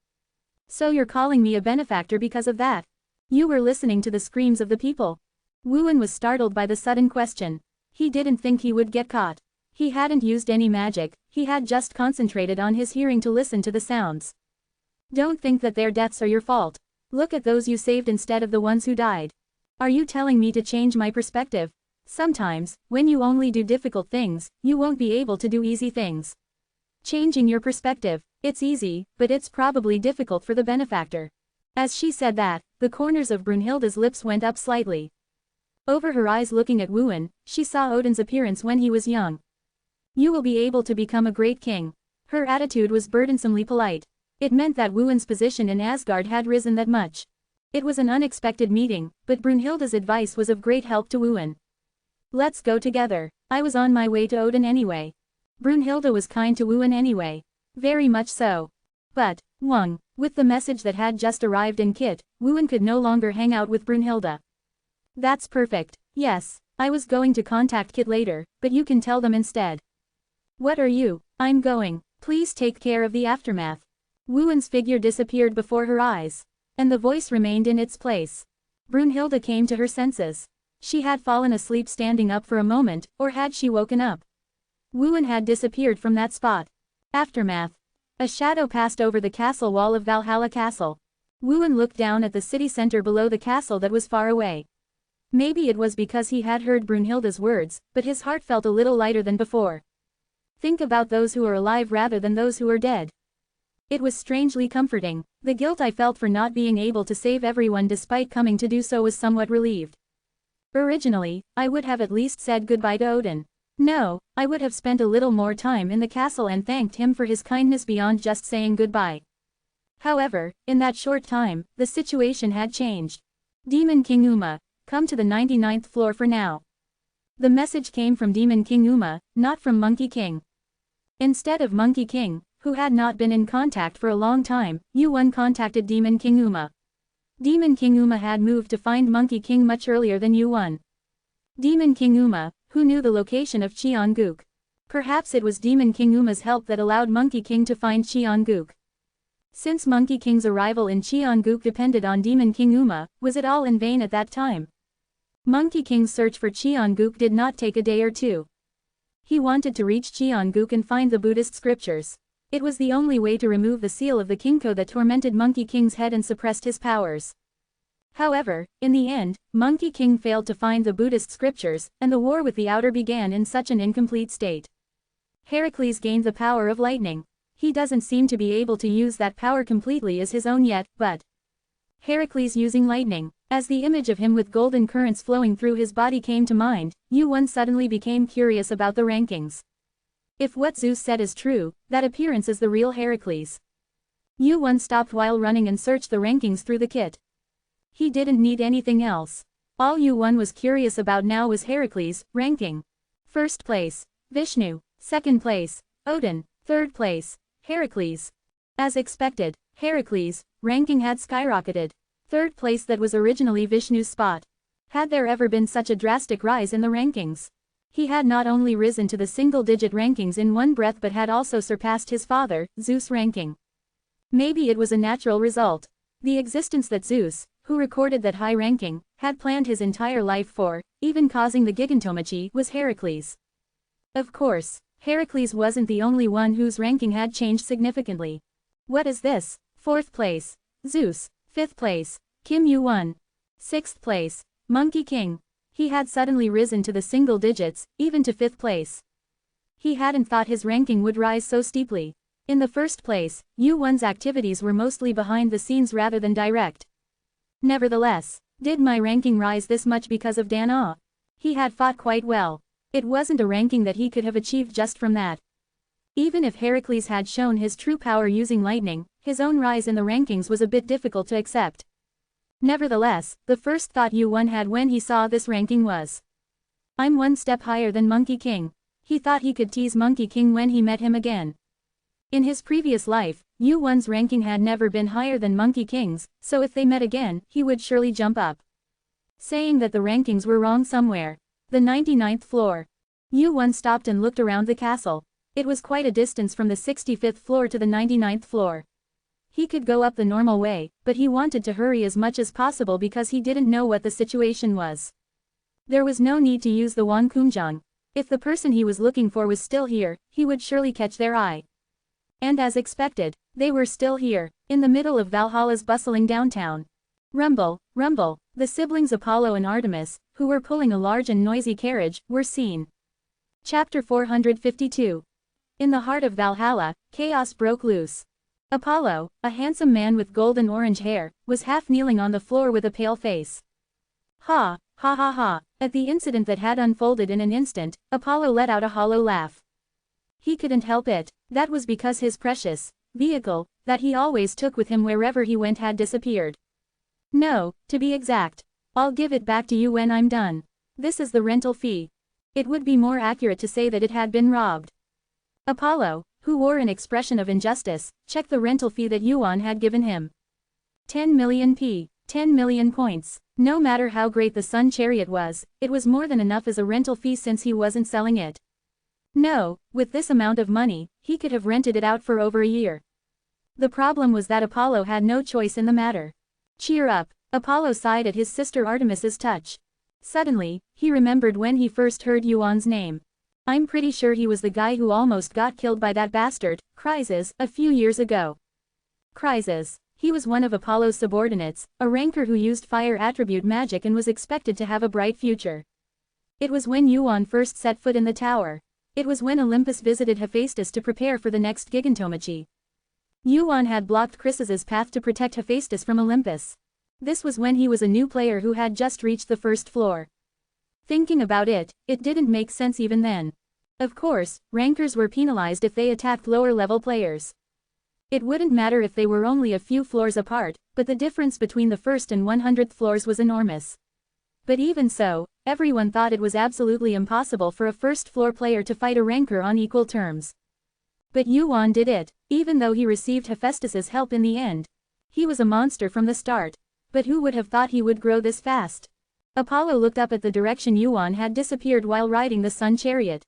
So you're calling me a benefactor because of that? You were listening to the screams of the people. Woo-won was startled by the sudden question. He didn't think he would get caught. He hadn't used any magic, he had just concentrated on his hearing to listen to the sounds. Don't think that their deaths are your fault. Look at those you saved instead of the ones who died. Are you telling me to change my perspective? Sometimes, when you only do difficult things, you won't be able to do easy things. Changing your perspective, it's easy, but it's probably difficult for the benefactor. As she said that, the corners of Brunhilde's lips went up slightly. Over her eyes looking at Woo-won, she saw Odin's appearance when he was young. You will be able to become a great king. Her attitude was burdensomely polite. It meant that Woo-won's position in Asgard had risen that much. It was an unexpected meeting, but Brunhilde's advice was of great help to Woo-won. Let's go together. I was on my way to Odin anyway. Brunhilde was kind to Woo-won anyway. Very much so. But, with the message that had just arrived in Kit, Woo-won could no longer hang out with Brunhilde. That's perfect. Yes, I was going to contact Kit later, but you can tell them instead. What are you? I'm going. Please take care of the aftermath. Woo-won's figure disappeared before her eyes. And the voice remained in its place. Brunhilde came to her senses. She had fallen asleep standing up for a moment, or had she woken up? Woo-won had disappeared from that spot. Aftermath. A shadow passed over the castle wall of Valhalla Castle. Woo-won looked down at the city center below the castle that was far away. Maybe it was because he had heard Brunhilde's words, but his heart felt a little lighter than before. Think about those who are alive rather than those who are dead. It was strangely comforting. The guilt I felt for not being able to save everyone despite coming to do so was somewhat relieved. Originally, I would have at least said goodbye to Odin. No, I would have spent a little more time in the castle and thanked him for his kindness beyond just saying goodbye. However, in that short time, the situation had changed. Demon King Uma, come to the 99th floor for now. The message came from Demon King Uma, not from Monkey King. Instead of Monkey King, who had not been in contact for a long time, Woo-won contacted Demon King Uma. Demon King Uma had moved to find Monkey King much earlier than Woo-won. Demon King Uma, who knew the location of Cheonggook. Perhaps it was Demon King Uma's help that allowed Monkey King to find Cheonggook. Since Monkey King's arrival in Cheonggook depended on Demon King Uma, was it all in vain at that time? Monkey King's search for Cheonggook did not take a day or two. He wanted to reach Cheonggook and find the Buddhist scriptures. It was the only way to remove the seal of the Kinko that tormented Monkey King's head and suppressed his powers. However, in the end, Monkey King failed to find the Buddhist scriptures, and the war with the Outer began in such an incomplete state. Heracles gained the power of lightning. He doesn't seem to be able to use that power completely as his own yet, but Heracles using lightning. As the image of him with golden currents flowing through his body came to mind, Woo-won suddenly became curious about the rankings. If what Zeus said is true, that appearance is the real Heracles. Woo-won stopped while running and searched the rankings through the kit. He didn't need anything else. All Woo-won was curious about now was Heracles' ranking. First place, Vishnu. Second place, Odin. Third place, Heracles. As expected, Heracles' ranking had skyrocketed. Third place that was originally Vishnu's spot. Had there ever been such a drastic rise in the rankings? He had not only risen to the single-digit rankings in one breath but had also surpassed his father, Zeus' ranking. Maybe it was a natural result. The existence that Zeus, who recorded that high ranking, had planned his entire life for, even causing the gigantomachy, was Heracles. Of course, Heracles wasn't the only one whose ranking had changed significantly. What is this? 4th place. Zeus. 5th place. Kim Yu-won. 6th place. Monkey King. He had suddenly risen to the single digits, even to 5th place. He hadn't thought his ranking would rise so steeply. In the first place, Yu-won's activities were mostly behind the scenes rather than direct. Nevertheless, did my ranking rise this much because of Dan Ah? He had fought quite well. It wasn't a ranking that he could have achieved just from that. Even if Heracles had shown his true power using lightning, his own rise in the rankings was a bit difficult to accept. Nevertheless, the first thought Yu-won had when he saw this ranking was, I'm one step higher than Monkey King. He thought he could tease Monkey King when he met him again. In his previous life, Yu-won's ranking had never been higher than Monkey King's, so if they met again, he would surely jump up. Saying that the rankings were wrong somewhere. The 99th floor. Yu-won stopped and looked around the castle. It was quite a distance from the 65th floor to the 99th floor. He could go up the normal way, but he wanted to hurry as much as possible because he didn't know what the situation was. There was no need to use the Wankunjang. If the person he was looking for was still here, he would surely catch their eye. And as expected, they were still here, in the middle of Valhalla's bustling downtown. Rumble, rumble, the siblings Apollo and Artemis, who were pulling a large and noisy carriage, were seen. Chapter 452. In the heart of Valhalla, chaos broke loose. Apollo, a handsome man with golden orange hair, was half kneeling on the floor with a pale face. Ha, ha ha ha, at the incident that had unfolded in an instant, Apollo let out a hollow laugh. He couldn't help it, that was because his precious vehicle, that he always took with him wherever he went had disappeared. No, to be exact. I'll give it back to you when I'm done. This is the rental fee. It would be more accurate to say that it had been robbed. Apollo, who wore an expression of injustice, checked the rental fee that Yuan had given him. 10 million P. 10 million points. No matter how great the Sun Chariot was, it was more than enough as a rental fee since he wasn't selling it. No, with this amount of money, he could have rented it out for over a year. The problem was that Apollo had no choice in the matter. Cheer up, Apollo sighed at his sister Artemis's touch. Suddenly, he remembered when he first heard Yuan's name. I'm pretty sure he was the guy who almost got killed by that bastard, Chryses, a few years ago. Chryses. He was one of Apollo's subordinates, a ranker who used fire attribute magic and was expected to have a bright future. It was when Yuan first set foot in the tower. It was when Olympus visited Hephaestus to prepare for the next Gigantomachy. Yuan had blocked Chrysis's path to protect Hephaestus from Olympus. This was when he was a new player who had just reached the first floor. Thinking about it, it didn't make sense even then. Of course, rankers were penalized if they attacked lower-level players. It wouldn't matter if they were only a few floors apart, but the difference between the first and 100th floors was enormous. But even so, everyone thought it was absolutely impossible for a first-floor player to fight a ranker on equal terms. But Yuan did it, even though he received Hephaestus's help in the end. He was a monster from the start. But who would have thought he would grow this fast? Apollo looked up at the direction Yuan had disappeared while riding the Sun Chariot.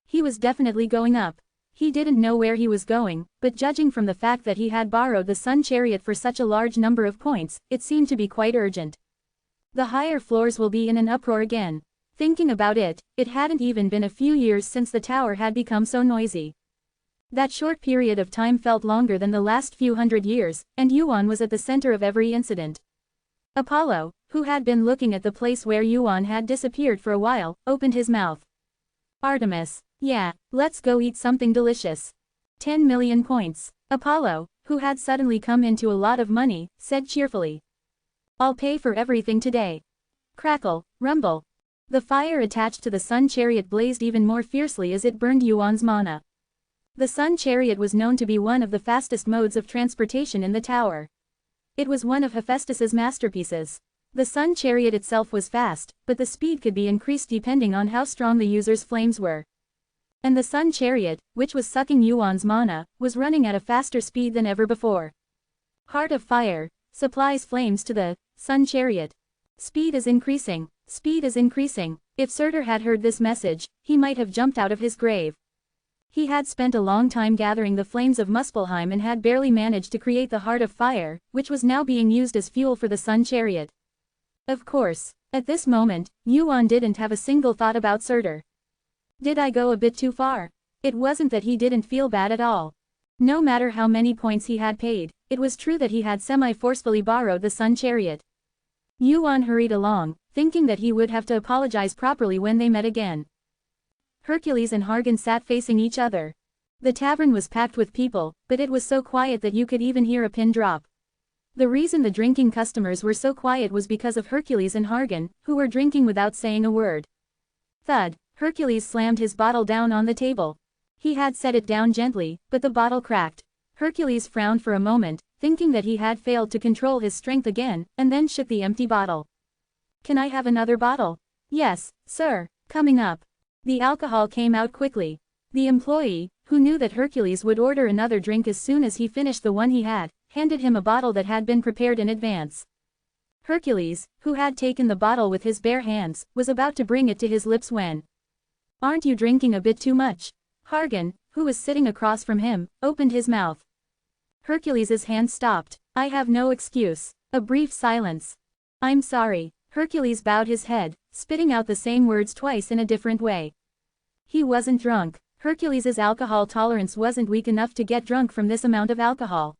He was definitely going up. He didn't know where he was going, but judging from the fact that he had borrowed the Sun Chariot for such a large number of points, it seemed to be quite urgent. The higher floors will be in an uproar again. Thinking about it, it hadn't even been a few years since the tower had become so noisy. That short period of time felt longer than the last few hundred years, and Yuan was at the center of every incident. Apollo, who had been looking at the place where Yuan had disappeared for a while, opened his mouth. Artemis. Yeah, let's go eat something delicious. 10 million points. Apollo, who had suddenly come into a lot of money, said cheerfully. I'll pay for everything today. Crackle, rumble. The fire attached to the Sun Chariot blazed even more fiercely as it burned Yuan's mana. The Sun Chariot was known to be one of the fastest modes of transportation in the tower. It was one of Hephaestus's masterpieces. The Sun Chariot itself was fast, but the speed could be increased depending on how strong the user's flames were. And the Sun Chariot, which was sucking Yuan's mana, was running at a faster speed than ever before. Heart of Fire supplies flames to the Sun Chariot. Speed is increasing. Speed is increasing. If Surtur had heard this message, he might have jumped out of his grave. He had spent a long time gathering the flames of Muspelheim and had barely managed to create the Heart of Fire, which was now being used as fuel for the Sun Chariot. Of course, at this moment, Yuan didn't have a single thought about Surtur. Did I go a bit too far? It wasn't that he didn't feel bad at all. No matter how many points he had paid, it was true that he had semi-forcefully borrowed the sun chariot. Yuan hurried along, thinking that he would have to apologize properly when they met again. Hercules and Hargan sat facing each other. The tavern was packed with people, but it was so quiet that you could even hear a pin drop. The reason the drinking customers were so quiet was because of Hercules and Hargan, who were drinking without saying a word. Thud, Hercules slammed his bottle down on the table. He had set it down gently, but the bottle cracked. Hercules frowned for a moment, thinking that he had failed to control his strength again, and then shook the empty bottle. Can I have another bottle? Yes, sir. Coming up. The alcohol came out quickly. The employee, who knew that Hercules would order another drink as soon as he finished the one he had, handed him a bottle that had been prepared in advance. Hercules, who had taken the bottle with his bare hands, was about to bring it to his lips when. Aren't you drinking a bit too much? Hargan, who was sitting across from him, opened his mouth. Hercules's hand stopped. I have no excuse. A brief silence. I'm sorry. Hercules bowed his head, spitting out the same words twice in a different way. He wasn't drunk. Hercules's alcohol tolerance wasn't weak enough to get drunk from this amount of alcohol.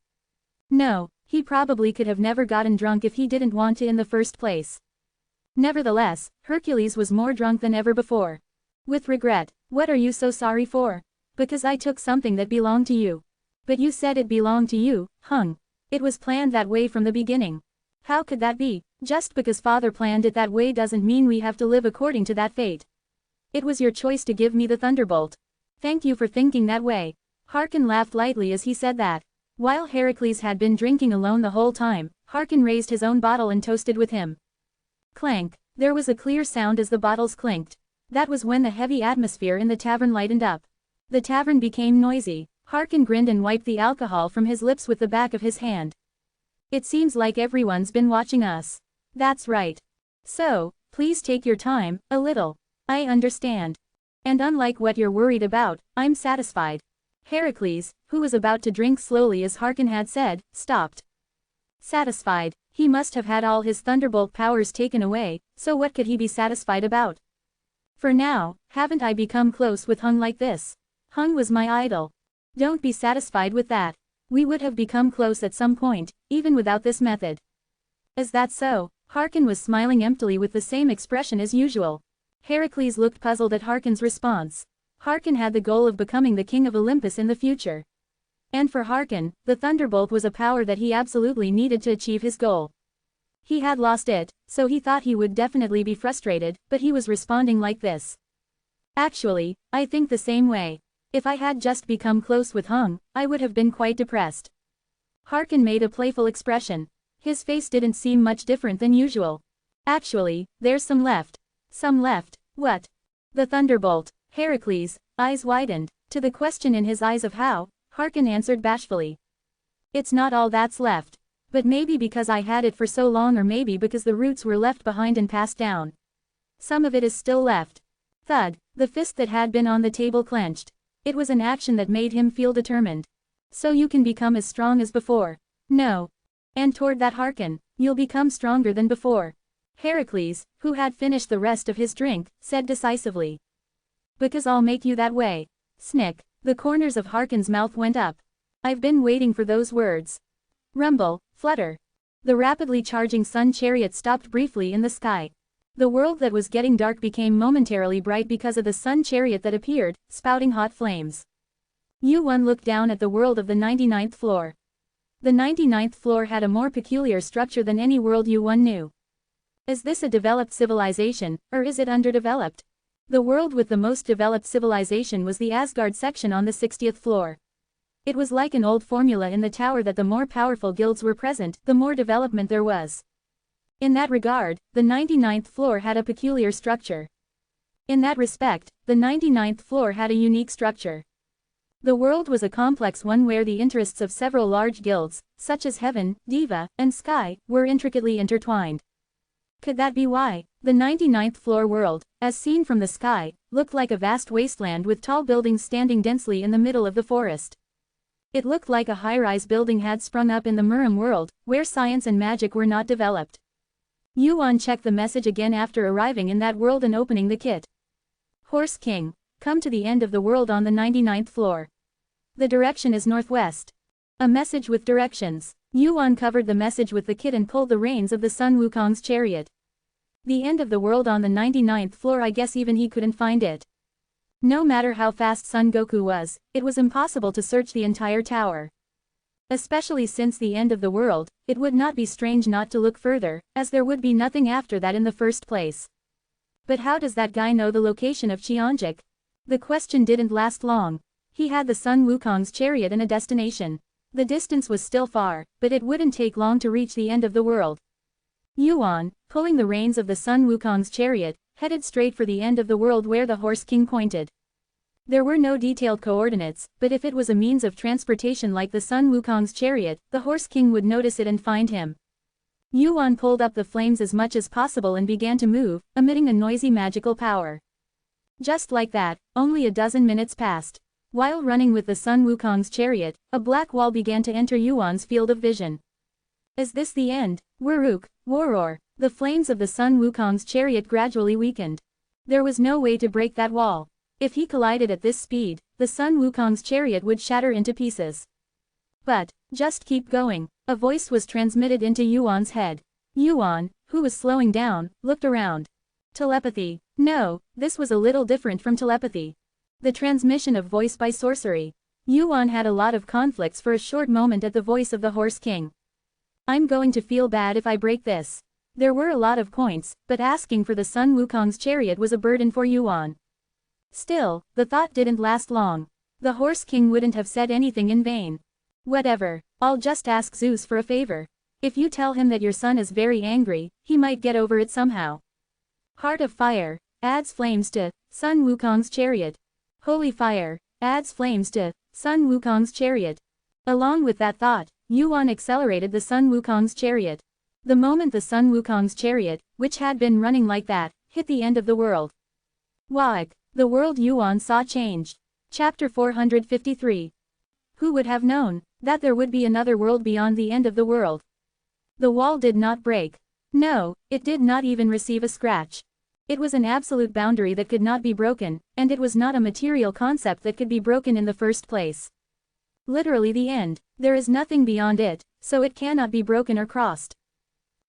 No, he probably could have never gotten drunk if he didn't want to in the first place. Nevertheless, Hercules was more drunk than ever before. With regret. What are you so sorry for? Because I took something that belonged to you. But you said it belonged to you, Hung. It was planned that way from the beginning. How could that be? Just because father planned it that way doesn't mean we have to live according to that fate. It was your choice to give me the thunderbolt. Thank you for thinking that way. Harkan laughed lightly as he said that. While Heracles had been drinking alone the whole time, Harkan raised his own bottle and toasted with him. Clank. There was a clear sound as the bottles clinked. That was when the heavy atmosphere in the tavern lightened up. The tavern became noisy. Harkan grinned and wiped the alcohol from his lips with the back of his hand. It seems like everyone's been watching us. That's right. So, please take your time, a little. I understand. And unlike what you're worried about, I'm satisfied. Heracles, who was about to drink slowly as Harkan had said, stopped. Satisfied? He must have had all his thunderbolt powers taken away, so what could he be satisfied about? For now, haven't I become close with Hung like this? Hung was my idol. Don't be satisfied with that. We would have become close at some point, even without this method. Is that so? Harkan was smiling emptily with the same expression as usual. Heracles looked puzzled at Harkan's response. Harkan had the goal of becoming the king of Olympus in the future. And for Harkan, the thunderbolt was a power that he absolutely needed to achieve his goal. He had lost it, so he thought he would definitely be frustrated, but he was responding like this. Actually, I think the same way. If I had just become close with Hung, I would have been quite depressed. Harkan made a playful expression. His face didn't seem much different than usual. Actually, there's some left. Some left. What? The thunderbolt. Heracles' eyes widened. To the question in his eyes of how, Harkan answered bashfully. It's not all that's left. But maybe because I had it for so long, or maybe because the roots were left behind and passed down. Some of it is still left. Thud, the fist that had been on the table clenched. It was an action that made him feel determined. So you can become as strong as before. No. And toward that Harkan, you'll become stronger than before. Heracles, who had finished the rest of his drink, said decisively. Because I'll make you that way. Snick, the corners of Harkan's mouth went up. I've been waiting for those words. Rumble, flutter. The rapidly charging sun chariot stopped briefly in the sky. The world that was getting dark became momentarily bright because of the sun chariot that appeared, spouting hot flames. Yuan looked down at the world of the 99th floor. The 99th floor had a more peculiar structure than any world Yuan knew. Is this a developed civilization, or is it underdeveloped? The world with the most developed civilization was the Asgard section on the 60th floor. It was like an old formula in the tower that the more powerful guilds were present, the more development there was. In that regard, the 99th floor had a peculiar structure. In that respect, the 99th floor had a unique structure. The world was a complex one where the interests of several large guilds, such as Heaven, Diva, and Sky, were intricately intertwined. Could that be why? The 99th floor world, as seen from the sky, looked like a vast wasteland with tall buildings standing densely in the middle of the forest. It looked like a high-rise building had sprung up in the Murim world, where science and magic were not developed. Yuan checked the message again after arriving in that world and opening the kit. Horse King, come to the end of the world on the 99th floor. The direction is northwest. A message with directions. Yuan covered the message with the kit and pulled the reins of the Sun Wukong's chariot. The end of the world on the 99th floor. I guess even he couldn't find it. No matter how fast Son Goku was, it was impossible to search the entire tower. Especially since the end of the world, it would not be strange not to look further, as there would be nothing after that in the first place. But how does that guy know the location of Cheonjik? The question didn't last long. He had the Sun Wukong's chariot and a destination. The distance was still far, but it wouldn't take long to reach the end of the world. Yuan, pulling the reins of the Sun Wukong's chariot, headed straight for the end of the world where the Horse King pointed. There were no detailed coordinates, but if it was a means of transportation like the Sun Wukong's chariot, the Horse King would notice it and find him. Yuan pulled up the flames as much as possible and began to move, emitting a noisy magical power. Just like that, only a dozen minutes passed. While running with the Sun Wukong's chariot, a black wall began to enter Yuan's field of vision. Is this the end? Wuruk, Waror. The flames of the Sun Wukong's chariot gradually weakened. There was no way to break that wall. If he collided at this speed, the Sun Wukong's chariot would shatter into pieces. But, just keep going. A voice was transmitted into Yuan's head. Yuan, who was slowing down, looked around. Telepathy. No, this was a little different from telepathy. The transmission of voice by sorcery. Yuan had a lot of conflicts for a short moment at the voice of the Horse King. I'm going to feel bad if I break this. There were a lot of points, but asking for the Sun Wukong's chariot was a burden for Yuan. Still, the thought didn't last long. The Horse King wouldn't have said anything in vain. Whatever, I'll just ask Zeus for a favor. If you tell him that your son is very angry, he might get over it somehow. Heart of Fire, adds flames to Sun Wukong's chariot. Holy Fire, adds flames to Sun Wukong's chariot. Along with that thought, Yuan accelerated the Sun Wukong's chariot. The moment the Sun Wukong's chariot, which had been running like that, hit the end of the world. Waik, the world Yuan saw changed. Chapter 453. Who would have known that there would be another world beyond the end of the world? The wall did not break. No, it did not even receive a scratch. It was an absolute boundary that could not be broken, and it was not a material concept that could be broken in the first place. Literally the end. There is nothing beyond it, so it cannot be broken or crossed.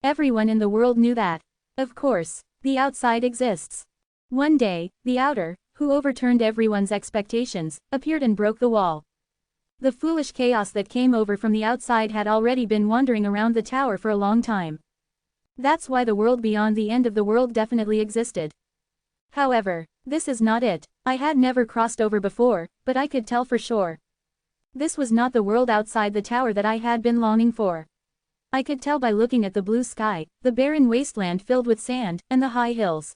Everyone in the world knew that. Of course, the outside exists. One day, the outer, who overturned everyone's expectations, appeared and broke the wall. The foolish chaos that came over from the outside had already been wandering around the tower for a long time. That's why the world beyond the end of the world definitely existed. However, this is not it. I had never crossed over before, but I could tell for sure. This was not the world outside the tower that I had been longing for. I could tell by looking at the blue sky, the barren wasteland filled with sand, and the high hills.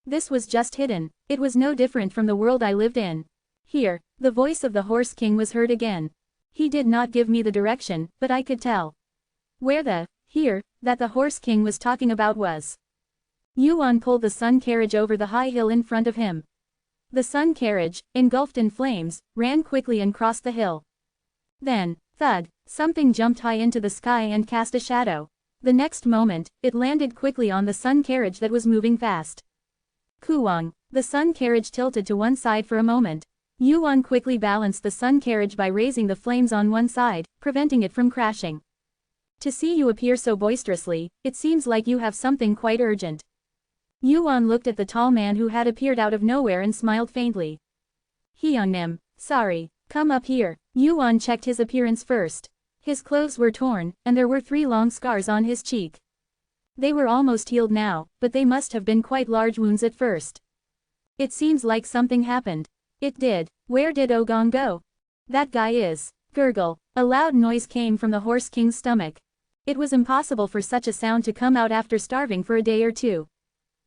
This was just hidden. It was no different from the world I lived in. Here, the voice of the Horse King was heard again. He did not give me the direction, but I could tell where the here that the Horse King was talking about was. Yuan pulled the sun carriage over the high hill in front of him. The sun carriage, engulfed in flames, ran quickly and crossed the hill. Then, thud, something jumped high into the sky and cast a shadow. The next moment, it landed quickly on the sun carriage that was moving fast. Kuwang, the sun carriage tilted to one side for a moment. Yuan quickly balanced the sun carriage by raising the flames on one side, preventing it from crashing. To see you appear so boisterously, it seems like you have something quite urgent. Yuan looked at the tall man who had appeared out of nowhere and smiled faintly. Hyungnim, sorry, come up here. Yuan checked his appearance first. His clothes were torn, and there were 3 long scars on his cheek. They were almost healed now, but they must have been quite large wounds at first. It seems like something happened. It did. Where did Ogong go? That guy is. Gurgle. A loud noise came from the Horse King's stomach. It was impossible for such a sound to come out after starving for a day or two.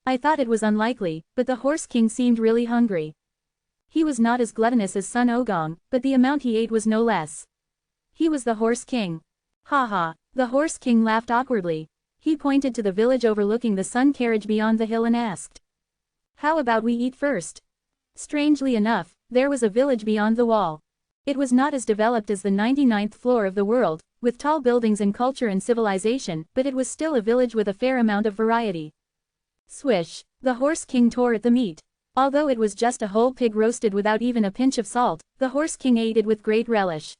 I thought it was unlikely, but the Horse King seemed really hungry. He was not as gluttonous as Sun Ogong, but the amount he ate was no less. He was the Horse King. Ha. The Horse King laughed awkwardly. He pointed to the village overlooking the sun carriage beyond the hill and asked, "How about we eat first?" Strangely enough, there was a village beyond the wall. It was not as developed as the 99th floor of the world, with tall buildings and culture and civilization, but it was still a village with a fair amount of variety. Swish. The Horse King tore at the meat. Although it was just a whole pig roasted without even a pinch of salt, the Horse King ate it with great relish.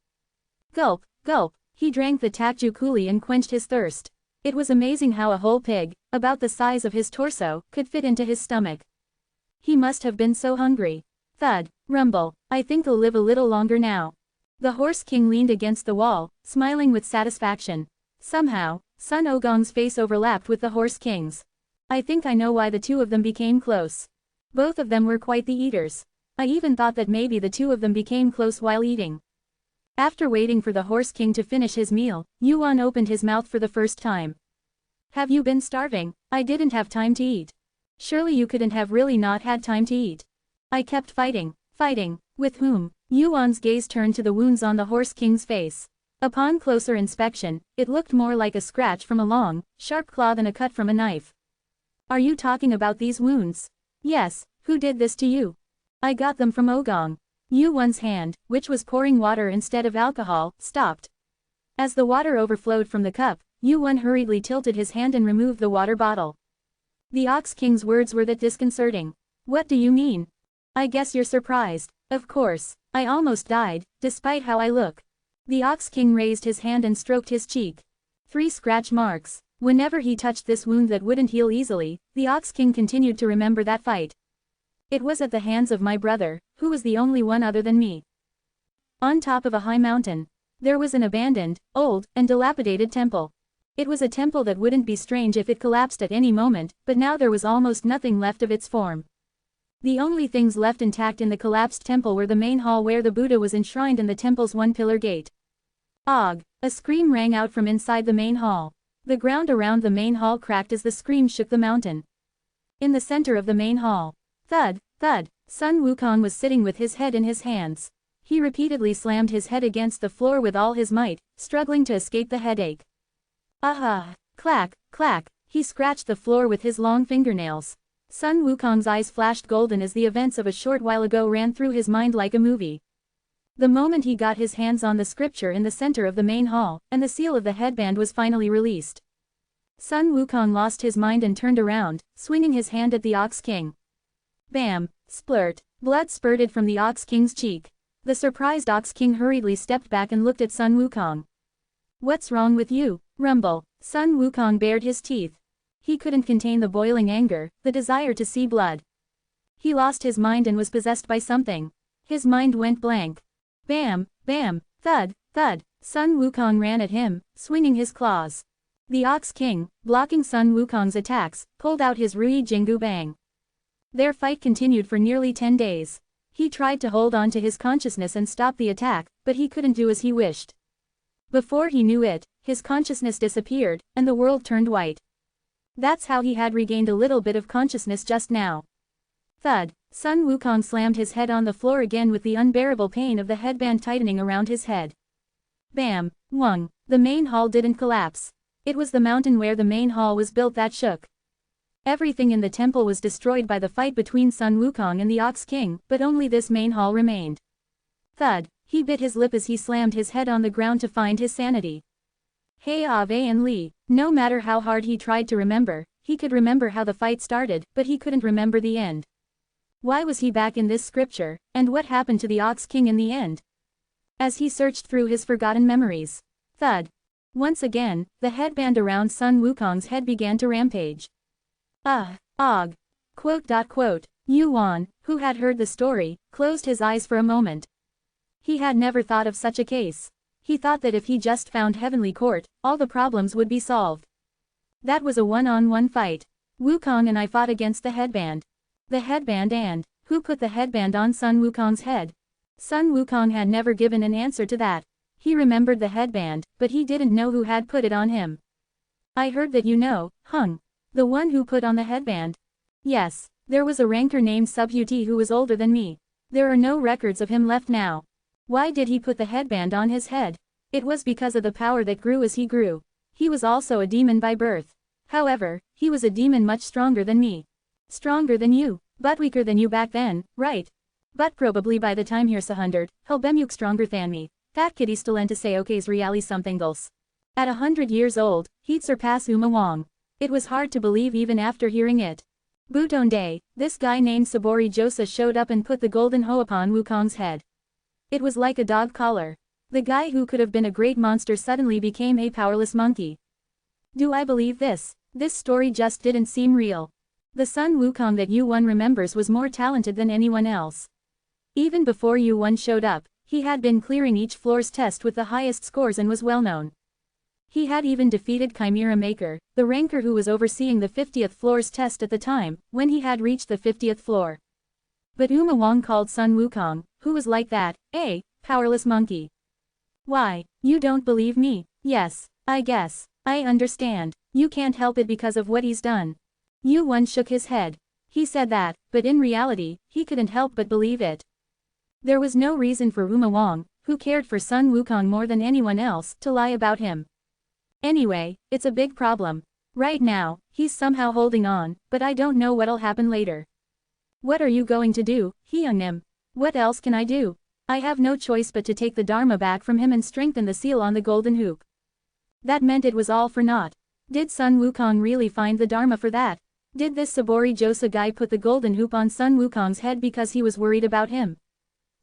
Gulp, gulp, he drank the takju coolly and quenched his thirst. It was amazing how a whole pig, about the size of his torso, could fit into his stomach. He must have been so hungry. Thud, rumble, I think I'll live a little longer now. The Horse King leaned against the wall, smiling with satisfaction. Somehow, Sun Ogong's face overlapped with the Horse King's. I think I know why the two of them became close. Both of them were quite the eaters. I even thought that maybe the two of them became close while eating. After waiting for the Horse King to finish his meal, Yuan opened his mouth for the first time. Have you been starving? I didn't have time to eat. Surely you couldn't have really not had time to eat. I kept fighting. Fighting? With whom? Yuan's gaze turned to the wounds on the Horse King's face. Upon closer inspection, it looked more like a scratch from a long, sharp claw than a cut from a knife. Are you talking about these wounds? Yes, who did this to you? I got them from Ogong. Yuan's hand, which was pouring water instead of alcohol, stopped. As the water overflowed from the cup, Yuan hurriedly tilted his hand and removed the water bottle. The Ox King's words were that disconcerting. What do you mean? I guess you're surprised. Of course, I almost died, despite how I look. The Ox King raised his hand and stroked his cheek. 3 scratch marks. Whenever he touched this wound that wouldn't heal easily, the Ox King continued to remember that fight. It was at the hands of my brother, who was the only one other than me. On top of a high mountain, there was an abandoned, old, and dilapidated temple. It was a temple that wouldn't be strange if it collapsed at any moment, but now there was almost nothing left of its form. The only things left intact in the collapsed temple were the main hall where the Buddha was enshrined and the temple's one-pillar gate. Og! A scream rang out from inside the main hall. The ground around the main hall cracked as the scream shook the mountain. In the center of the main hall, thud, thud, Sun Wukong was sitting with his head in his hands. He repeatedly slammed his head against the floor with all his might, struggling to escape the headache. Aha! Clack, clack, he scratched the floor with his long fingernails. Sun Wukong's eyes flashed golden as the events of a short while ago ran through his mind like a movie. The moment he got his hands on the scripture in the center of the main hall, and the seal of the headband was finally released. Sun Wukong lost his mind and turned around, swinging his hand at the Ox King. Bam! Splurt! Blood spurted from the Ox King's cheek. The surprised Ox King hurriedly stepped back and looked at Sun Wukong. What's wrong with you? Rumble. Sun Wukong bared his teeth. He couldn't contain the boiling anger, the desire to see blood. He lost his mind and was possessed by something. His mind went blank. Bam, bam, thud, thud, Sun Wukong ran at him, swinging his claws. The Ox King, blocking Sun Wukong's attacks, pulled out his Rui Jingu Bang. Their fight continued for nearly 10 days. He tried to hold on to his consciousness and stop the attack, but he couldn't do as he wished. Before he knew it, his consciousness disappeared, and the world turned white. That's how he had regained a little bit of consciousness just now. Thud! Sun Wukong slammed his head on the floor again with the unbearable pain of the headband tightening around his head. Bam! Whung! The main hall didn't collapse. It was the mountain where the main hall was built that shook. Everything in the temple was destroyed by the fight between Sun Wukong and the Ox King, but only this main hall remained. Thud! He bit his lip as he slammed his head on the ground to find his sanity. Hey Ave and Li, no matter how hard he tried to remember, he could remember how the fight started, but he couldn't remember the end. Why was he back in this scripture, and what happened to the Ox King in the end? As he searched through his forgotten memories. Thud! Once again, the headband around Sun Wukong's head began to rampage. Og. Quote. Yuan, who had heard the story, closed his eyes for a moment. He had never thought of such a case. He thought that if he just found Heavenly Court, all the problems would be solved. That was a one-on-one fight. Wukong and I fought against the headband. The headband and, who put the headband on Sun Wukong's head? Sun Wukong had never given an answer to that. He remembered the headband, but he didn't know who had put it on him. I heard that you know, Hung. The one who put on the headband. Yes, there was a ranker named Subhuti who was older than me. There are no records of him left now. Why did he put the headband on his head? It was because of the power that grew as he grew. He was also a demon by birth. However, he was a demon much stronger than me. Stronger than you, but weaker than you back then, right? But probably by the time here's 100, he'll bemuk stronger than me. That kitty still to say okay's really something else. At 100 years old, he'd surpass Uma Wong. It was hard to believe even after hearing it. Butonde, this guy named Sabori Josa showed up and put the golden hoe upon Wukong's head. It was like a dog collar. The guy who could have been a great monster suddenly became a powerless monkey. Do I believe this? This story just didn't seem real. The Sun Wukong that Yu-Wan remembers was more talented than anyone else. Even before Yu-Wan showed up, he had been clearing each floor's test with the highest scores and was well known. He had even defeated Chimera Maker, the ranker who was overseeing the 50th floor's test at the time, when he had reached the 50th floor. But Uma Wang called Sun Wukong, who was like that, a powerless monkey. Why, you don't believe me? Yes, I guess. I understand. You can't help it because of what he's done. Yu-Wan shook his head. He said that, but in reality, he couldn't help but believe it. There was no reason for Uma Wang, who cared for Sun Wukong more than anyone else, to lie about him. Anyway, it's a big problem. Right now, he's somehow holding on, but I don't know what'll happen later. What are you going to do, Hyungnim? What else can I do? I have no choice but to take the Dharma back from him and strengthen the seal on the golden hoop. That meant it was all for naught. Did Sun Wukong really find the Dharma for that? Did this Sabori Josa guy put the golden hoop on Sun Wukong's head because he was worried about him?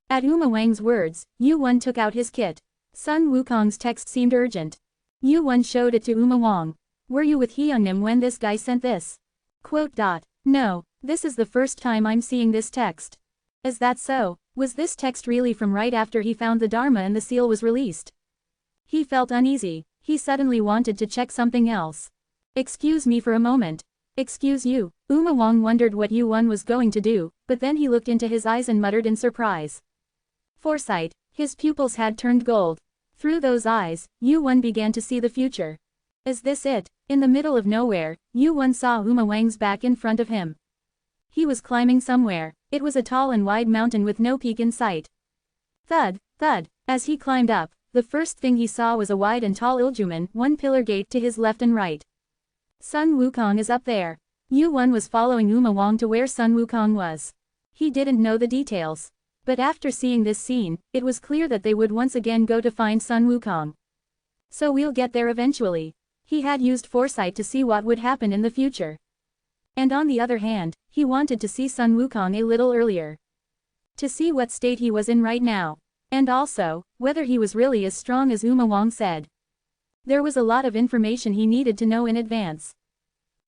At Uma Wang's words, Yu-Wan took out his kit. Sun Wukong's text seemed urgent. Yu-Wan showed it to Uma Wang. Were you with Hyungnim when this guy sent this? No, this is the first time I'm seeing this text. Is that so? Was this text really from right after he found the Dharma and the seal was released? He felt uneasy. He suddenly wanted to check something else. Excuse me for a moment. Excuse you. Uma Wang wondered what Yu-Wan was going to do, but then he looked into his eyes and muttered in surprise. Foresight. His pupils had turned gold. Through those eyes, Yu-Wan began to see the future. Is this it? In the middle of nowhere, Yu-Wan saw Uma Wang's back in front of him. He was climbing somewhere. It was a tall and wide mountain with no peak in sight. Thud, thud. As he climbed up, the first thing he saw was a wide and tall iljuman, one pillar gate to his left and right. Sun Wukong is up there. Yu-Wan was following Uma Wang to where Sun Wukong was. He didn't know the details. But after seeing this scene, it was clear that they would once again go to find Sun Wukong. So we'll get there eventually. He had used foresight to see what would happen in the future. And on the other hand, he wanted to see Sun Wukong a little earlier. To see what state he was in right now. And also, whether he was really as strong as Uma Wang said. There was a lot of information he needed to know in advance.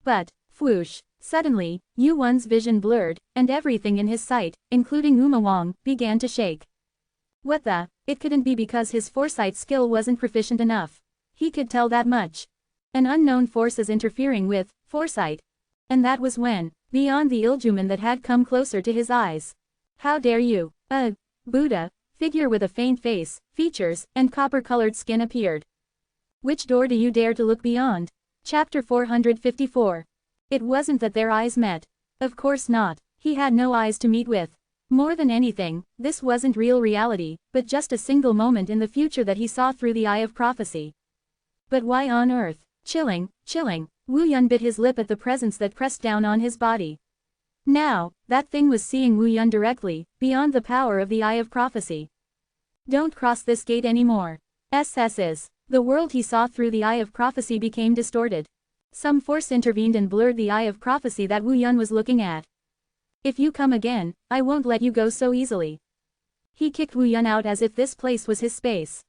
But, whoosh, suddenly, Yu-Wan's vision blurred, and everything in his sight, including Uma Wang, began to shake. What the? It couldn't be because his foresight skill wasn't proficient enough. He could tell that much. An unknown force is interfering with foresight. And that was when, beyond the iljuman that had come closer to his eyes. How dare you? A Buddha figure with a faint face, features, and copper-colored skin appeared. Which door do you dare to look beyond? Chapter 454. It wasn't that their eyes met. Of course not. He had no eyes to meet with. More than anything, this wasn't real reality, but just a single moment in the future that he saw through the eye of prophecy. But why on earth? Chilling. Wu Yun bit his lip at the presence that pressed down on his body. Now, that thing was seeing Wu Yun directly, beyond the power of the eye of prophecy. Don't cross this gate anymore. Is. The world he saw through the eye of prophecy became distorted. Some force intervened and blurred the eye of prophecy that Wu Yun was looking at. If you come again, I won't let you go so easily. He kicked Wu Yun out as if this place was his space.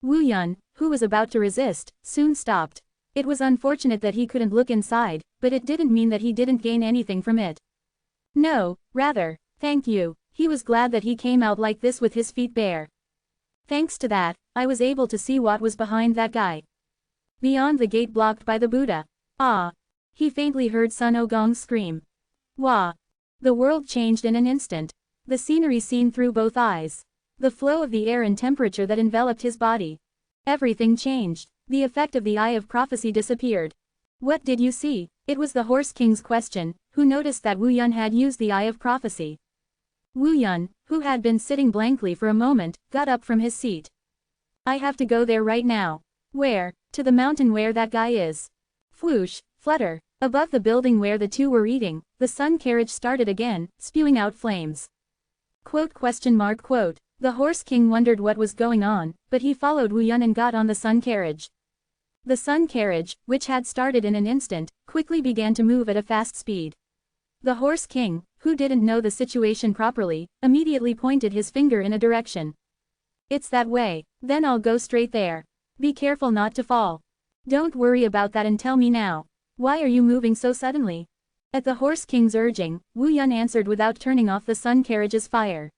Wu Yun, who was about to resist, soon stopped. It was unfortunate that he couldn't look inside, but it didn't mean that he didn't gain anything from it. No, rather, thank you. He was glad that he came out like this with his feet bare. Thanks to that, I was able to see what was behind that guy. Beyond the gate blocked by the Buddha. Ah! He faintly heard Sun Ogong scream. Wah! The world changed in an instant. The scenery seen through both eyes. The flow of the air and temperature that enveloped his body. Everything changed. The effect of the eye of prophecy disappeared. What did you see? It was the Horse King's question, who noticed that Wu Yun had used the eye of prophecy. Wu Yun, who had been sitting blankly for a moment, got up from his seat. I have to go there right now. Where? To the mountain where that guy is. Whoosh, flutter. Above the building where the two were eating, the sun carriage started again, spewing out flames. Quote. The Horse King wondered what was going on, but he followed Wu Yun and got on the sun carriage. The sun carriage, which had started in an instant, quickly began to move at a fast speed. The Horse King, who didn't know the situation properly, immediately pointed his finger in a direction. It's that way, then I'll go straight there. Be careful not to fall. Don't worry about that and tell me now. Why are you moving so suddenly? At the Horse King's urging, Wu Yun answered without turning off the sun carriage's fire.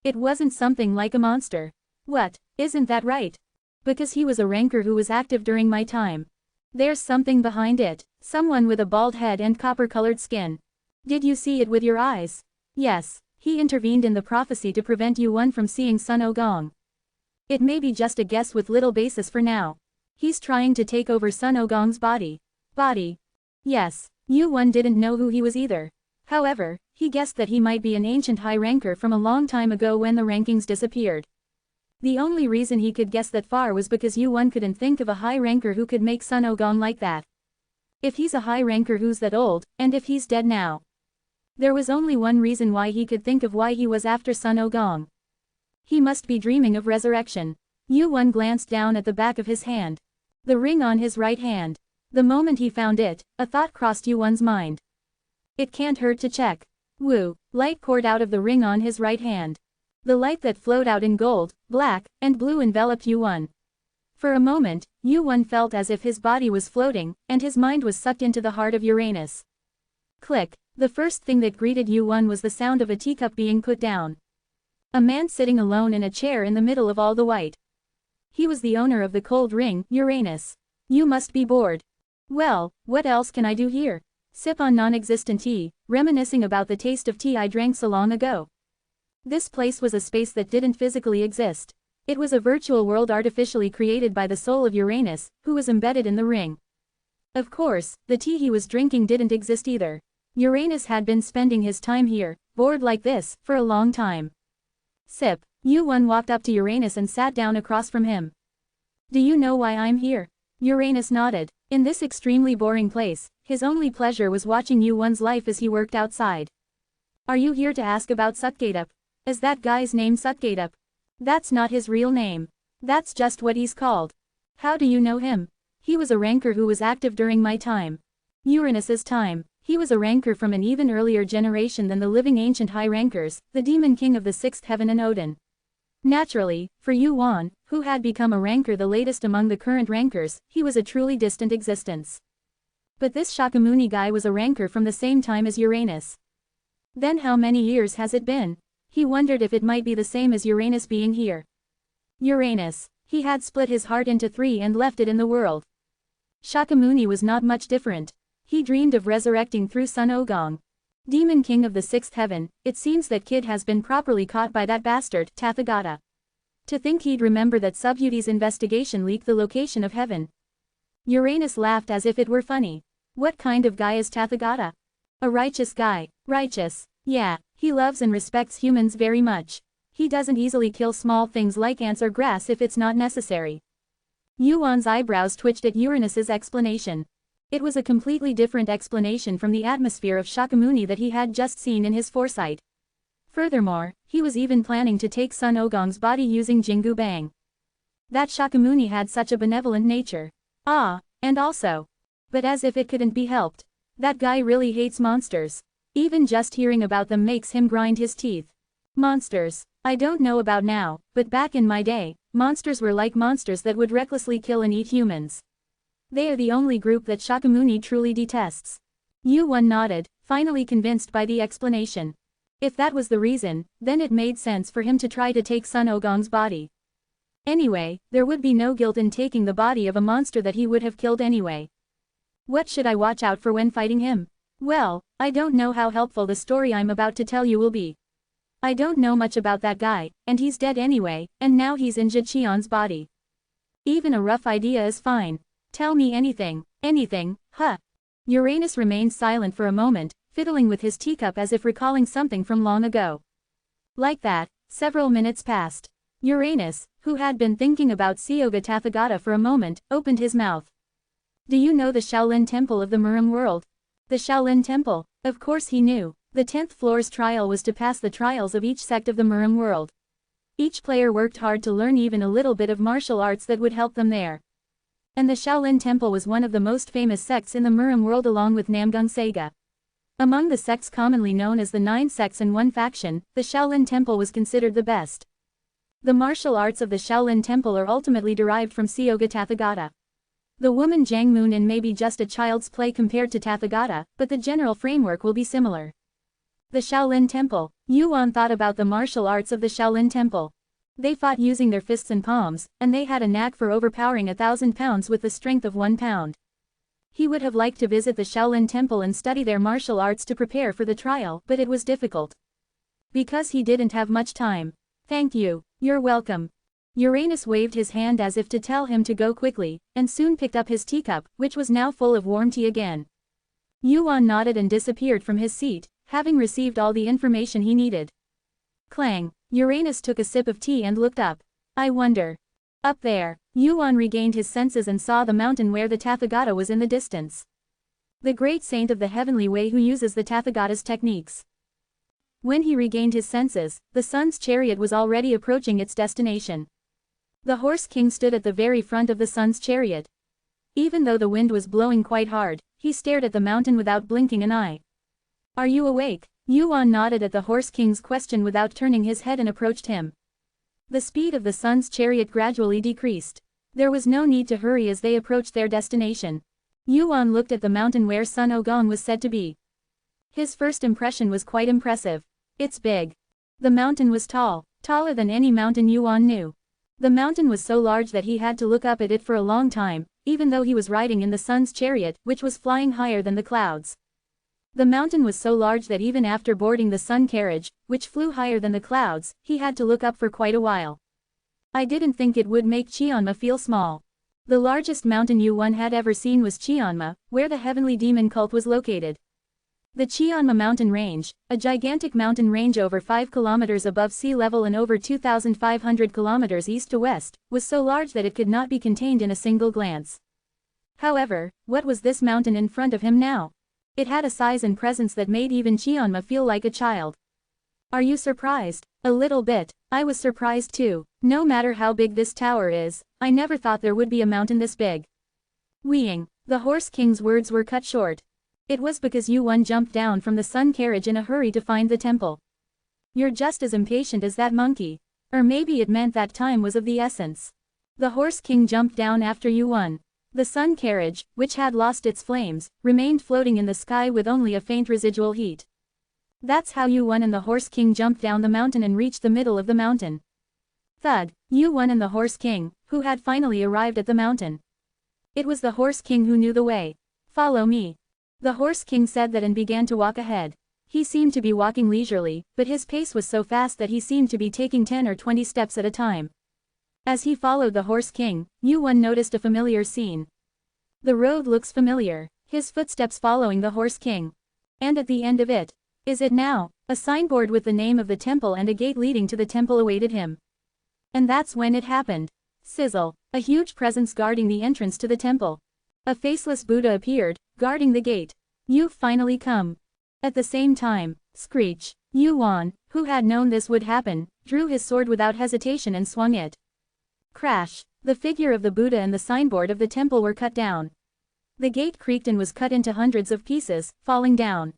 It wasn't something like a monster. What, isn't that right? Because he was a ranker who was active during my time. There's something behind it, someone with a bald head and copper-colored skin. Did you see it with your eyes? Yes, he intervened in the prophecy to prevent Yuan from seeing Sun Ogong. It may be just a guess with little basis for now. He's trying to take over Sun Ogong's body. Yes, Yuan didn't know who he was either. However, he guessed that he might be an ancient high ranker from a long time ago when the rankings disappeared. The only reason he could guess that far was because Yuan couldn't think of a high ranker who could make Sun Ogong like that. If he's a high ranker who's that old, and if he's dead now. There was only one reason why he could think of why he was after Sun Ogong. He must be dreaming of resurrection. Yuan glanced down at the back of his hand. The ring on his right hand. The moment he found it, a thought crossed Yuan's mind. It can't hurt to check. Woo, light poured out of the ring on his right hand. The light that flowed out in gold, black, and blue enveloped Yuan. For a moment, Yuan felt as if his body was floating, and his mind was sucked into the heart of Uranus. Click, the first thing that greeted Yuan was the sound of a teacup being put down. A man sitting alone in a chair in the middle of all the white. He was the owner of the cold ring, Uranus. You must be bored. Well, what else can I do here? Sip on non-existent tea, reminiscing about the taste of tea I drank so long ago. This place was a space that didn't physically exist. It was a virtual world artificially created by the soul of Uranus, who was embedded in the ring. Of course, the tea he was drinking didn't exist either. Uranus had been spending his time here, bored like this, for a long time. Sip. Yuan walked up to Uranus and sat down across from him. Do you know why I'm here? Uranus nodded. In this extremely boring place, his only pleasure was watching Yuan's life as he worked outside. Are you here to ask about Sutgatup? Is that guy's name Sutgatup? That's not his real name. That's just what he's called. How do you know him? He was a ranker who was active during my time. Uranus's time. He was a ranker from an even earlier generation than the living ancient high rankers, the demon king of the sixth heaven and Odin. Naturally, for Yuan, who had become a ranker the latest among the current rankers, he was a truly distant existence. But this Shakyamuni guy was a ranker from the same time as Uranus. Then how many years has it been? He wondered if it might be the same as Uranus being here. Uranus. He had split his heart into three and left it in the world. Shakyamuni was not much different. He dreamed of resurrecting through Sun Ogong. Demon king of the sixth heaven, it seems that kid has been properly caught by that bastard, Tathagata. To think he'd remember that Subhudi's investigation leaked the location of heaven. Uranus laughed as if it were funny. What kind of guy is Tathagata? A righteous guy. Righteous. Yeah, he loves and respects humans very much. He doesn't easily kill small things like ants or grass if it's not necessary. Yuan's eyebrows twitched at Uranus's explanation. It was a completely different explanation from the atmosphere of Shakyamuni that he had just seen in his foresight. Furthermore, he was even planning to take Sun Ogong's body using Jingu Bang. That Shakyamuni had such a benevolent nature. And also. But as if it couldn't be helped. That guy really hates monsters. Even just hearing about them makes him grind his teeth. Monsters. I don't know about now, but back in my day, monsters were like monsters that would recklessly kill and eat humans. They are the only group that Shakyamuni truly detests. Yuan nodded, finally convinced by the explanation. If that was the reason, then it made sense for him to try to take Sun Ogong's body. Anyway, there would be no guilt in taking the body of a monster that he would have killed anyway. What should I watch out for when fighting him? Well, I don't know how helpful the story I'm about to tell you will be. I don't know much about that guy, and he's dead anyway, and now he's in Jiqian's body. Even a rough idea is fine. Tell me anything, huh? Uranus remained silent for a moment, fiddling with his teacup as if recalling something from long ago. Like that, several minutes passed. Uranus, who had been thinking about Syoga Tathagata for a moment, opened his mouth. Do you know the Shaolin Temple of the Murim world? The Shaolin Temple, of course he knew. The 10th floor's trial was to pass the trials of each sect of the Murim world. Each player worked hard to learn even a little bit of martial arts that would help them there. And the Shaolin Temple was one of the most famous sects in the Murim world along with Namgung Sega. Among the sects commonly known as the 9 sects and 1 faction, the Shaolin Temple was considered the best. The martial arts of the Shaolin Temple are ultimately derived from Yoga Tathagata. The woman Jiang Munin may be just a child's play compared to Tathagata, but the general framework will be similar. The Shaolin Temple. Yuan thought about the martial arts of the Shaolin Temple. They fought using their fists and palms, and they had a knack for overpowering 1,000 pounds with the strength of 1 pound. He would have liked to visit the Shaolin Temple and study their martial arts to prepare for the trial, but it was difficult. Because he didn't have much time. Thank you. You're welcome. Uranus waved his hand as if to tell him to go quickly, and soon picked up his teacup, which was now full of warm tea again. Yuan nodded and disappeared from his seat, having received all the information he needed. Clang. Uranus took a sip of tea and looked up. I wonder. Up there. Yuan regained his senses and saw the mountain where the Tathagata was in the distance. The great saint of the heavenly way who uses the Tathagata's techniques. When he regained his senses, the sun's chariot was already approaching its destination. The horse king stood at the very front of the sun's chariot. Even though the wind was blowing quite hard, he stared at the mountain without blinking an eye. Are you awake? Yuan nodded at the horse king's question without turning his head and approached him. The speed of the sun's chariot gradually decreased. There was no need to hurry as they approached their destination. Yuan looked at the mountain where Sun Ogong was said to be. His first impression was quite impressive. It's big. The mountain was tall, taller than any mountain Yuan knew. The mountain was so large that he had to look up at it for a long time, even though he was riding in the sun's chariot, which was flying higher than the clouds. The mountain was so large that even after boarding the sun carriage, which flew higher than the clouds, he had to look up for quite a while. I didn't think it would make Qianma feel small. The largest mountain Yuan had ever seen was Qianma, where the heavenly demon cult was located. The Qianma mountain range, a gigantic mountain range over 5 kilometers above sea level and over 2,500 kilometers east to west, was so large that it could not be contained in a single glance. However, what was this mountain in front of him now? It had a size and presence that made even Qianma feel like a child. Are you surprised? A little bit. I was surprised too. No matter how big this tower is, I never thought there would be a mountain this big. Weeing. The horse king's words were cut short. It was because Yuan jumped down from the sun carriage in a hurry to find the temple. You're just as impatient as that monkey. Or maybe it meant that time was of the essence. The horse king jumped down after Yuan. The sun carriage, which had lost its flames, remained floating in the sky with only a faint residual heat. That's how Yuan and the horse king jumped down the mountain and reached the middle of the mountain. Thud. Yuan and the horse king, who had finally arrived at the mountain. It was the horse king who knew the way. Follow me. The horse king said that and began to walk ahead. He seemed to be walking leisurely, but his pace was so fast that he seemed to be taking 10 or 20 steps at a time. As he followed the horse king, Yuan noticed a familiar scene. The road looks familiar, his footsteps following the horse king. And at the end of it, is it now? A signboard with the name of the temple and a gate leading to the temple awaited him. And that's when it happened. Sizzle. A huge presence guarding the entrance to the temple. A faceless Buddha appeared, guarding the gate. You've finally come. At the same time, screech. Yuan, who had known this would happen, drew his sword without hesitation and swung it. Crash. The figure of the Buddha and the signboard of the temple were cut down. The gate creaked and was cut into hundreds of pieces, falling down.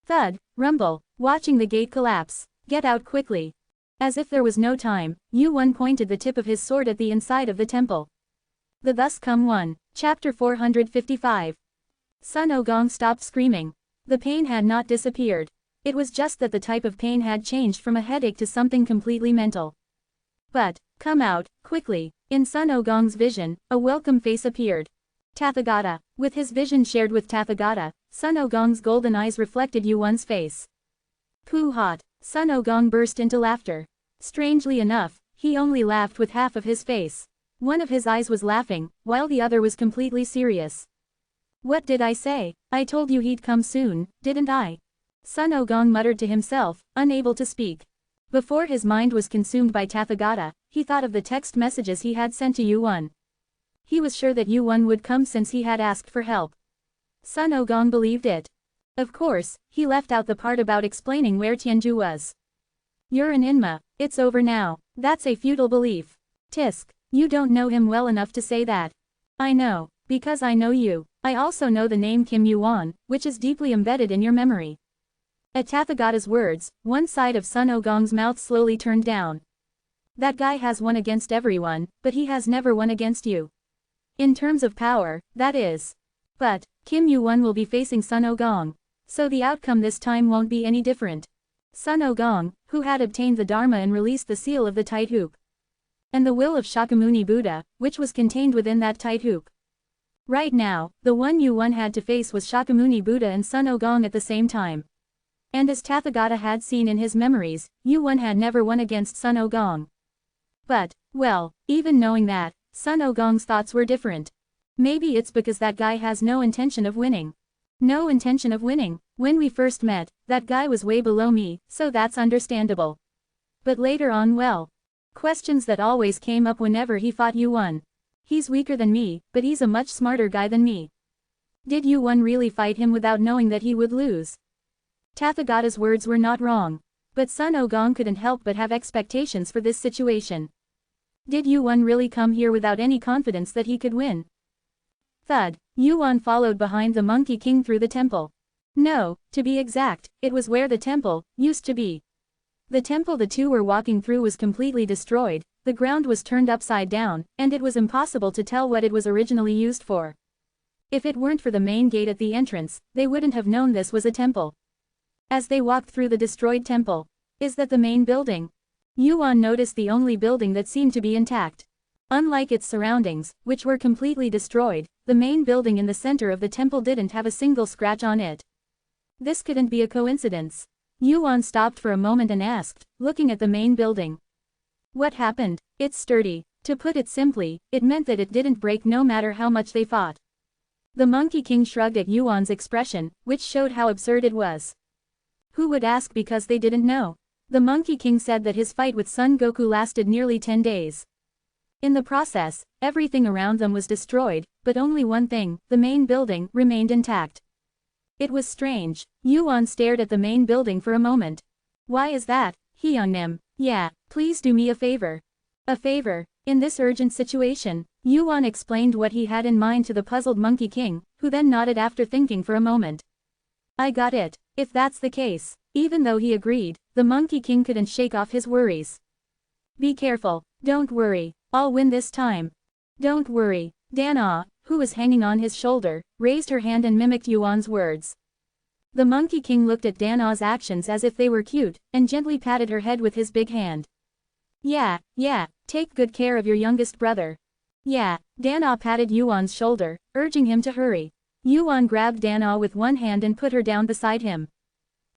Thud. Rumble. Watching the gate collapse. Get out quickly. As if there was no time, Yuan pointed the tip of his sword at the inside of the temple. The Thus Come One. Chapter 455. Sun Ogong stopped screaming. The pain had not disappeared. It was just that the type of pain had changed from a headache to something completely mental. But, come out, quickly. In Sun Ogong's vision, a welcome face appeared. Tathagata. With his vision shared with Tathagata, Sun Ogong's golden eyes reflected Yuan's face. Pooh hot. Sun Ogong burst into laughter. Strangely enough, he only laughed with half of his face. One of his eyes was laughing, while the other was completely serious. What did I say? I told you he'd come soon, didn't I? Sun Ogong muttered to himself, unable to speak. Before his mind was consumed by Tathagata, he thought of the text messages he had sent to Yuan. He was sure that Yuan would come since he had asked for help. Sun Ogong believed it. Of course, he left out the part about explaining where Tianju was. You're an Inma, it's over now. That's a futile belief. Tisk. You don't know him well enough to say that. I know, because I know you. I also know the name Kim Yuan, which is deeply embedded in your memory. At Tathagata's words, one side of Sun Ogong's mouth slowly turned down. That guy has won against everyone, but he has never won against you. In terms of power, that is. But, Kim Yuan will be facing Sun Ogong. So the outcome this time won't be any different. Sun Ogong, who had obtained the Dharma and released the seal of the tight hoop. And the will of Shakyamuni Buddha, which was contained within that tight hoop. Right now, the one Yuan had to face was Shakyamuni Buddha and Sun Ogong at the same time. And as Tathagata had seen in his memories, Yuan had never won against Sun Ogong. But, well, even knowing that, Sun Ogong's thoughts were different. Maybe it's because that guy has no intention of winning. No intention of winning. When we first met, that guy was way below me, so that's understandable. But later on, well. Questions that always came up whenever he fought Yuan. He's weaker than me, but he's a much smarter guy than me. Did Yuan really fight him without knowing that he would lose? Tathagata's words were not wrong. But Sun Ogong couldn't help but have expectations for this situation. Did Yuan really come here without any confidence that he could win? Thud. Yuan followed behind the Monkey King through the temple. No, to be exact, it was where the temple used to be. The temple the two were walking through was completely destroyed, the ground was turned upside down, and it was impossible to tell what it was originally used for. If it weren't for the main gate at the entrance, they wouldn't have known this was a temple. As they walked through the destroyed temple, is that the main building? Yuan noticed the only building that seemed to be intact. Unlike its surroundings, which were completely destroyed, the main building in the center of the temple didn't have a single scratch on it. This couldn't be a coincidence. Yuan stopped for a moment and asked, looking at the main building. What happened? It's sturdy. To put it simply, it meant that it didn't break no matter how much they fought. The Monkey King shrugged at Yuan's expression, which showed how absurd it was. Who would ask because they didn't know? The Monkey King said that his fight with Son Goku lasted nearly 10 days. In the process, everything around them was destroyed, but only one thing, the main building, remained intact. It was strange. Yuan stared at the main building for a moment. Why is that? Hyungnim. Yeah, please do me a favor. A favor? In this urgent situation? Yuan explained what he had in mind to the puzzled Monkey King, who then nodded after thinking for a moment. I got it. If that's the case. Even though he agreed, the Monkey King couldn't shake off his worries. Be careful. Don't worry. I'll win this time. Don't worry. Dana, who was hanging on his shoulder, raised her hand and mimicked Yuan's words. The Monkey King looked at Dana's actions as if they were cute, and gently patted her head with his big hand. Yeah, take good care of your youngest brother. Yeah, Dana patted Yuan's shoulder, urging him to hurry. Yuan grabbed Dana with one hand and put her down beside him.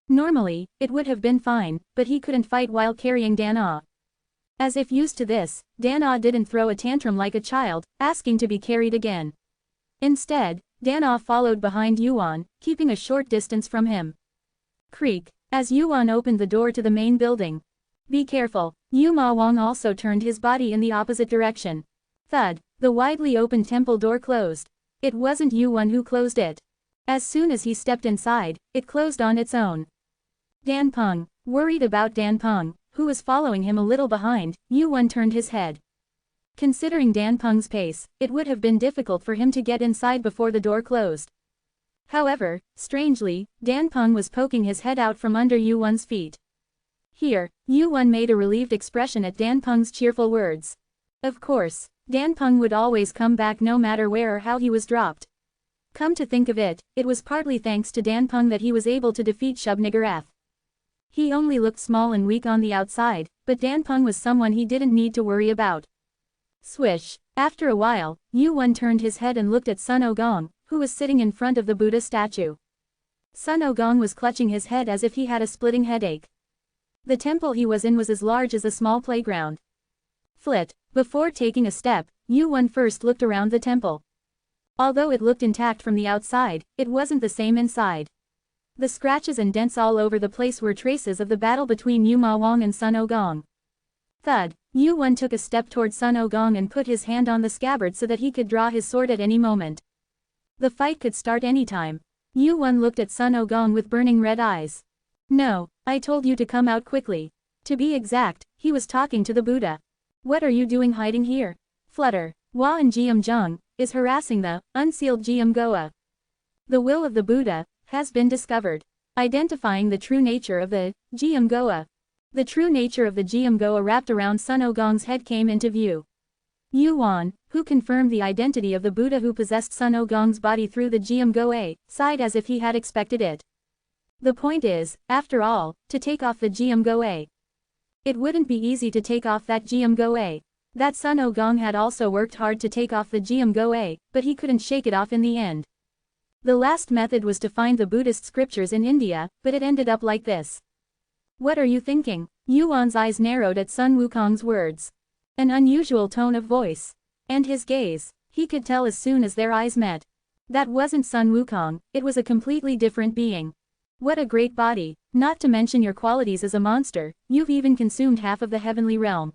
Normally, it would have been fine, but he couldn't fight while carrying Dana. As if used to this, Dana didn't throw a tantrum like a child, asking to be carried again. Instead, Dana followed behind Yuan, keeping a short distance from him. Creak. As Yuan opened the door to the main building. Be careful. Yuma Wang also turned his body in the opposite direction. Thud. The widely open temple door closed. It wasn't Yuan who closed it. As soon as he stepped inside, it closed on its own. Dan Peng. Worried about Dan Peng, who was following him a little behind, Yuan turned his head. Considering Dan Peng's pace, it would have been difficult for him to get inside before the door closed. However, strangely, Dan Peng was poking his head out from under Yuan's feet. Here, Yuan made a relieved expression at Dan Peng's cheerful words. Of course, Dan Peng would always come back no matter where or how he was dropped. Come to think of it, it was partly thanks to Dan Peng that he was able to defeat Shub-Niggurath. He only looked small and weak on the outside, but Dan Peng was someone he didn't need to worry about. Swish. After a while, Yuan turned his head and looked at Sun Ogong, who was sitting in front of the Buddha statue. Sun Ogong was clutching his head as if he had a splitting headache. The temple he was in was as large as a small playground. Flit. Before taking a step, Yuan first looked around the temple. Although it looked intact from the outside, it wasn't the same inside. The scratches and dents all over the place were traces of the battle between Yuma Wang and Sun Ogong. Thud. Yuan took a step toward Sun Ogong and put his hand on the scabbard so that he could draw his sword at any moment. The fight could start anytime. Yuan looked at Sun Ogong with burning red eyes. No, I told you to come out quickly. To be exact, he was talking to the Buddha. What are you doing hiding here? Flutter. Hua Jiam is harassing the unsealed Jiam Goa. The will of the Buddha has been discovered. Identifying the true nature of the Jiam Goa. The true nature of the Jiam Goa wrapped around Sun Ogong's head came into view. Yuan, who confirmed the identity of the Buddha who possessed Sun Ogong's body through the Jiam Goa, sighed as if he had expected it. The point is, after all, to take off the Jiam Goa. It wouldn't be easy to take off that Jiam Goa. That Sun Ogong had also worked hard to take off the Jiam Goa, but he couldn't shake it off in the end. The last method was to find the Buddhist scriptures in India, but it ended up like this. What are you thinking? Yuan's eyes narrowed at Sun Wukong's words. An unusual tone of voice. And his gaze. He could tell as soon as their eyes met. That wasn't Sun Wukong, it was a completely different being. What a great body, not to mention your qualities as a monster, you've even consumed half of the heavenly realm.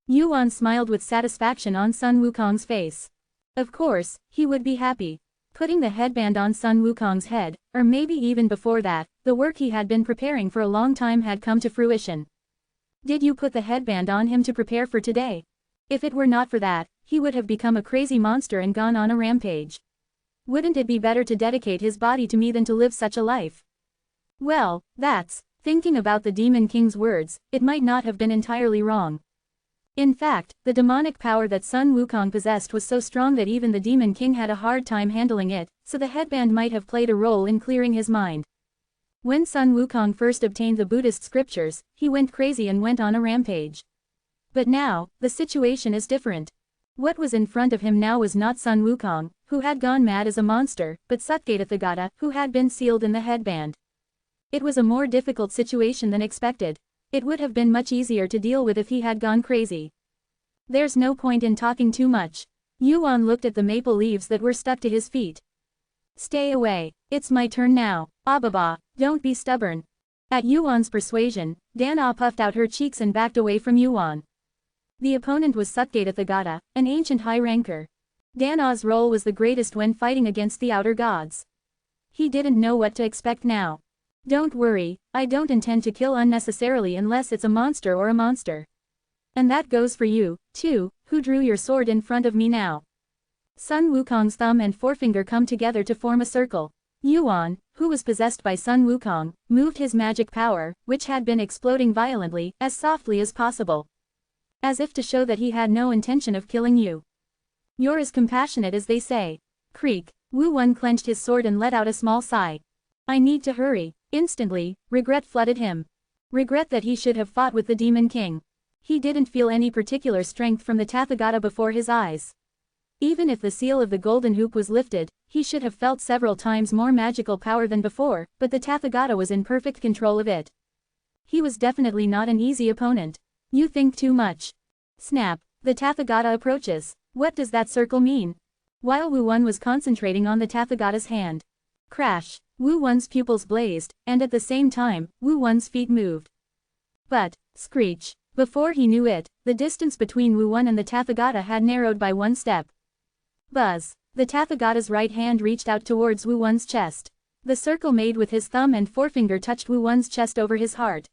Yuan smiled with satisfaction on Sun Wukong's face. Of course, he would be happy. Putting the headband on Sun Wukong's head, or maybe even before that, the work he had been preparing for a long time had come to fruition. Did you put the headband on him to prepare for today? If it were not for that, he would have become a crazy monster and gone on a rampage. Wouldn't it be better to dedicate his body to me than to live such a life? Well, thinking about the Demon King's words, it might not have been entirely wrong. In fact, the demonic power that Sun Wukong possessed was so strong that even the Demon King had a hard time handling it, so the headband might have played a role in clearing his mind. When Sun Wukong first obtained the Buddhist scriptures, he went crazy and went on a rampage. But now, the situation is different. What was in front of him now was not Sun Wukong, who had gone mad as a monster, but Satgatathagata, who had been sealed in the headband. It was a more difficult situation than expected. It would have been much easier to deal with if he had gone crazy. There's no point in talking too much. Yuan looked at the maple leaves that were stuck to his feet. Stay away. It's my turn now. Ababa, don't be stubborn. At Yuan's persuasion, Dana puffed out her cheeks and backed away from Yuan. The opponent was Satgatathagata, an ancient high ranker. Dana's role was the greatest when fighting against the outer gods. He didn't know what to expect now. Don't worry, I don't intend to kill unnecessarily unless it's a monster or a monster. And that goes for you, too, who drew your sword in front of me now. Sun Wukong's thumb and forefinger come together to form a circle. Yuan, who was possessed by Sun Wukong, moved his magic power, which had been exploding violently, as softly as possible. As if to show that he had no intention of killing you. You're as compassionate as they say. Creak, Wu Wen clenched his sword and let out a small sigh. I need to hurry. Instantly, regret flooded him. Regret that he should have fought with the Demon King. He didn't feel any particular strength from the Tathagata before his eyes. Even if the seal of the golden hoop was lifted, he should have felt several times more magical power than before, but the Tathagata was in perfect control of it. He was definitely not an easy opponent. You think too much. Snap, the Tathagata approaches. What does that circle mean? While Wu Wen was concentrating on the Tathagata's hand. Crash, Wu Wen's pupils blazed, and at the same time, Wu Wen's feet moved. But, screech, before he knew it, the distance between Wu Wen and the Tathagata had narrowed by one step. Buzz, the Tathagata's right hand reached out towards Wu Wen's chest. The circle made with his thumb and forefinger touched Wu Wen's chest over his heart.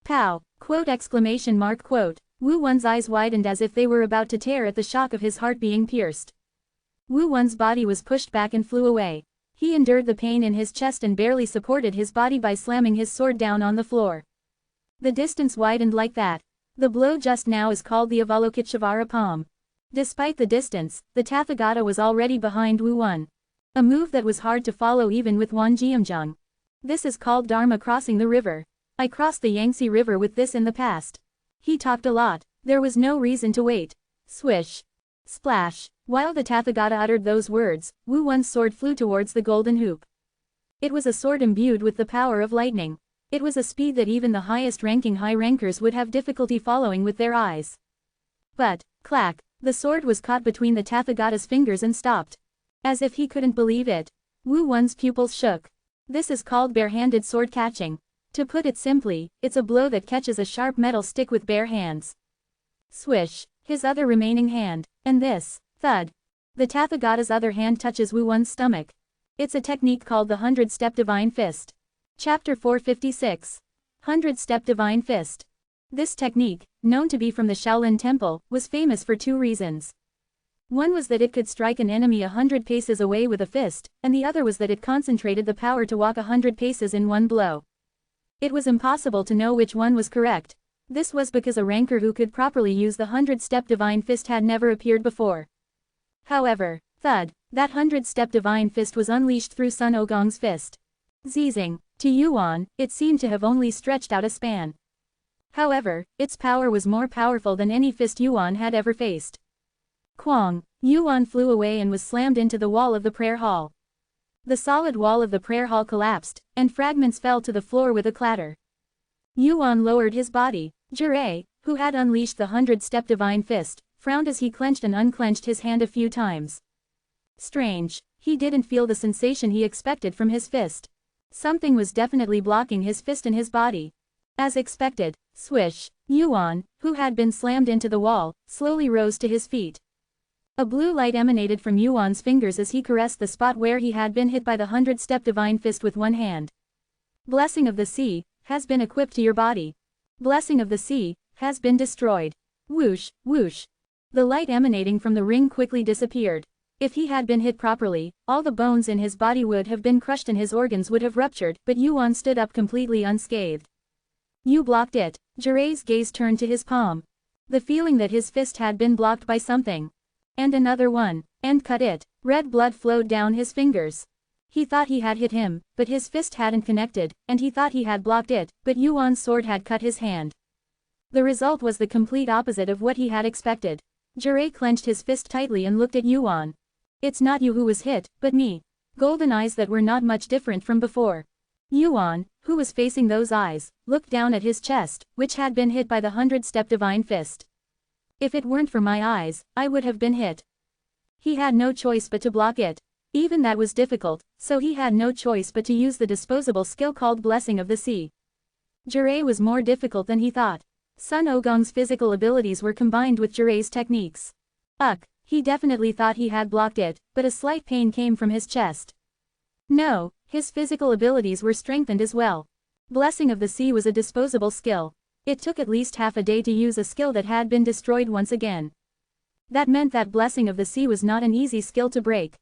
Pow, exclamation mark. Wu Wen's eyes widened as if they were about to tear at the shock of his heart being pierced. Wu Wen's body was pushed back and flew away. He endured the pain in his chest and barely supported his body by slamming his sword down on the floor. The distance widened like that. The blow just now is called the Avalokiteshvara palm. Despite the distance, the Tathagata was already behind Wu Wen. A move that was hard to follow even with Wan Jiamzheng. This is called Dharma crossing the river. I crossed the Yangtze River with this in the past. He talked a lot. There was no reason to wait. Swish. Splash. While the Tathagata uttered those words, Wu Wen's sword flew towards the golden hoop. It was a sword imbued with the power of lightning. It was a speed that even the highest-ranking high rankers would have difficulty following with their eyes. But, clack, the sword was caught between the Tathagata's fingers and stopped. As if he couldn't believe it. Wu Wen's pupils shook. This is called bare-handed sword catching. To put it simply, it's a blow that catches a sharp metal stick with bare hands. Swish, his other remaining hand, and this. Thud. The Tathagata's other hand touches Wu Wen's stomach. It's a technique called the 100-Step Divine Fist. Chapter 456. 100-Step Divine Fist. This technique, known to be from the Shaolin Temple, was famous for two reasons. One was that it could strike an enemy 100 paces away with a fist, and the other was that it concentrated the power to walk 100 paces in one blow. It was impossible to know which one was correct. This was because a ranker who could properly use the 100-step divine fist had never appeared before. However, thud, that 100-step divine fist was unleashed through Sun Ogong's fist. Zizing, to Yuan, it seemed to have only stretched out a span. However, its power was more powerful than any fist Yuan had ever faced. Quang, Yuan flew away and was slammed into the wall of the prayer hall. The solid wall of the prayer hall collapsed, and fragments fell to the floor with a clatter. Yuan lowered his body. Jirai, who had unleashed the 100-step divine fist, frowned as he clenched and unclenched his hand a few times. Strange, he didn't feel the sensation he expected from his fist. Something was definitely blocking his fist and his body. As expected, swish, Yuan, who had been slammed into the wall, slowly rose to his feet. A blue light emanated from Yuan's fingers as he caressed the spot where he had been hit by the 100-step divine fist with one hand. Blessing of the Sea has been equipped to your body. Blessing of the Sea has been destroyed. Whoosh, whoosh. The light emanating from the ring quickly disappeared. If he had been hit properly, all the bones in his body would have been crushed and his organs would have ruptured, but Yuan stood up completely unscathed. You blocked it. Jirai's gaze turned to his palm. The feeling that his fist had been blocked by something. And another one. And cut it. Red blood flowed down his fingers. He thought he had hit him, but his fist hadn't connected, and he thought he had blocked it, but Yuan's sword had cut his hand. The result was the complete opposite of what he had expected. Jirai clenched his fist tightly and looked at Yuan. It's not you who was hit, but me. Golden eyes that were not much different from before. Yuan, who was facing those eyes, looked down at his chest, which had been hit by the 100-step divine fist. If it weren't for my eyes, I would have been hit. He had no choice but to block it. Even that was difficult, so he had no choice but to use the disposable skill called Blessing of the Sea. Jirai was more difficult than he thought. Sun Ogong's physical abilities were combined with Jirai's techniques. He definitely thought he had blocked it, but a slight pain came from his chest. No, his physical abilities were strengthened as well. Blessing of the Sea was a disposable skill. It took at least half a day to use a skill that had been destroyed once again. That meant that Blessing of the Sea was not an easy skill to break.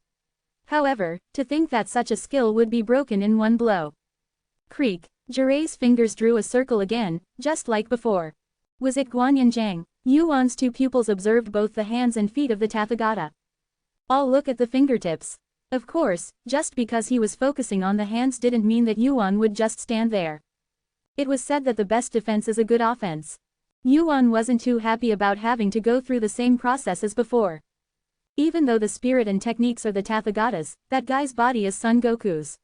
However, to think that such a skill would be broken in one blow. Creak, Jirai's fingers drew a circle again, just like before. Was it Guanyin Zhang? Yuan's two pupils observed both the hands and feet of the Tathagata. All look at the fingertips. Of course, just because he was focusing on the hands didn't mean that Yuan would just stand there. It was said that the best defense is a good offense. Yuan wasn't too happy about having to go through the same process as before. Even though the spirit and techniques are the Tathagata's, that guy's body is Son Goku's.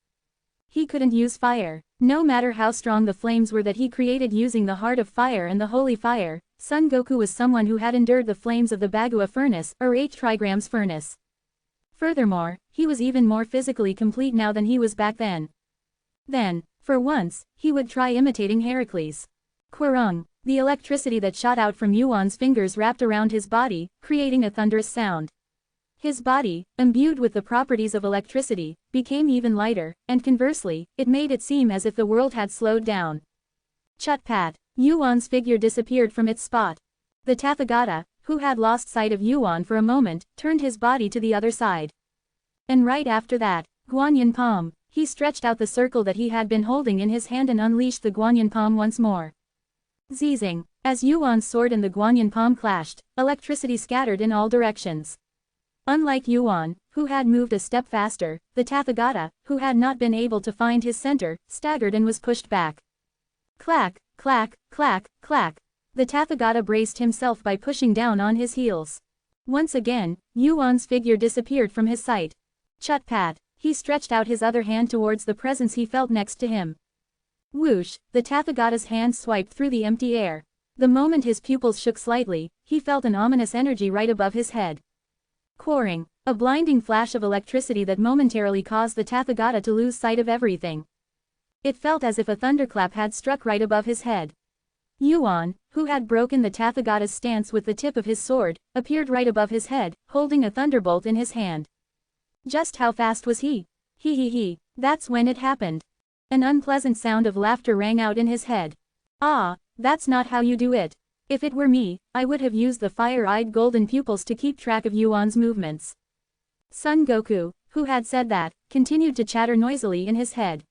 He couldn't use fire. No matter how strong the flames were that he created using the Heart of Fire and the Holy Fire, Son Goku was someone who had endured the flames of the Bagua furnace or 8 trigrams furnace. Furthermore, he was even more physically complete now than he was back then. Then, for once, he would try imitating Heracles. Quirung, the electricity that shot out from Yuan's fingers wrapped around his body, creating a thunderous sound. His body, imbued with the properties of electricity, became even lighter, and conversely, it made it seem as if the world had slowed down. Chut-pat, Yuan's figure disappeared from its spot. The Tathagata, who had lost sight of Yuan for a moment, turned his body to the other side. And right after that, Guanyin Palm, he stretched out the circle that he had been holding in his hand and unleashed the Guanyin Palm once more. Zizing, as Yuan's sword and the Guanyin Palm clashed, electricity scattered in all directions. Unlike Yuan, who had moved a step faster, the Tathagata, who had not been able to find his center, staggered and was pushed back. Clack, clack, clack, clack. The Tathagata braced himself by pushing down on his heels. Once again, Yuan's figure disappeared from his sight. Chut-pat, he stretched out his other hand towards the presence he felt next to him. Whoosh, the Tathagata's hand swiped through the empty air. The moment his pupils shook slightly, he felt an ominous energy right above his head. Quarring, a blinding flash of electricity that momentarily caused the Tathagata to lose sight of everything. It felt as if a thunderclap had struck right above his head. Yuan, who had broken the Tathagata's stance with the tip of his sword, appeared right above his head, holding a thunderbolt in his hand. Just how fast was he? He, that's when it happened. An unpleasant sound of laughter rang out in his head. Ah, that's not how you do it. If it were me, I would have used the fire-eyed golden pupils to keep track of Yuan's movements. Son Goku, who had said that, continued to chatter noisily in his head.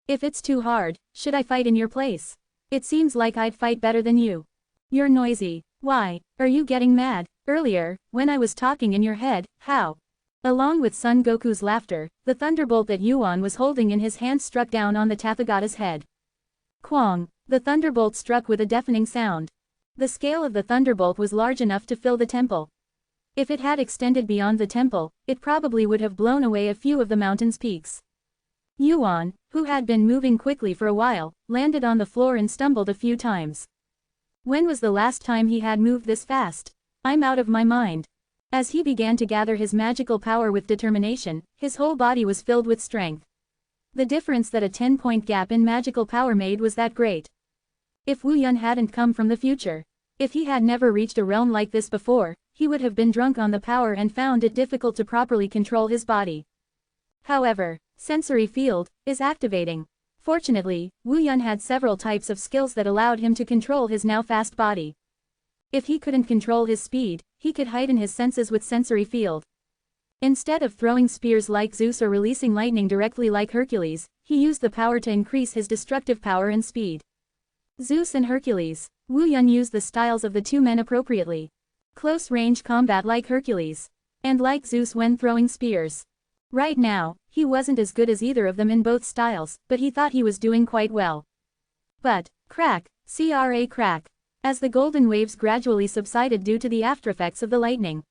If it's too hard, should I fight in your place? It seems like I'd fight better than you. You're noisy. Why, are you getting mad? Earlier, when I was talking in your head, how? Along with Son Goku's laughter, the thunderbolt that Yuan was holding in his hand struck down on the Tathagata's head. Kwang! The thunderbolt struck with a deafening sound. The scale of the thunderbolt was large enough to fill the temple. If it had extended beyond the temple, it probably would have blown away a few of the mountain's peaks. Yuan, who had been moving quickly for a while, landed on the floor and stumbled a few times. When was the last time he had moved this fast? I'm out of my mind. As he began to gather his magical power with determination, his whole body was filled with strength. The difference that a 10-point gap in magical power made was that great. If Wu Yun hadn't come from the future, if he had never reached a realm like this before, he would have been drunk on the power and found it difficult to properly control his body. However, sensory field is activating. Fortunately, Wu Yun had several types of skills that allowed him to control his now fast body. If he couldn't control his speed, he could heighten his senses with sensory field. Instead of throwing spears like Zeus or releasing lightning directly like Hercules, he used the power to increase his destructive power and speed. Zeus and Hercules. Wu Yun used the styles of the two men appropriately. Close-range combat like Hercules. And like Zeus when throwing spears. Right now, he wasn't as good as either of them in both styles, but he thought he was doing quite well. But, crack, crack. As the golden waves gradually subsided due to the aftereffects of the lightning.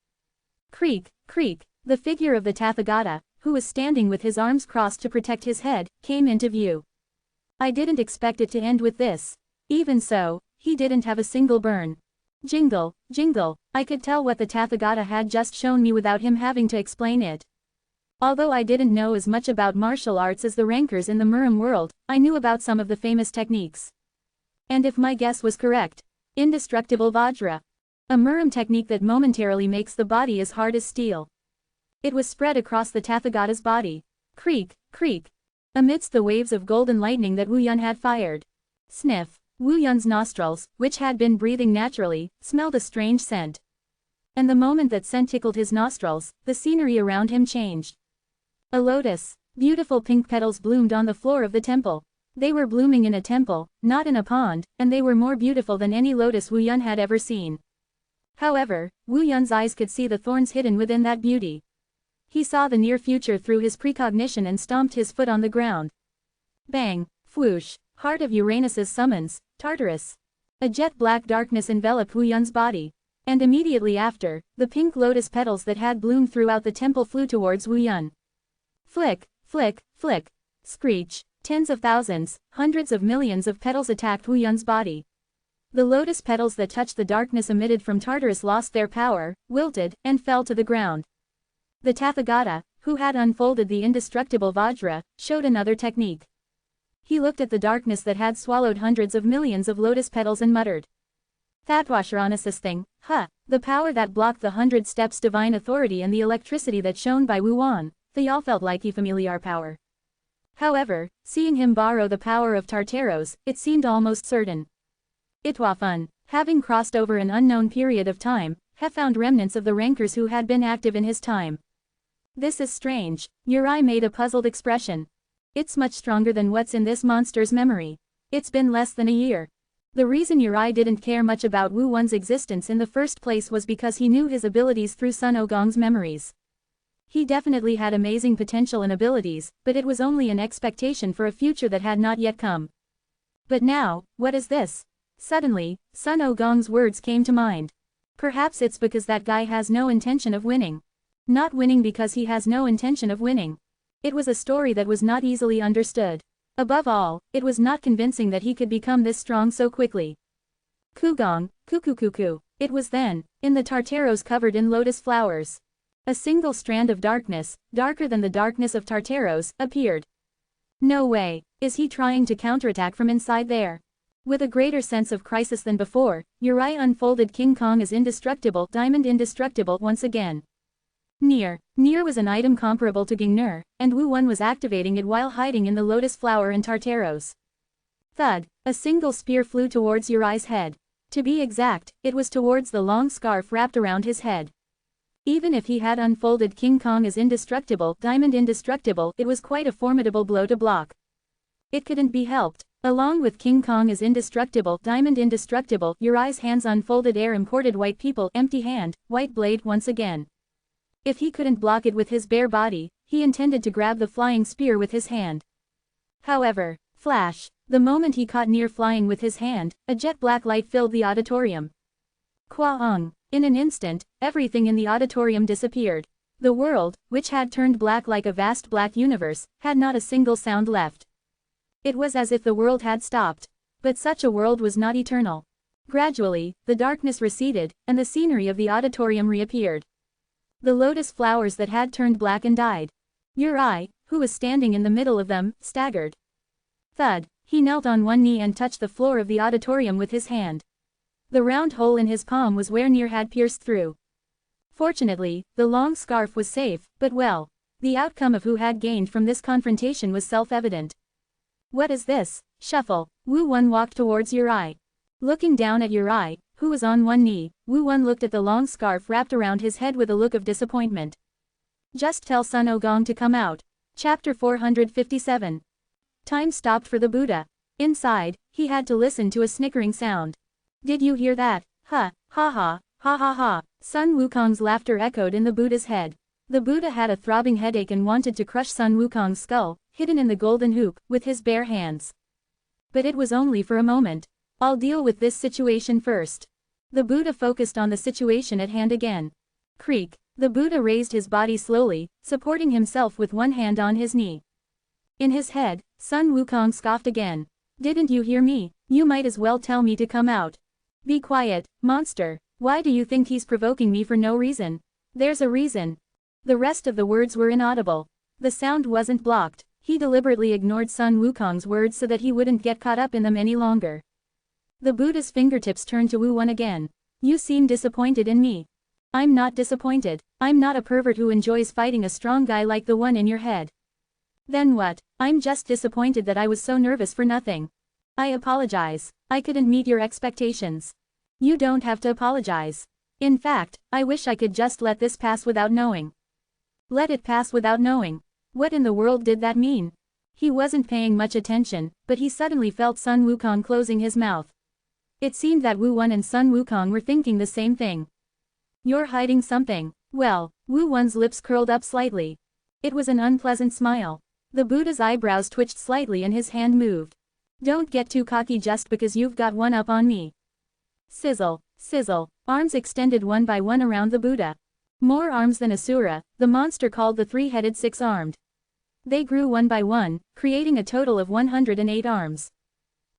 Creak, creak, the figure of the Tathagata, who was standing with his arms crossed to protect his head, came into view. I didn't expect it to end with this. Even so, he didn't have a single burn. Jingle, jingle, I could tell what the Tathagata had just shown me without him having to explain it. Although I didn't know as much about martial arts as the rankers in the Murim world, I knew about some of the famous techniques. And if my guess was correct, indestructible Vajra. A Murim technique that momentarily makes the body as hard as steel. It was spread across the Tathagata's body. Creak, creak. Amidst the waves of golden lightning that Wu Yun had fired. Sniff. Wu Yun's nostrils, which had been breathing naturally, smelled a strange scent. And the moment that scent tickled his nostrils, the scenery around him changed. A lotus. Beautiful pink petals bloomed on the floor of the temple. They were blooming in a temple, not in a pond, and they were more beautiful than any lotus Wu Yun had ever seen. However, Wu Yun's eyes could see the thorns hidden within that beauty. He saw the near future through his precognition and stomped his foot on the ground. Bang, whoosh, heart of Uranus's summons, Tartarus. A jet-black darkness enveloped Wu Yun's body. And immediately after, the pink lotus petals that had bloomed throughout the temple flew towards Wu Yun. Flick, flick, flick. Screech. Tens of thousands, hundreds of millions of petals attacked Wu Yun's body. The lotus petals that touched the darkness emitted from Tartarus lost their power, wilted, and fell to the ground. The Tathagata, who had unfolded the indestructible Vajra, showed another technique. He looked at the darkness that had swallowed hundreds of millions of lotus petals and muttered. Thatwasharanas's thing, the power that blocked the 100 steps divine authority and the electricity that shone by Wu Wan, they all felt like a familiar power. However, seeing him borrow the power of Tartaros, it seemed almost certain. Itwafun, having crossed over an unknown period of time, have found remnants of the rankers who had been active in his time. This is strange. Uri made a puzzled expression. It's much stronger than what's in this monster's memory. It's been less than a year. The reason Uri didn't care much about Wu Wan's existence in the first place was because he knew his abilities through Sun Ogong's memories. He definitely had amazing potential and abilities, but it was only an expectation for a future that had not yet come. But now, what is this? Suddenly, Sun Ogong's words came to mind. Perhaps it's because that guy has no intention of winning. Not winning because he has no intention of winning. It was a story that was not easily understood. Above all, it was not convincing that he could become this strong so quickly. Kugong, cuckoo. It was then, in the Tartaros covered in lotus flowers. A single strand of darkness, darker than the darkness of Tartaros, appeared. No way, is he trying to counterattack from inside there? With a greater sense of crisis than before, Uri unfolded King Kong as indestructible, diamond indestructible once again. Near was an item comparable to Gingnur, and Wu Wan was activating it while hiding in the lotus flower and Tartaros. Thud, a single spear flew towards Uri's head. To be exact, it was towards the long scarf wrapped around his head. Even if he had unfolded King Kong as indestructible, diamond indestructible, it was quite a formidable blow to block. It couldn't be helped. Along with King Kong as indestructible, diamond indestructible, Yurai's hands unfolded air imported white people, empty hand, white blade once again. If he couldn't block it with his bare body, he intended to grab the flying spear with his hand. However, flash, the moment he caught near flying with his hand, a jet black light filled the auditorium. Kwaong. In an instant, everything in the auditorium disappeared. The world, which had turned black like a vast black universe, had not a single sound left. It was as if the world had stopped. But such a world was not eternal. Gradually, the darkness receded, and the scenery of the auditorium reappeared. The lotus flowers that had turned black and died. Yurai, who was standing in the middle of them, staggered. Thud, he knelt on one knee and touched the floor of the auditorium with his hand. The round hole in his palm was where Nier had pierced through. Fortunately, the long scarf was safe, but well, the outcome of who had gained from this confrontation was self-evident. What is this? Shuffle. Wu Wen walked towards Yurai. Looking down at Yurai, who was on one knee, Wu Wen looked at the long scarf wrapped around his head with a look of disappointment. Just tell Sun Ogong to come out. Chapter 457. Time stopped for the Buddha. Inside, he had to listen to a snickering sound. Did you hear that? Ha, ha ha, ha ha ha. Sun Wukong's laughter echoed in the Buddha's head. The Buddha had a throbbing headache and wanted to crush Sun Wukong's skull, hidden in the golden hoop, with his bare hands. But it was only for a moment. I'll deal with this situation first. The Buddha focused on the situation at hand again. Creak. The Buddha raised his body slowly, supporting himself with one hand on his knee. In his head, Sun Wukong scoffed again. Didn't you hear me? You might as well tell me to come out. Be quiet, monster. Why do you think he's provoking me for no reason? There's a reason. The rest of the words were inaudible. The sound wasn't blocked. He deliberately ignored Sun Wukong's words so that he wouldn't get caught up in them any longer. The Buddha's fingertips turned to Wu Wen again. You seem disappointed in me. I'm not disappointed. I'm not a pervert who enjoys fighting a strong guy like the one in your head. Then what? I'm just disappointed that I was so nervous for nothing. I apologize. I couldn't meet your expectations. You don't have to apologize. In fact, I wish I could just let this pass without knowing. Let it pass without knowing. What in the world did that mean? He wasn't paying much attention, but he suddenly felt Sun Wukong closing his mouth. It seemed that Wu Wen and Sun Wukong were thinking the same thing. You're hiding something. Well, Wu Wen's lips curled up slightly. It was an unpleasant smile. The Buddha's eyebrows twitched slightly and his hand moved. Don't get too cocky just because you've got one up on me. Sizzle, sizzle, arms extended one by one around the Buddha. More arms than Asura, the monster called the three-headed six-armed. They grew one by one, creating a total of 108 arms.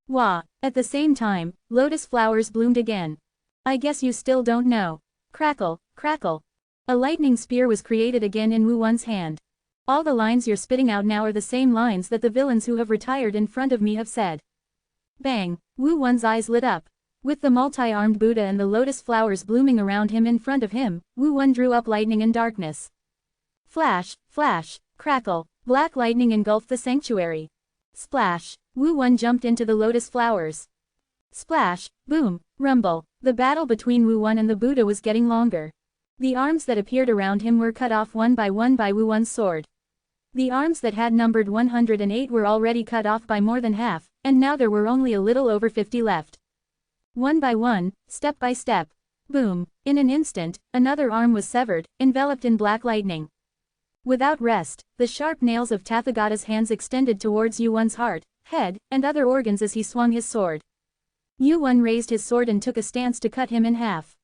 Wah! At the same time, lotus flowers bloomed again. I guess you still don't know. Crackle, crackle. A lightning spear was created again in Wu Wen's hand. All the lines you're spitting out now are the same lines that the villains who have retired in front of me have said. Bang! Wu Wen's eyes lit up. With the multi-armed Buddha and the lotus flowers blooming around him in front of him, Wu Wen drew up lightning and darkness. Flash, flash, crackle, black lightning engulfed the sanctuary. Splash! Wu Wen jumped into the lotus flowers. Splash, boom, rumble. The battle between Wu Wen and the Buddha was getting longer. The arms that appeared around him were cut off one by Wu Wen's sword. The arms that had numbered 108 were already cut off by more than half, and now there were only a little over 50 left. One by one, step by step. Boom! In an instant, another arm was severed, enveloped in black lightning. Without rest, the sharp nails of Tathagata's hands extended towards Yu Wen's heart, head, and other organs as he swung his sword. Yu Wen raised his sword and took a stance to cut him in half.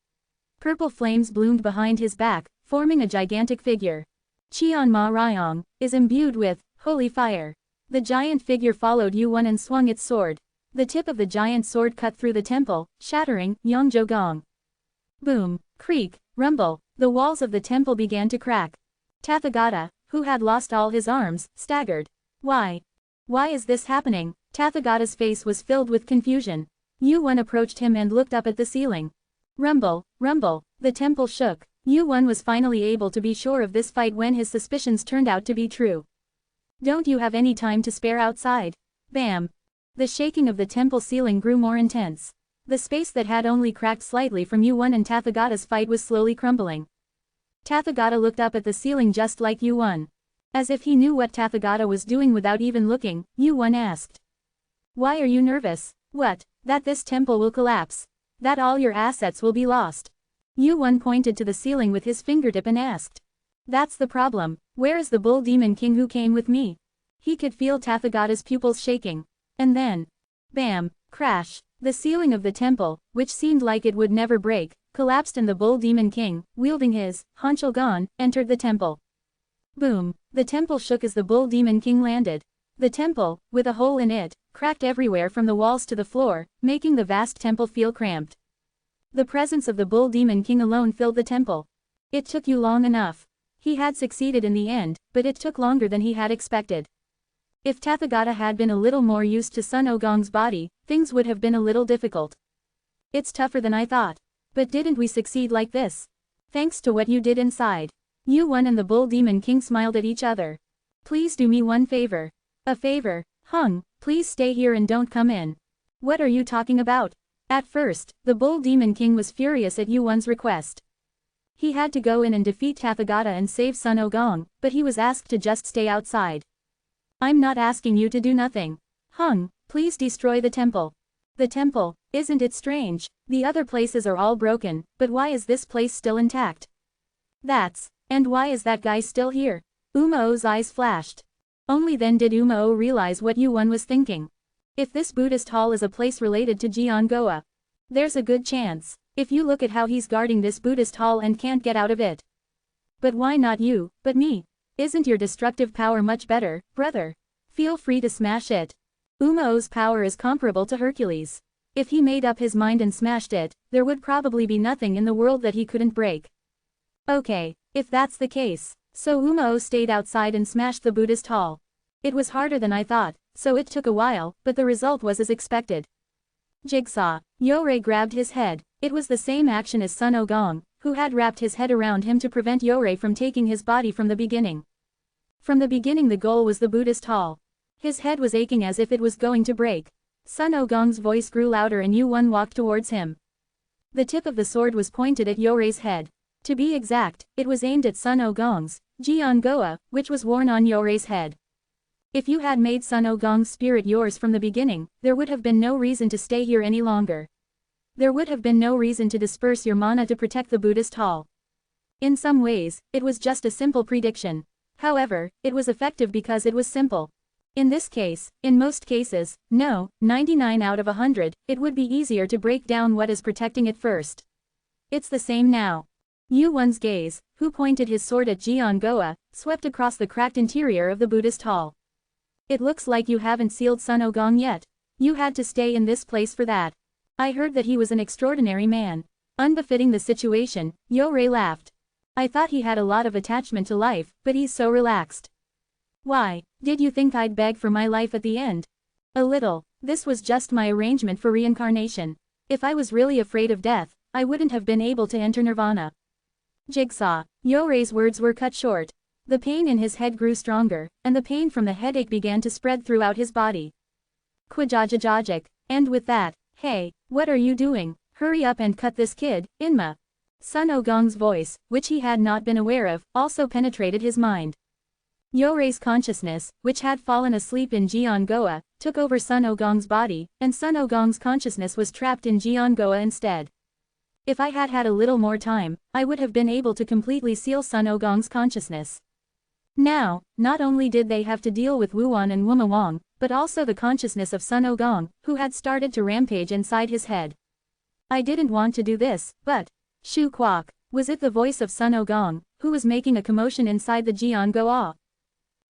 Purple flames bloomed behind his back, forming a gigantic figure. Qian Ma Ryong is imbued with holy fire. The giant figure followed Yu Wen and swung its sword. The tip of the giant sword cut through the temple, shattering Yongzhou Gong. Boom, creak, rumble, the walls of the temple began to crack. Tathagata, who had lost all his arms, staggered. Why? Why is this happening? Tathagata's face was filled with confusion. Yu Wen approached him and looked up at the ceiling. Rumble, rumble, the temple shook. Yu Wen was finally able to be sure of this fight when his suspicions turned out to be true. Don't you have any time to spare outside? Bam! The shaking of the temple ceiling grew more intense. The space that had only cracked slightly from Yuan and Tathagata's fight was slowly crumbling. Tathagata looked up at the ceiling just like Yuan. As if he knew what Tathagata was doing without even looking, Yuan asked. Why are you nervous? What? That this temple will collapse? That all your assets will be lost? Yuan pointed to the ceiling with his fingertip and asked. That's the problem. Where is the bull demon king who came with me? He could feel Tathagata's pupils shaking. And then, bam, crash, the ceiling of the temple, which seemed like it would never break, collapsed and the bull demon king, wielding his Hanshogan, entered the temple. Boom, the temple shook as the bull demon king landed. The temple, with a hole in it, cracked everywhere from the walls to the floor, making the vast temple feel cramped. The presence of the bull demon king alone filled the temple. It took you long enough. He had succeeded in the end, but it took longer than he had expected. If Tathagata had been a little more used to Sun Ogong's body, things would have been a little difficult. It's tougher than I thought. But didn't we succeed like this? Thanks to what you did inside. Yuan and the bull demon king smiled at each other. Please do me one favor. A favor? Hung, please stay here and don't come in. What are you talking about? At first, the bull demon king was furious at Yuan's request. He had to go in and defeat Tathagata and save Sun Ogong, but he was asked to just stay outside. I'm not asking you to do nothing. Hung, please destroy the temple. The temple, isn't it strange? The other places are all broken, but why is this place still intact? And why is that guy still here? Umao's eyes flashed. Only then did Umao realize what Yuan was thinking. If this Buddhist hall is a place related to Jiangoa, there's a good chance. If you look at how he's guarding this Buddhist hall and can't get out of it. But why not you, but me? Isn't your destructive power much better, brother? Feel free to smash it. Umao's power is comparable to Hercules. If he made up his mind and smashed it, there would probably be nothing in the world that he couldn't break. Okay, if that's the case. So Umao stayed outside and smashed the Buddhist hall. It was harder than I thought, so it took a while, but the result was as expected. Jigsaw. Yorei grabbed his head. It was the same action as Sun Ogong, who had wrapped his head around him to prevent Yorei from taking his body from the beginning. From the beginning the goal was the Buddhist hall. His head was aching as if it was going to break. Sun Ogong's voice grew louder and Yuan walked towards him. The tip of the sword was pointed at Yorei's head. To be exact, it was aimed at Sun Ogong's Jiangoa, which was worn on Yorei's head. If you had made Sun Ogong's spirit yours from the beginning, there would have been no reason to stay here any longer. There would have been no reason to disperse your mana to protect the Buddhist hall. In some ways, it was just a simple prediction. However, it was effective because it was simple. In this case, in most cases, no, 99 out of 100, it would be easier to break down what is protecting it first. It's the same now. Yuan's gaze, who pointed his sword at Jiangoa, swept across the cracked interior of the Buddhist hall. It looks like you haven't sealed Sun Ogong yet. You had to stay in this place for that. I heard that he was an extraordinary man. Unbefitting the situation, Yorei laughed. I thought he had a lot of attachment to life, but he's so relaxed. Why, did you think I'd beg for my life at the end? A little. This was just my arrangement for reincarnation. If I was really afraid of death, I wouldn't have been able to enter nirvana. Jigsaw. Yorei's words were cut short. The pain in his head grew stronger, and the pain from the headache began to spread throughout his body. Quajajajajic. And with that, hey, what are you doing? Hurry up and cut this kid, Inma. Sun Ogong's voice, which he had not been aware of, also penetrated his mind. Yorei's consciousness, which had fallen asleep in Jiangoa, took over Sun Ogong's body, and Sun Ogong's consciousness was trapped in Jiangoa instead. If I had had a little more time, I would have been able to completely seal Sun Ogong's consciousness. Now, not only did they have to deal with Wuan and Wumawang, but also the consciousness of Sun Ogong, who had started to rampage inside his head. I didn't want to do this, but... Shu Kwok. Was it the voice of Sun Ogong, who was making a commotion inside the Jiangoa?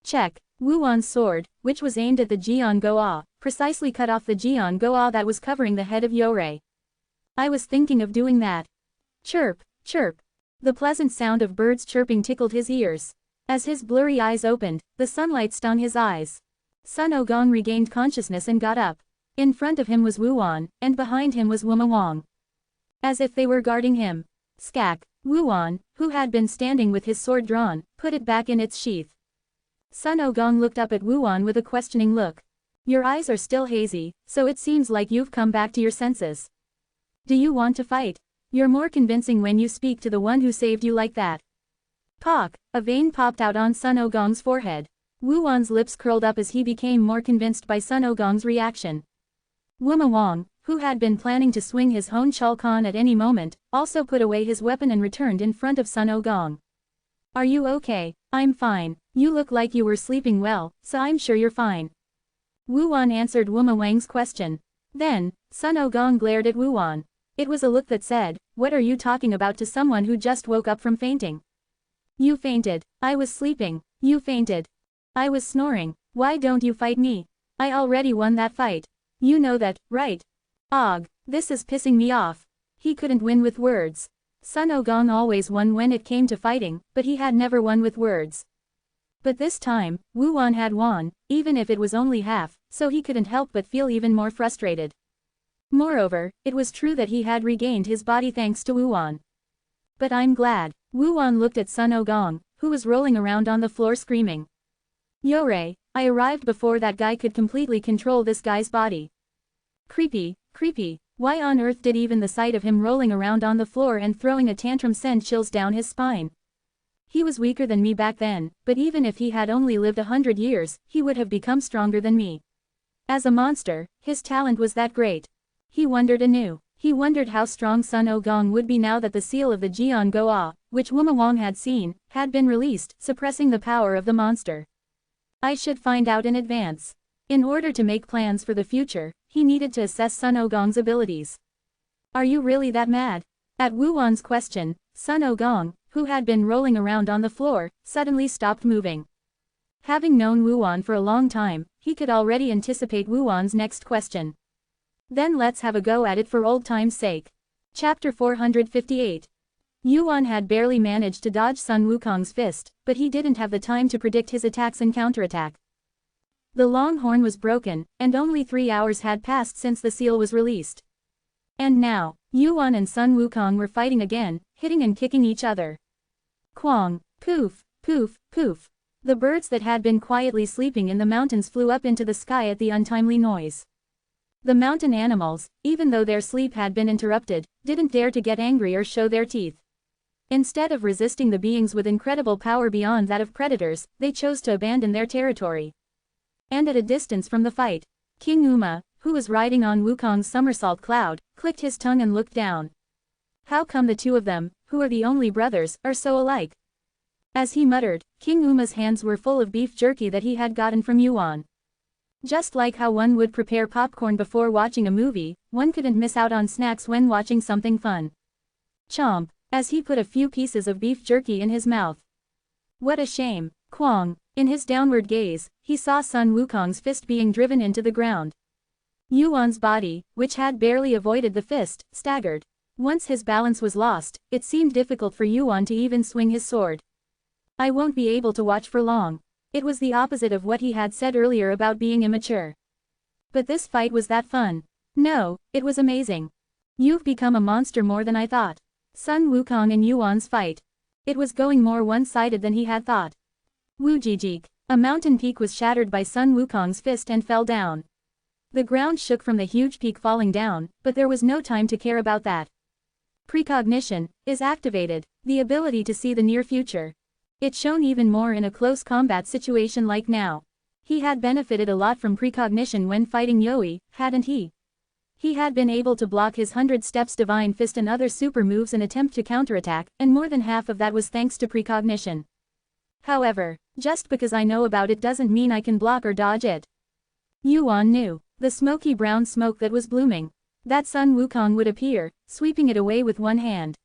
Check. Wuan's sword, which was aimed at the Jiangoa, precisely cut off the Jiangoa that was covering the head of Yorei. I was thinking of doing that. Chirp, chirp. The pleasant sound of birds chirping tickled his ears. As his blurry eyes opened, the sunlight stung his eyes. Sun Ogong regained consciousness and got up. In front of him was Wuan, and behind him was Wumawang. As if they were guarding him. Skak. Wuan, who had been standing with his sword drawn, put it back in its sheath. Sun Ogong looked up at Wuan with a questioning look. Your eyes are still hazy, so it seems like you've come back to your senses. Do you want to fight? You're more convincing when you speak to the one who saved you like that. Pock, a vein popped out on Sun Ogong's forehead. Wu Wan's lips curled up as he became more convinced by Sun Ogong's reaction. Wuma Wang, who had been planning to swing his Hon Chul Khan at any moment, also put away his weapon and returned in front of Sun Ogong. Are you okay? I'm fine. You look like you were sleeping well, so I'm sure you're fine. Wu Wan answered Wuma Wang's question. Then, Sun Ogong glared at Wu Wan. It was a look that said, "What are you talking about?" to someone who just woke up from fainting. You fainted. I was sleeping. You fainted. I was snoring. Why don't you fight me? I already won that fight. You know that, right? Og, this is pissing me off. He couldn't win with words. Sun Ogong always won when it came to fighting, but he had never won with words. But this time, Wu Wan had won, even if it was only half, so he couldn't help but feel even more frustrated. Moreover, it was true that he had regained his body thanks to Wu Wan. But I'm glad. Wu Wan looked at Sun Ogong, who was rolling around on the floor screaming. Yore, I arrived before that guy could completely control this guy's body. Creepy, creepy. Why on earth did even the sight of him rolling around on the floor and throwing a tantrum send chills down his spine? He was weaker than me back then, but even if he had only lived 100 years, he would have become stronger than me. As a monster, his talent was that great. He wondered anew. He wondered how strong Sun Ogong would be now that the seal of the Jian Goa, which Wuma Wang had seen, had been released, suppressing the power of the monster. I should find out in advance. In order to make plans for the future, he needed to assess Sun Ogong's abilities. Are you really that mad? At Wu Wan's question, Sun Ogong, who had been rolling around on the floor, suddenly stopped moving. Having known Wu Wan for a long time, he could already anticipate Wu Wan's next question. Then let's have a go at it for old time's sake. Chapter 458. Yu Wan had barely managed to dodge Sun Wukong's fist, but he didn't have the time to predict his attacks and counterattack. The long horn was broken, and only 3 hours had passed since the seal was released. And now, Yu Wan and Sun Wukong were fighting again, hitting and kicking each other. Quang, poof, poof, poof. The birds that had been quietly sleeping in the mountains flew up into the sky at the untimely noise. The mountain animals, even though their sleep had been interrupted, didn't dare to get angry or show their teeth. Instead of resisting the beings with incredible power beyond that of predators, they chose to abandon their territory. And at a distance from the fight, King Uma, who was riding on Wukong's somersault cloud, clicked his tongue and looked down. How come the two of them, who are the only brothers, are so alike? As he muttered, King Uma's hands were full of beef jerky that he had gotten from Yuan. Just like how one would prepare popcorn before watching a movie, one couldn't miss out on snacks when watching something fun. Chomp, as he put a few pieces of beef jerky in his mouth. What a shame. Quang, in his downward gaze, he saw Sun Wukong's fist being driven into the ground. Yuan's body, which had barely avoided the fist, staggered. Once his balance was lost, it seemed difficult for Yuan to even swing his sword. I won't be able to watch for long. It was the opposite of what he had said earlier about being immature. But this fight was that fun. No, it was amazing. You've become a monster more than I thought. Sun Wukong and Yuan's fight. It was going more one-sided than he had thought. Wujijik, a mountain peak was shattered by Sun Wukong's fist and fell down. The ground shook from the huge peak falling down, but there was no time to care about that. Precognition is activated, the ability to see the near future. It shone even more in a close combat situation like now. He had benefited a lot from precognition when fighting Yoi, hadn't he? He had been able to block his 100 steps divine fist and other super moves and attempt to counterattack, and more than half of that was thanks to precognition. However, just because I know about it doesn't mean I can block or dodge it. Yuan knew. The smoky brown smoke that was blooming. That Sun Wukong would appear, sweeping it away with one hand.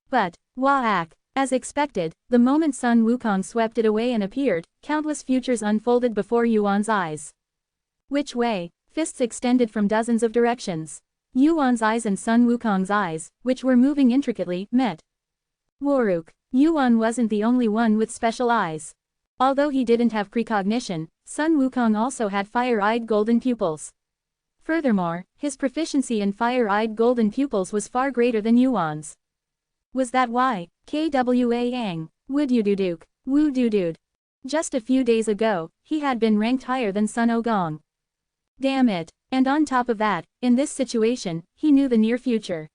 But, whack. As expected, the moment Sun Wukong swept it away and appeared, countless futures unfolded before Yuan's eyes. Which way? Fists extended from dozens of directions. Yuan's eyes and Sun Wukong's eyes, which were moving intricately, met. Waruk. Yuan wasn't the only one with special eyes. Although he didn't have precognition, Sun Wukong also had fire-eyed golden pupils. Furthermore, his proficiency in fire-eyed golden pupils was far greater than Yuan's. Was that why? Kwang, Woodududuk, Woo-doo-dood. Just a few days ago, he had been ranked higher than Sun Ogong. Damn it. And on top of that, in this situation, he knew the near future.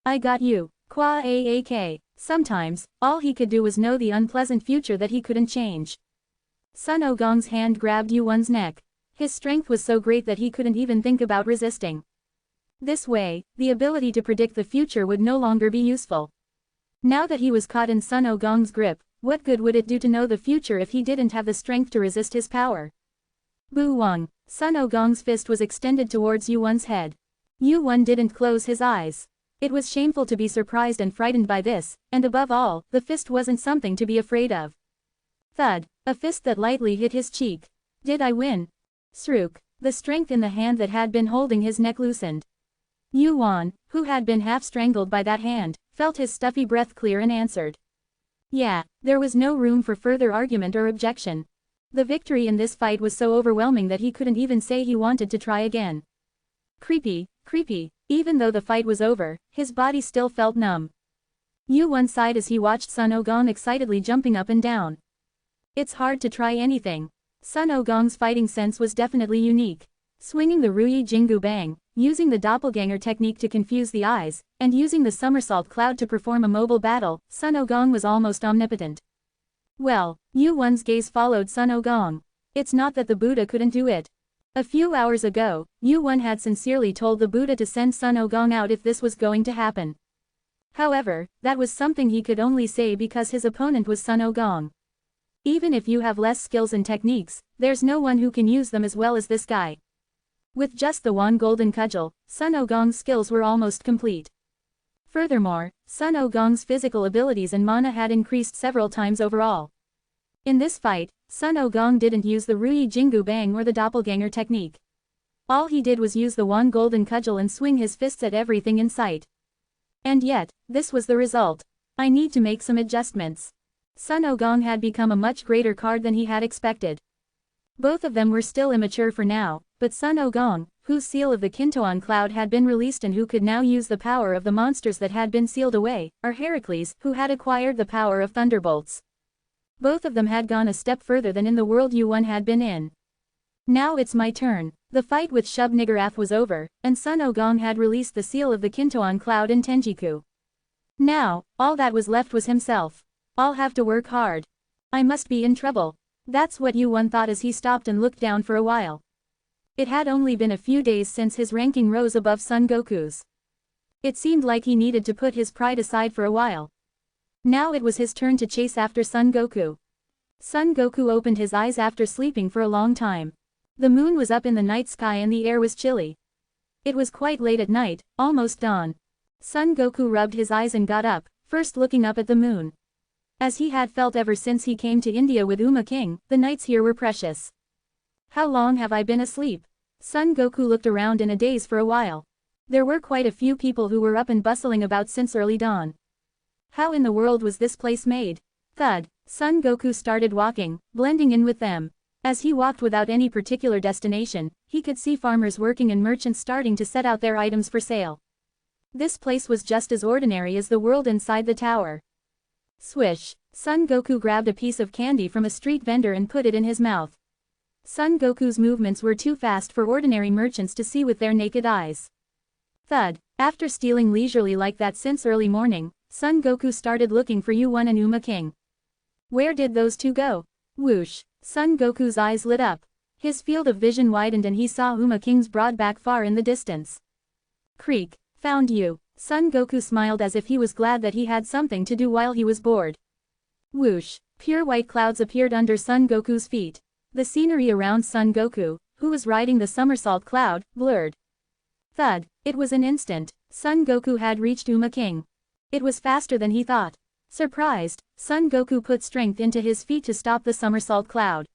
I got you, Kwa Aak. Sometimes, all he could do was know the unpleasant future that he couldn't change. Sun Ogong's hand grabbed Yuan's neck. His strength was so great that he couldn't even think about resisting. This way, the ability to predict the future would no longer be useful. Now that he was caught in Sun Ogong's grip, what good would it do to know the future if he didn't have the strength to resist his power? Bu Wang. Sun Ogong's fist was extended towards Yuan's head. Yuan didn't close his eyes. It was shameful to be surprised and frightened by this, and above all, the fist wasn't something to be afraid of. Thud, a fist that lightly hit his cheek. Did I win? Srook, the strength in the hand that had been holding his neck loosened. Yuan, who had been half strangled by that hand, felt his stuffy breath clear and answered. Yeah, there was no room for further argument or objection. The victory in this fight was so overwhelming that he couldn't even say he wanted to try again. Creepy. Even though the fight was over, his body still felt numb. Yuan sighed as he watched Sun Ogong excitedly jumping up and down. It's hard to try anything. Sun Ogong's fighting sense was definitely unique. Swinging the Ruyi Jingu Bang, using the doppelganger technique to confuse the eyes, and using the somersault cloud to perform a mobile battle, Sun Ogong was almost omnipotent. Well, Yuan's gaze followed Sun Ogong. It's not that the Buddha couldn't do it. A few hours ago, Yuan had sincerely told the Buddha to send Sun Ogong out if this was going to happen. However, that was something he could only say because his opponent was Sun Ogong. Even if you have less skills and techniques, there's no one who can use them as well as this guy. With just the one golden cudgel, Sun Ogong's skills were almost complete. Furthermore, Sun Ogong's physical abilities and mana had increased several times overall. In this fight, Sun Ogong didn't use the Ruyi Jingu Bang or the doppelganger technique. All he did was use the one golden cudgel and swing his fists at everything in sight. And yet, this was the result. I need to make some adjustments. Sun Ogong had become a much greater card than he had expected. Both of them were still immature for now, but Sun Ogong, whose seal of the Kintoan cloud had been released and who could now use the power of the monsters that had been sealed away, or Heracles, who had acquired the power of thunderbolts. Both of them had gone a step further than in the world Yuan had been in. Now it's my turn. The fight with Shub Niggurath was over, and Sun Ogong had released the seal of the Kintoan cloud in Tenjiku. Now, all that was left was himself. I'll have to work hard. I must be in trouble. That's what Yuan thought as he stopped and looked down for a while. It had only been a few days since his ranking rose above Son Goku's. It seemed like he needed to put his pride aside for a while. Now it was his turn to chase after Son Goku. Son Goku opened his eyes after sleeping for a long time. The moon was up in the night sky and the air was chilly. It was quite late at night, almost dawn. Son Goku rubbed his eyes and got up, first looking up at the moon. As he had felt ever since he came to India with Uma King, the nights here were precious. How long have I been asleep? Son Goku looked around in a daze for a while. There were quite a few people who were up and bustling about since early dawn. How in the world was this place made? Thud. Son Goku started walking, blending in with them. As he walked without any particular destination, he could see farmers working and merchants starting to set out their items for sale. This place was just as ordinary as the world inside the tower. Swish. Son Goku grabbed a piece of candy from a street vendor and put it in his mouth. Son Goku's movements were too fast for ordinary merchants to see with their naked eyes. Thud. After stealing leisurely like that since early morning, Son Goku started looking for Yuan and Uma King. Where did those two go? Whoosh. Son Goku's eyes lit up. His field of vision widened and he saw Uma King's broad back far in the distance. Creak. Found you. Son Goku smiled as if he was glad that he had something to do while he was bored. Whoosh. Pure white clouds appeared under Son Goku's feet. The scenery around Son Goku, who was riding the somersault cloud, blurred. Thud. It was an instant. Son Goku had reached Uma King. It was faster than he thought. Surprised, Son Goku put strength into his feet to stop the somersault cloud.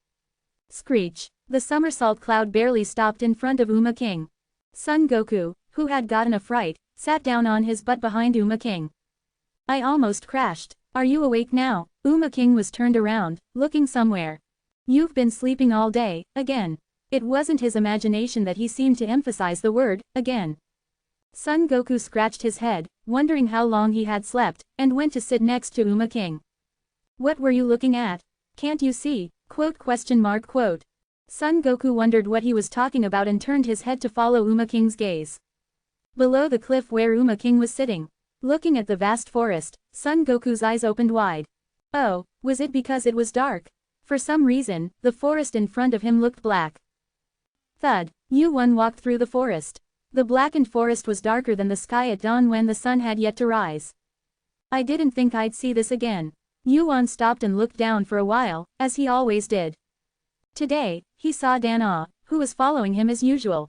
Screech. The somersault cloud barely stopped in front of Uma King. Son Goku, who had gotten a fright, sat down on his butt behind Uma King. I almost crashed. Are you awake now? Uma King was turned around, looking somewhere. You've been sleeping all day, again. It wasn't his imagination that he seemed to emphasize the word, again. Son Goku scratched his head, wondering how long he had slept, and went to sit next to Uma King. What were you looking at? Can't you see? Quote. Son Goku wondered what he was talking about and turned his head to follow Uma King's gaze. Below the cliff where Uma King was sitting, looking at the vast forest, Son Goku's eyes opened wide. Oh, was it because it was dark? For some reason, the forest in front of him looked black. Thud. Yu-Won walked through the forest. The blackened forest was darker than the sky at dawn when the sun had yet to rise. I didn't think I'd see this again. Yu-Won stopped and looked down for a while, as he always did. Today, he saw Dan-Ah, who was following him as usual.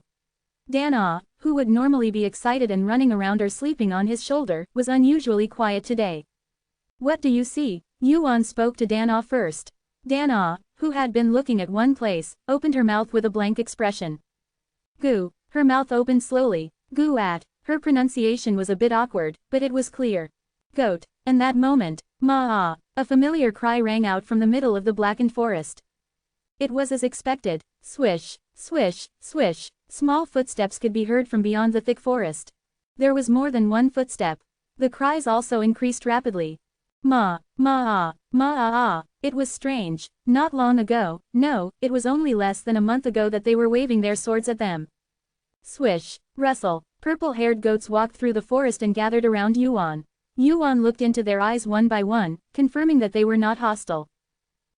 Dan-Ah, who would normally be excited and running around or sleeping on his shoulder, was unusually quiet today. What do you see? Yu-Won spoke to Dan-Ah first. Dan-Ah, who had been looking at one place, opened her mouth with a blank expression. Gu. Her mouth opened slowly. Gu-at. Her pronunciation was a bit awkward, but it was clear. Goat. And that moment, Ma-ah, a familiar cry rang out from the middle of the blackened forest. It was as expected. Swish, swish, swish. Small footsteps could be heard from beyond the thick forest. There was more than one footstep. The cries also increased rapidly. Ma, ma-ah, ma-ah-ah. It was strange. Not long ago, no, it was only less than a month ago that they were waving their swords at them. Swish, rustle. Purple-haired goats walked through the forest and gathered around Yu-Won. Yu-Won looked into their eyes one by one, confirming that they were not hostile.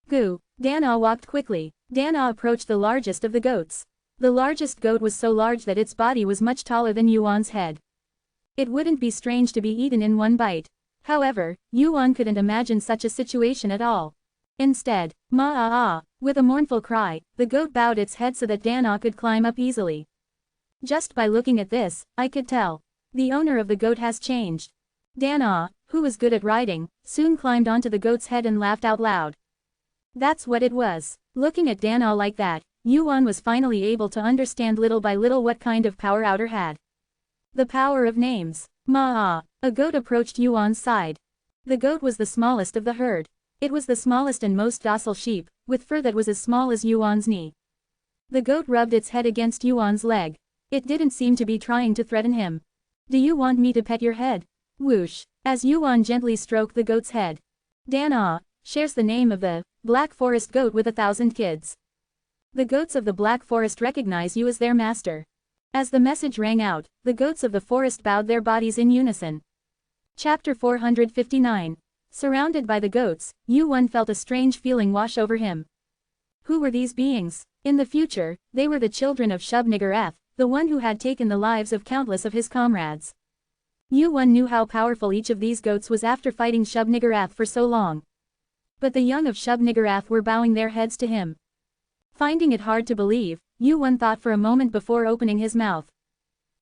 Gu. Dan-Ah walked quickly. Dan-Ah approached the largest of the goats. The largest goat was so large that its body was much taller than Yu-Won's head. It wouldn't be strange to be eaten in one bite. However, Yu-Won couldn't imagine such a situation at all. Instead, ma-ah-ah, with a mournful cry, the goat bowed its head so that Dan-Ah could climb up easily. Just by looking at this, I could tell. The owner of the goat has changed. Dan-Ah, who was good at riding, soon climbed onto the goat's head and laughed out loud. That's what it was. Looking at Dan-Ah like that, Yu-Won was finally able to understand little by little what kind of power Outer had. The power of names. Ma-ah. A goat approached Yu-Won's side. The goat was the smallest of the herd. It was the smallest and most docile sheep, with fur that was as small as Yu-Won's knee. The goat rubbed its head against Yu-Won's leg. It didn't seem to be trying to threaten him. Do you want me to pet your head? Whoosh. As Yu-Won gently stroked the goat's head. Dan-Ah shares the name of the Black Forest Goat with 1,000 kids. The goats of the Black Forest recognize you as their master. As the message rang out, the goats of the forest bowed their bodies in unison. Chapter 459. Surrounded by the goats, Yu-Won felt a strange feeling wash over him. Who were these beings? In the future, they were the children of Shub-Niggurath, the one who had taken the lives of countless of his comrades. Yu-Won knew how powerful each of these goats was after fighting Shub-Niggurath for so long. But the young of Shub-Niggurath were bowing their heads to him. Finding it hard to believe, Yu-Won thought for a moment before opening his mouth.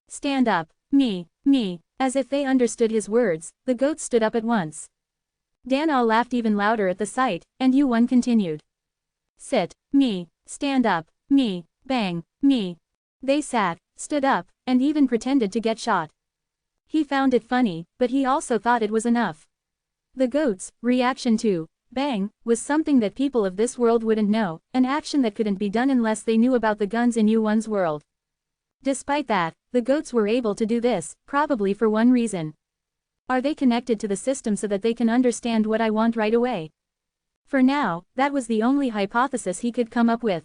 Stand up. Me. As if they understood his words, the goats stood up at once. Dan-Ah laughed even louder at the sight, and Yu-Won continued. Sit. Me. Stand up. Me. Bang. Me. They sat, stood up, and even pretended to get shot. He found it funny, but he also thought it was enough. The goats' reaction to bang was something that people of this world wouldn't know, an action that couldn't be done unless they knew about the guns in Yu-Won's world. Despite that, the goats were able to do this, probably for one reason. Are they connected to the system so that they can understand what I want right away? For now, that was the only hypothesis he could come up with.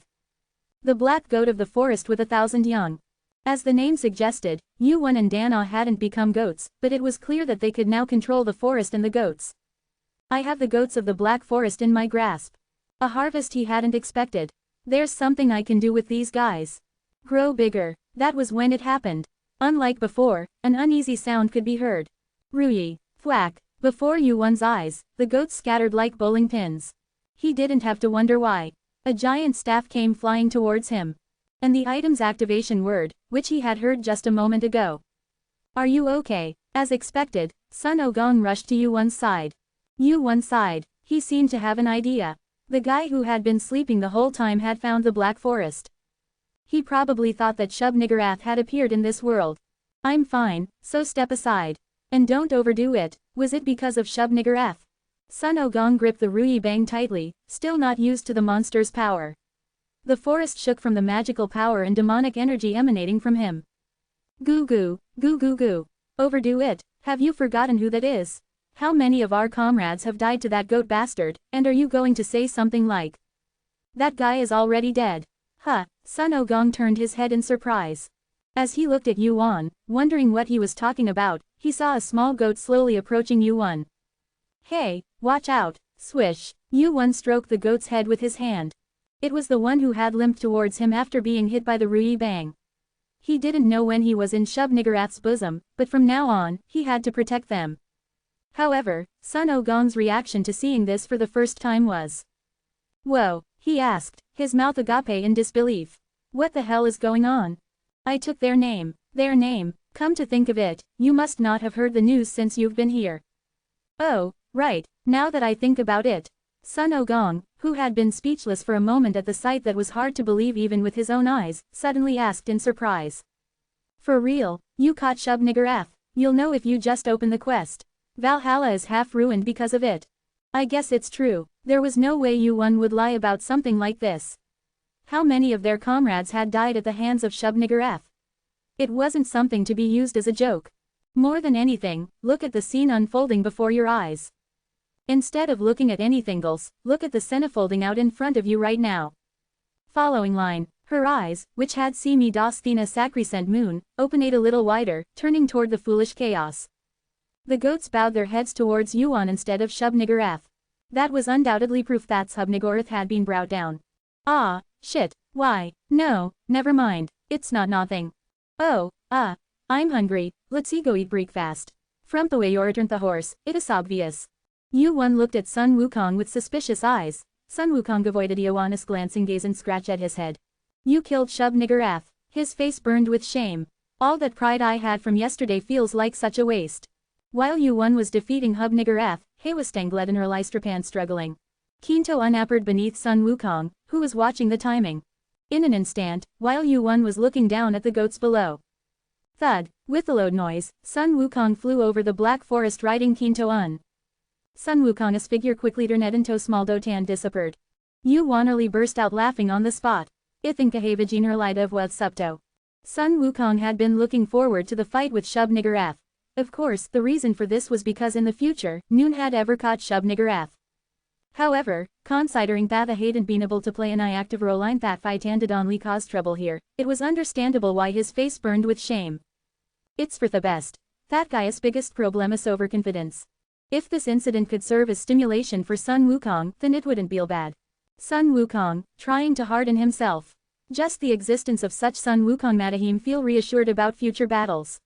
The black goat of the forest with 1,000 young. As the name suggested, Yu-Won and Dan-Ah hadn't become goats, but it was clear that they could now control the forest and the goats. I have the goats of the Black Forest in my grasp. A harvest he hadn't expected. There's something I can do with these guys. Grow bigger. That was when it happened. Unlike before, an uneasy sound could be heard. Ruyi. Thwack. Before Yu-Won's eyes, the goats scattered like bowling pins. He didn't have to wonder why. A giant staff came flying towards him. And the item's activation word, which he had heard just a moment ago. Are you okay? As expected, Sun Ogong rushed to Yu-Won's side. Yu-Won sighed. He seemed to have an idea. The guy who had been sleeping the whole time had found the Black Forest. He probably thought that Shub-Niggurath had appeared in this world. I'm fine, so step aside. And don't overdo it. Was it because of Shub-Niggurath? Sun Ogong gripped the Ruyi Bang tightly, still not used to the monster's power. The forest shook from the magical power and demonic energy emanating from him. Goo goo, goo goo goo. Overdo it. Have you forgotten who that is? How many of our comrades have died to that goat bastard, and are you going to say something like, that guy is already dead? Huh, Sun Ogong turned his head in surprise. As he looked at Yuan, wondering what he was talking about, he saw a small goat slowly approaching Yuan. Hey, watch out, swish. Yuan stroked the goat's head with his hand. It was the one who had limped towards him after being hit by the Rui Bang. He didn't know when he was in Shub-Niggurath's bosom, but from now on, he had to protect them. However, Sun Ogong's reaction to seeing this for the first time was, "Whoa," he asked, his mouth agape in disbelief. "What the hell is going on? I took their name. Their name, come to think of it, you must not have heard the news since you've been here." "Oh, right, now that I think about it." Sun Ogong, who had been speechless for a moment at the sight that was hard to believe even with his own eyes, suddenly asked in surprise. "For real, you caught Shub-Niggurath? You'll know if you just open the quest. Valhalla is half ruined because of it." "I guess it's true, there was no way Yuan would lie about something like this. How many of their comrades had died at the hands of Shub-Niggurath? It wasn't something to be used as a joke. More than anything, look at the scene unfolding before your eyes. Instead of looking at anything else, look at the scene unfolding out in front of you right now." Following line, her eyes, which had seen me das Thena Sacrescent Moon, opened a little wider, turning toward the foolish chaos. The goats bowed their heads towards Yuan instead of Shub-Niggurath. That was undoubtedly proof that Shub-Niggurath had been brought down. "Ah, shit, why, no, never mind, it's not nothing. Oh, I'm hungry, let's go eat breakfast. From the way you turned the horse, it is obvious." Yuan looked at Sun Wukong with suspicious eyes. Sun Wukong avoided Yuan's glancing gaze and scratched at his head. "You killed Shub-Niggurath." His face burned with shame. "All that pride I had from yesterday feels like such a waste." While Yuan was defeating Shub-Niggurath, he was Stangled and her Lystrapan struggling. Kinto unappeared beneath Sun Wukong, who was watching the timing. In an instant, while Yuan was looking down at the goats below. Thud, with a loud noise, Sun Wukong flew over the black forest riding Kinto Un. Sun Wukong's figure quickly turned into small dotan disappeared. Yuan nearly burst out laughing on the spot. "I think I have a general of what subto." Sun Wukong had been looking forward to the fight with Shub-Niggurath. Of course, the reason for this was because in the future, Noon had ever caught Shub-Niggurath. However, considering that I hadn't been able to play an active role in that fight and it only caused trouble here, it was understandable why his face burned with shame. It's for the best. That guy's biggest problem is overconfidence. If this incident could serve as stimulation for Sun Wukong, then it wouldn't be bad. Sun Wukong, trying to harden himself. Just the existence of such Sun Wukong made him feel reassured about future battles.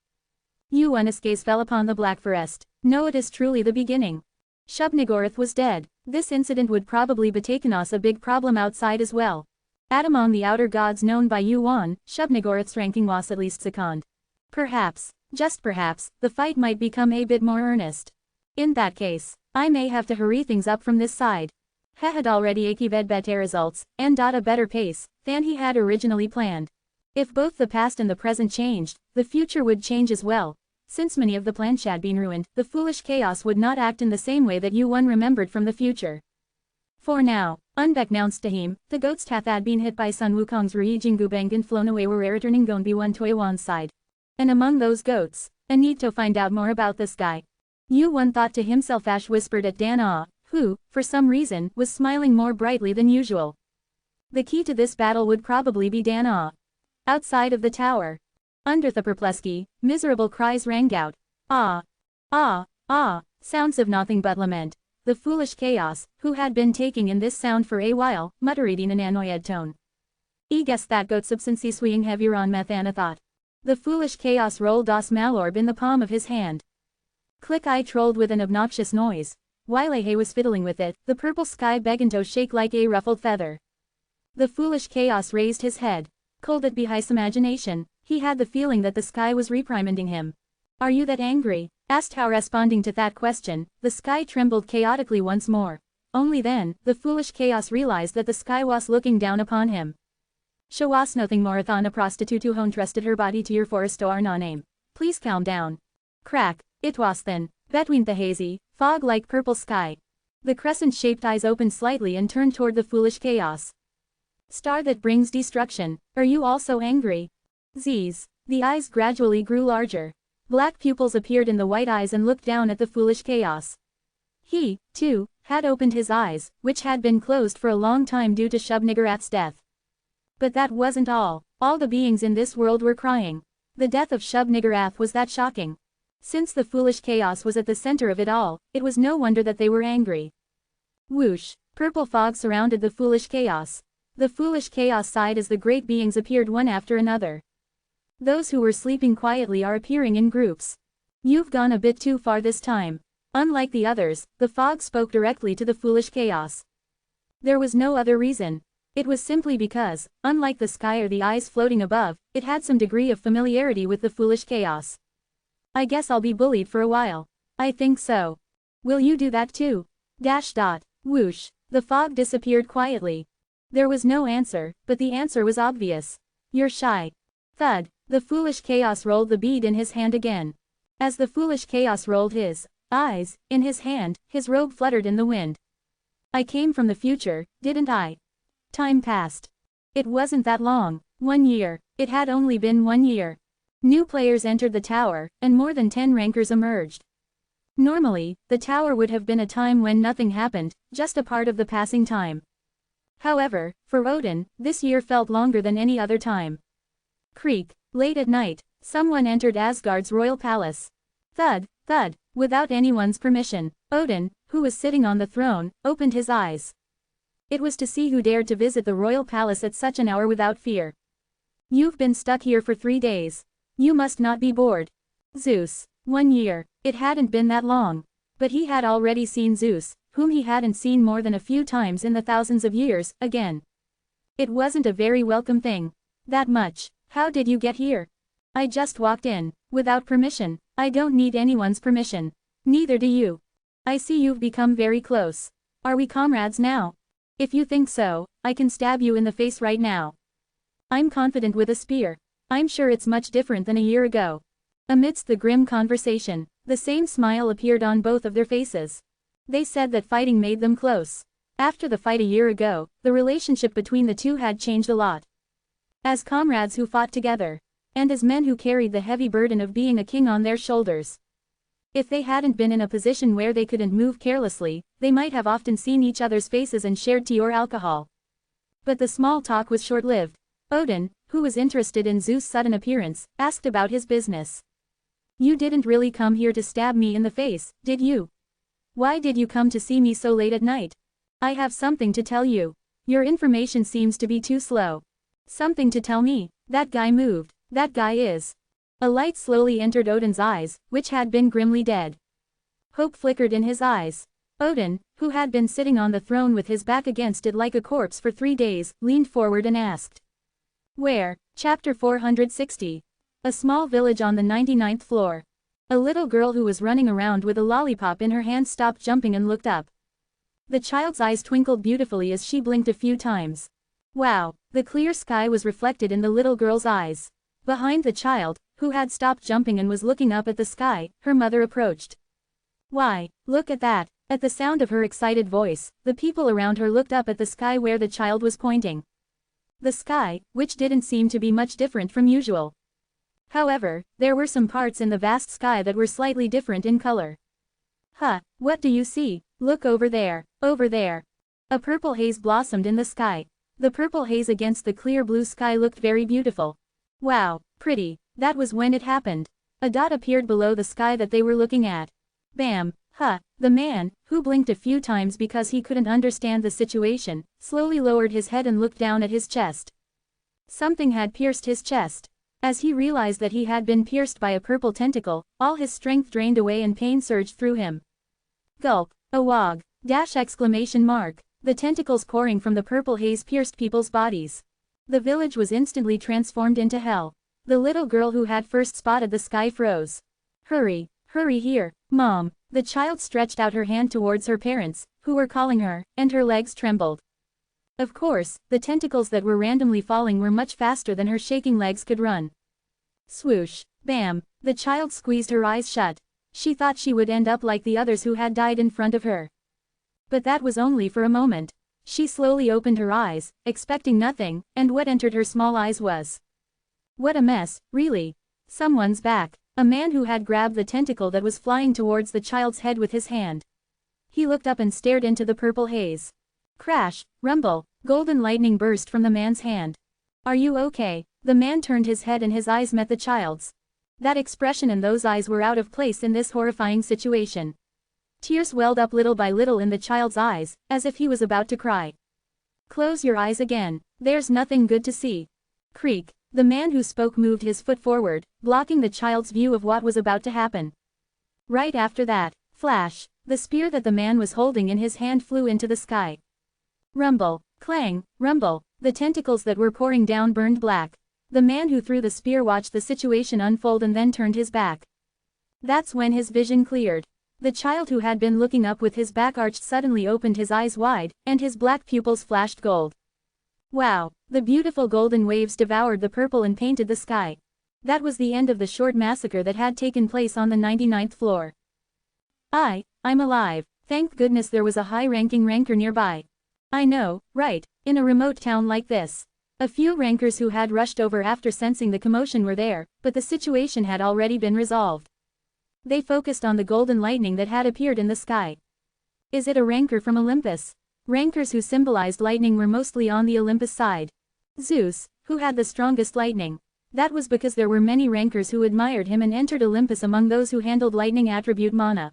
Yuan's gaze fell upon the Black Forest. No, it is truly the beginning. Shub-Niggurath was dead. This incident would probably be taken us a big problem outside as well. At among the outer gods known by Yuan, Shub-Niggurath's ranking was at least second. Perhaps, just perhaps, the fight might become a bit more earnest. In that case, I may have to hurry things up from this side. He had already achieved better results, and at a better pace, than he had originally planned. If both the past and the present changed, the future would change as well. Since many of the plans had been ruined, the foolish chaos would not act in the same way that Yuan remembered from the future. For now, unbeknownst to him, the goats had been hit by Sun Wukong's Rui Jingubang and flown away were returning Gonbi one to Yuan's side. And among those goats, I need to find out more about this guy. Yuan thought to himself. Ash whispered at Dan Ah, who, for some reason, was smiling more brightly than usual. The key to this battle would probably be Dan Ah. Outside of the tower. Under the perplexity, miserable cries rang out. Ah! Ah! Ah! Sounds of nothing but lament. The foolish chaos, who had been taking in this sound for a while, muttered in an annoyed tone. "I guess that goat substancy swinging heavier on Methana thought." The foolish chaos rolled Das Malorb in the palm of his hand. Click I trolled with an obnoxious noise. While Ahe was fiddling with it, the purple sky began to shake like a ruffled feather. The foolish chaos raised his head. Cold at behind imagination, he had the feeling that the sky was reprimanding him. "Are you that angry?" asked How. Responding to that question, the sky trembled chaotically once more. Only then, the foolish chaos realized that the sky was looking down upon him. "She was nothing more than a prostitute who entrusted her body to your forest or no name. Please calm down." Crack, it was then, between the hazy, fog-like purple sky. The crescent-shaped eyes opened slightly and turned toward the foolish chaos. "Star that brings destruction, are you also angry?" Z's. The eyes gradually grew larger. Black pupils appeared in the white eyes and looked down at the foolish chaos. He, too, had opened his eyes, which had been closed for a long time due to Shub-Niggurath's death. But that wasn't all. All the beings in this world were crying. The death of Shub-Niggurath was that shocking. Since the foolish chaos was at the center of it all, it was no wonder that they were angry. Whoosh! Purple fog surrounded the foolish chaos. The foolish chaos sighed as the great beings appeared one after another. Those who were sleeping quietly are appearing in groups. You've gone a bit too far this time. Unlike the others, the fog spoke directly to the foolish chaos. There was no other reason. It was simply because, unlike the sky or the eyes floating above, it had some degree of familiarity with the foolish chaos. I guess I'll be bullied for a while. I think so. Will you do that too? Whoosh. The fog disappeared quietly. There was no answer, but the answer was obvious. You're shy. Thud. The foolish chaos rolled the bead in his hand again. As the foolish chaos rolled his eyes in his hand, his robe fluttered in the wind. I came from the future, didn't I? Time passed. It wasn't that long. 1 year. It had only been 1 year. New players entered the tower, and more than 10 rankers emerged. Normally, the tower would have been a time when nothing happened, just a part of the passing time. However, for Odin, this year felt longer than any other time. Creak. Late at night, someone entered Asgard's royal palace. Thud, thud, without anyone's permission, Odin, who was sitting on the throne, opened his eyes. It was to see who dared to visit the royal palace at such an hour without fear. You've been stuck here for 3 days. You must not be bored. Zeus. 1 year. It hadn't been that long. But he had already seen Zeus, whom he hadn't seen more than a few times in the thousands of years, again. It wasn't a very welcome thing. That much. How did you get here? I just walked in, without permission. I don't need anyone's permission. Neither do you. I see you've become very close. Are we comrades now? If you think so, I can stab you in the face right now. I'm confident with a spear. I'm sure it's much different than a year ago. Amidst the grim conversation, the same smile appeared on both of their faces. They said that fighting made them close. After the fight a year ago, the relationship between the two had changed a lot. As comrades who fought together, and as men who carried the heavy burden of being a king on their shoulders. If they hadn't been in a position where they couldn't move carelessly, they might have often seen each other's faces and shared tea or alcohol. But the small talk was short-lived. Odin, who was interested in Zeus' sudden appearance, asked about his business. You didn't really come here to stab me in the face, did you? Why did you come to see me so late at night? I have something to tell you. Your information seems to be too slow. Something to tell me. That guy moved. That guy is. A light slowly entered Odin's eyes, which had been grimly dead. Hope flickered in his eyes. Odin, who had been sitting on the throne with his back against it like a corpse for 3 days, leaned forward and asked. Where? Chapter 460. A small village on the 99th floor. A little girl who was running around with a lollipop in her hand stopped jumping and looked up. The child's eyes twinkled beautifully as she blinked a few times. Wow, the clear sky was reflected in the little girl's eyes. Behind the child, who had stopped jumping and was looking up at the sky, her mother approached. Why, look at that. At the sound of her excited voice, the people around her looked up at the sky where the child was pointing. The sky, which didn't seem to be much different from usual. However, there were some parts in the vast sky that were slightly different in color. Huh, what do you see? Look over there, over there. A purple haze blossomed in the sky. The purple haze against the clear blue sky looked very beautiful. Wow, pretty. That was when it happened. A dot appeared below the sky that they were looking at. Bam, huh. The man, who blinked a few times because he couldn't understand the situation, slowly lowered his head and looked down at his chest. Something had pierced his chest. As he realized that he had been pierced by a purple tentacle, all his strength drained away and pain surged through him. Gulp. Awog. Exclamation mark. The tentacles pouring from the purple haze pierced people's bodies. The village was instantly transformed into hell. The little girl who had first spotted the sky froze. Hurry, hurry here, Mom. The child stretched out her hand towards her parents, who were calling her, and her legs trembled. Of course, the tentacles that were randomly falling were much faster than her shaking legs could run. Swoosh, bam, the child squeezed her eyes shut. She thought she would end up like the others who had died in front of her. But that was only for a moment. She slowly opened her eyes, expecting nothing, and what entered her small eyes was. What a mess, really. Someone's back. A man who had grabbed the tentacle that was flying towards the child's head with his hand. He looked up and stared into the purple haze. Crash, rumble, golden lightning burst from the man's hand. Are you okay? The man turned his head and his eyes met the child's. That expression and those eyes were out of place in this horrifying situation. Tears welled up little by little in the child's eyes, as if he was about to cry. Close your eyes again. There's nothing good to see. Creak. The man who spoke moved his foot forward, blocking the child's view of what was about to happen. Right after that, flash, the spear that the man was holding in his hand flew into the sky. Rumble, clang, rumble, the tentacles that were pouring down burned black. The man who threw the spear watched the situation unfold and then turned his back. That's when his vision cleared. The child who had been looking up with his back arched suddenly opened his eyes wide, and his black pupils flashed gold. Wow, the beautiful golden waves devoured the purple and painted the sky. That was the end of the short massacre that had taken place on the 99th floor. I'm alive. Thank goodness there was a high-ranking ranker nearby. I know, right, in a remote town like this. A few rankers who had rushed over after sensing the commotion were there, but the situation had already been resolved. They focused on the golden lightning that had appeared in the sky. Is it a ranker from Olympus? Rankers who symbolized lightning were mostly on the Olympus side. Zeus, who had the strongest lightning. That was because there were many rankers who admired him and entered Olympus among those who handled lightning attribute mana.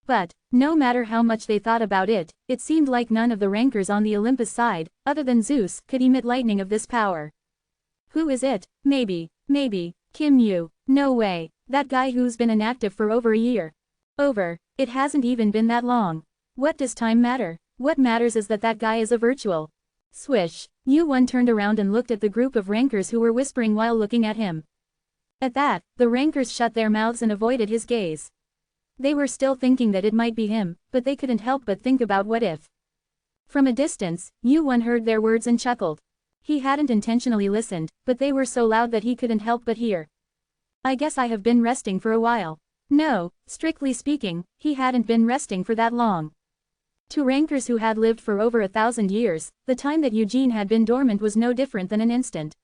But, no matter how much they thought about it, it seemed like none of the rankers on the Olympus side, other than Zeus, could emit lightning of this power. Who is it? Maybe, Kim Yu. No way, that guy who's been inactive for over a year. It hasn't even been that long. What does time matter? What matters is that guy is a virtual. Swish, Yu-1 turned around and looked at the group of rankers who were whispering while looking at him. At that, the rankers shut their mouths and avoided his gaze. They were still thinking that it might be him, but they couldn't help but think about what if. From a distance, Yu-1 heard their words and chuckled. He hadn't intentionally listened, but they were so loud that he couldn't help but hear. I guess I have been resting for a while. No, strictly speaking, he hadn't been resting for that long. To rankers who had lived for over 1,000 years, the time that Eugene had been dormant was no different than an instant.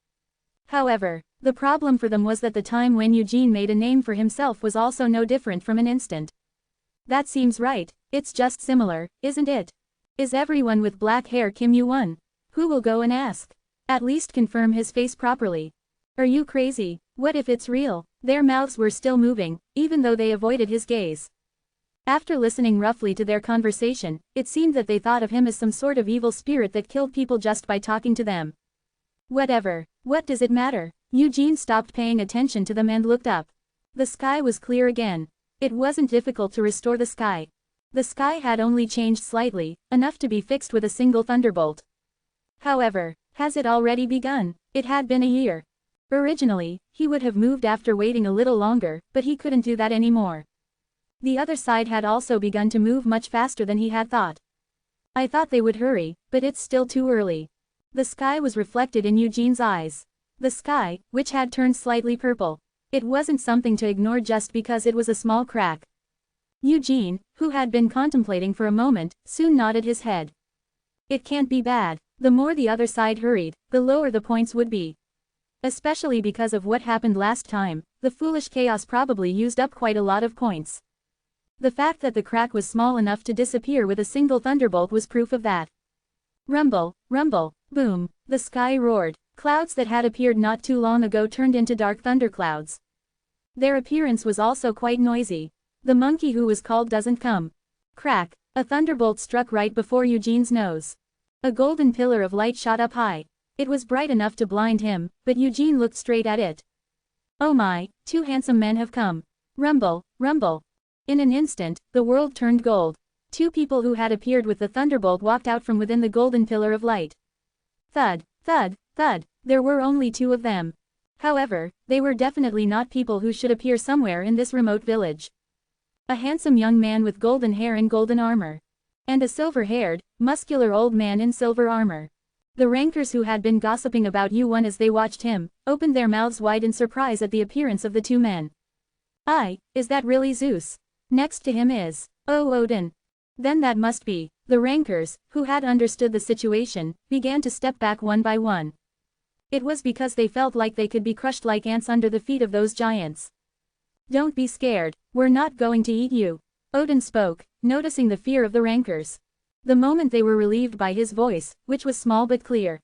However, the problem for them was that the time when Eugene made a name for himself was also no different from an instant. That seems right, it's just similar, isn't it? Is everyone with black hair Kim Yu-1? Who will go and ask? At least confirm his face properly. Are you crazy? What if it's real? Their mouths were still moving, even though they avoided his gaze. After listening roughly to their conversation, it seemed that they thought of him as some sort of evil spirit that killed people just by talking to them. Whatever, what does it matter? Eugene stopped paying attention to them and looked up. The sky was clear again. It wasn't difficult to restore the sky. The sky had only changed slightly, enough to be fixed with a single thunderbolt. However, has it already begun? It had been a year. Originally, he would have moved after waiting a little longer, but he couldn't do that anymore. The other side had also begun to move much faster than he had thought. I thought they would hurry, but it's still too early. The sky was reflected in Eugene's eyes. The sky, which had turned slightly purple. It wasn't something to ignore just because it was a small crack. Eugene, who had been contemplating for a moment, soon nodded his head. It can't be bad. The more the other side hurried, the lower the points would be. Especially because of what happened last time, the foolish chaos probably used up quite a lot of points. The fact that the crack was small enough to disappear with a single thunderbolt was proof of that. Rumble, rumble, boom, the sky roared. Clouds that had appeared not too long ago turned into dark thunderclouds. Their appearance was also quite noisy. The monkey who was called doesn't come. Crack, a thunderbolt struck right before Eugene's nose. A golden pillar of light shot up high. It was bright enough to blind him, but Eugene looked straight at it. Oh my, two handsome men have come. Rumble, rumble. In an instant, the world turned gold. Two people who had appeared with the thunderbolt walked out from within the golden pillar of light. Thud, thud, thud, there were only two of them. However, they were definitely not people who should appear somewhere in this remote village. A handsome young man with golden hair and golden armor. And a silver-haired, muscular old man in silver armor. The rankers who had been gossiping about Yu-1 as they watched him, opened their mouths wide in surprise at the appearance of the two men. Is that really Zeus? Next to him is, oh Odin. Then that must be. The rankers, who had understood the situation, began to step back one by one. It was because they felt like they could be crushed like ants under the feet of those giants. Don't be scared, we're not going to eat you. Odin spoke, noticing the fear of the rankers. The moment they were relieved by his voice, which was small but clear.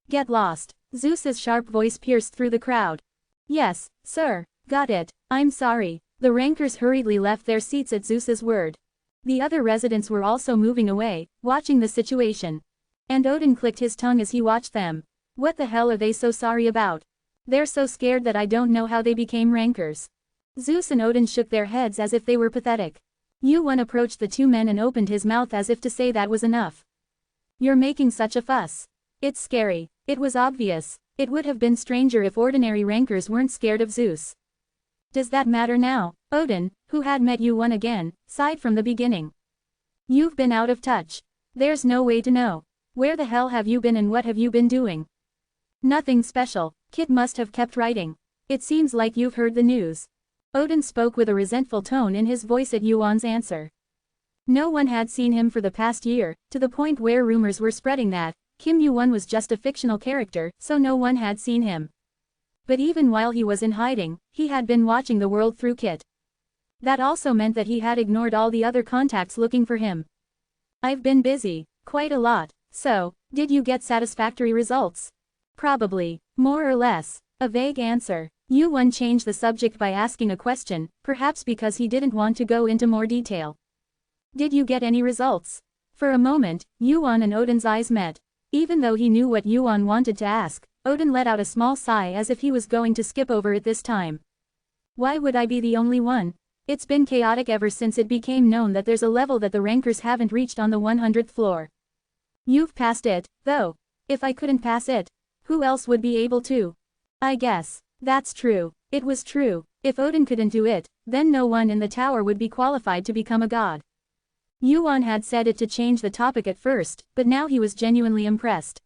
Get lost. Zeus's sharp voice pierced through the crowd. Yes, sir, got it, I'm sorry. The rankers hurriedly left their seats at Zeus's word. The other residents were also moving away, watching the situation. And Odin clicked his tongue as he watched them. What the hell are they so sorry about? They're so scared that I don't know how they became rankers. Zeus and Odin shook their heads as if they were pathetic. Yuan approached the two men and opened his mouth as if to say that was enough. You're making such a fuss. It's scary. It was obvious. It would have been stranger if ordinary rankers weren't scared of Zeus. Does that matter now? Odin, who had met Yuan again, sighed from the beginning. You've been out of touch. There's no way to know. Where the hell have you been and what have you been doing? Nothing special. Kit must have kept writing. It seems like you've heard the news. Odin spoke with a resentful tone in his voice at Yuan's answer. No one had seen him for the past year, to the point where rumors were spreading that Kim Yuan was just a fictional character, so no one had seen him. But even while he was in hiding, he had been watching the world through Kit. That also meant that he had ignored all the other contacts looking for him. I've been busy, quite a lot, so, did you get satisfactory results? Probably, more or less. A vague answer. Yuan changed the subject by asking a question, perhaps because he didn't want to go into more detail. Did you get any results? For a moment, Yuan and Odin's eyes met. Even though he knew what Yuan wanted to ask, Odin let out a small sigh as if he was going to skip over it this time. Why would I be the only one? It's been chaotic ever since it became known that there's a level that the rankers haven't reached on the 100th floor. You've passed it, though. If I couldn't pass it, who else would be able to? I guess. That's true. It was true. If Odin couldn't do it, then no one in the tower would be qualified to become a god. Yuan had said it to change the topic at first, but now he was genuinely impressed.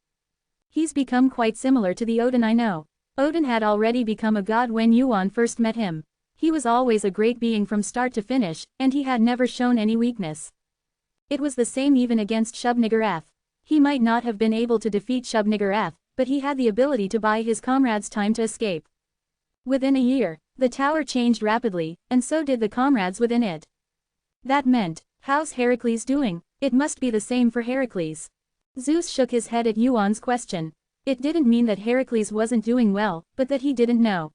He's become quite similar to the Odin I know. Odin had already become a god when Yuan first met him. He was always a great being from start to finish, and he had never shown any weakness. It was the same even against Shub-Niggurath. He might not have been able to defeat Shub-Niggurath, but he had the ability to buy his comrades time to escape. Within a year, the tower changed rapidly, and so did the comrades within it. That meant, how's Heracles doing? It must be the same for Heracles. Zeus shook his head at Yuan's question. It didn't mean that Heracles wasn't doing well, but that he didn't know.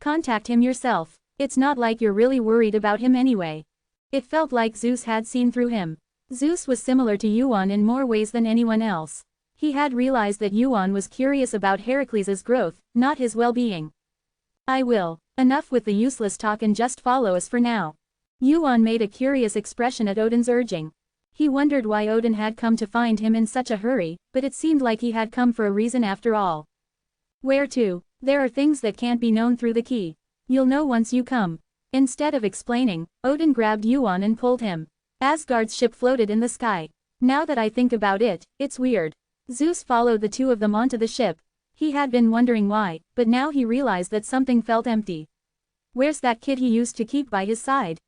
Contact him yourself. It's not like you're really worried about him anyway. It felt like Zeus had seen through him. Zeus was similar to Yuan in more ways than anyone else. He had realized that Yuan was curious about Heracles' growth, not his well-being. I will. Enough with the useless talk and just follow us for now. Yuan made a curious expression at Odin's urging. He wondered why Odin had come to find him in such a hurry, but it seemed like he had come for a reason after all. Where to? There are things that can't be known through the key. You'll know once you come. Instead of explaining, Odin grabbed Yuan and pulled him. Asgard's ship floated in the sky. Now that I think about it, it's weird. Zeus followed the two of them onto the ship. He had been wondering why, but now he realized that something felt empty. Where's that kid he used to keep by his side?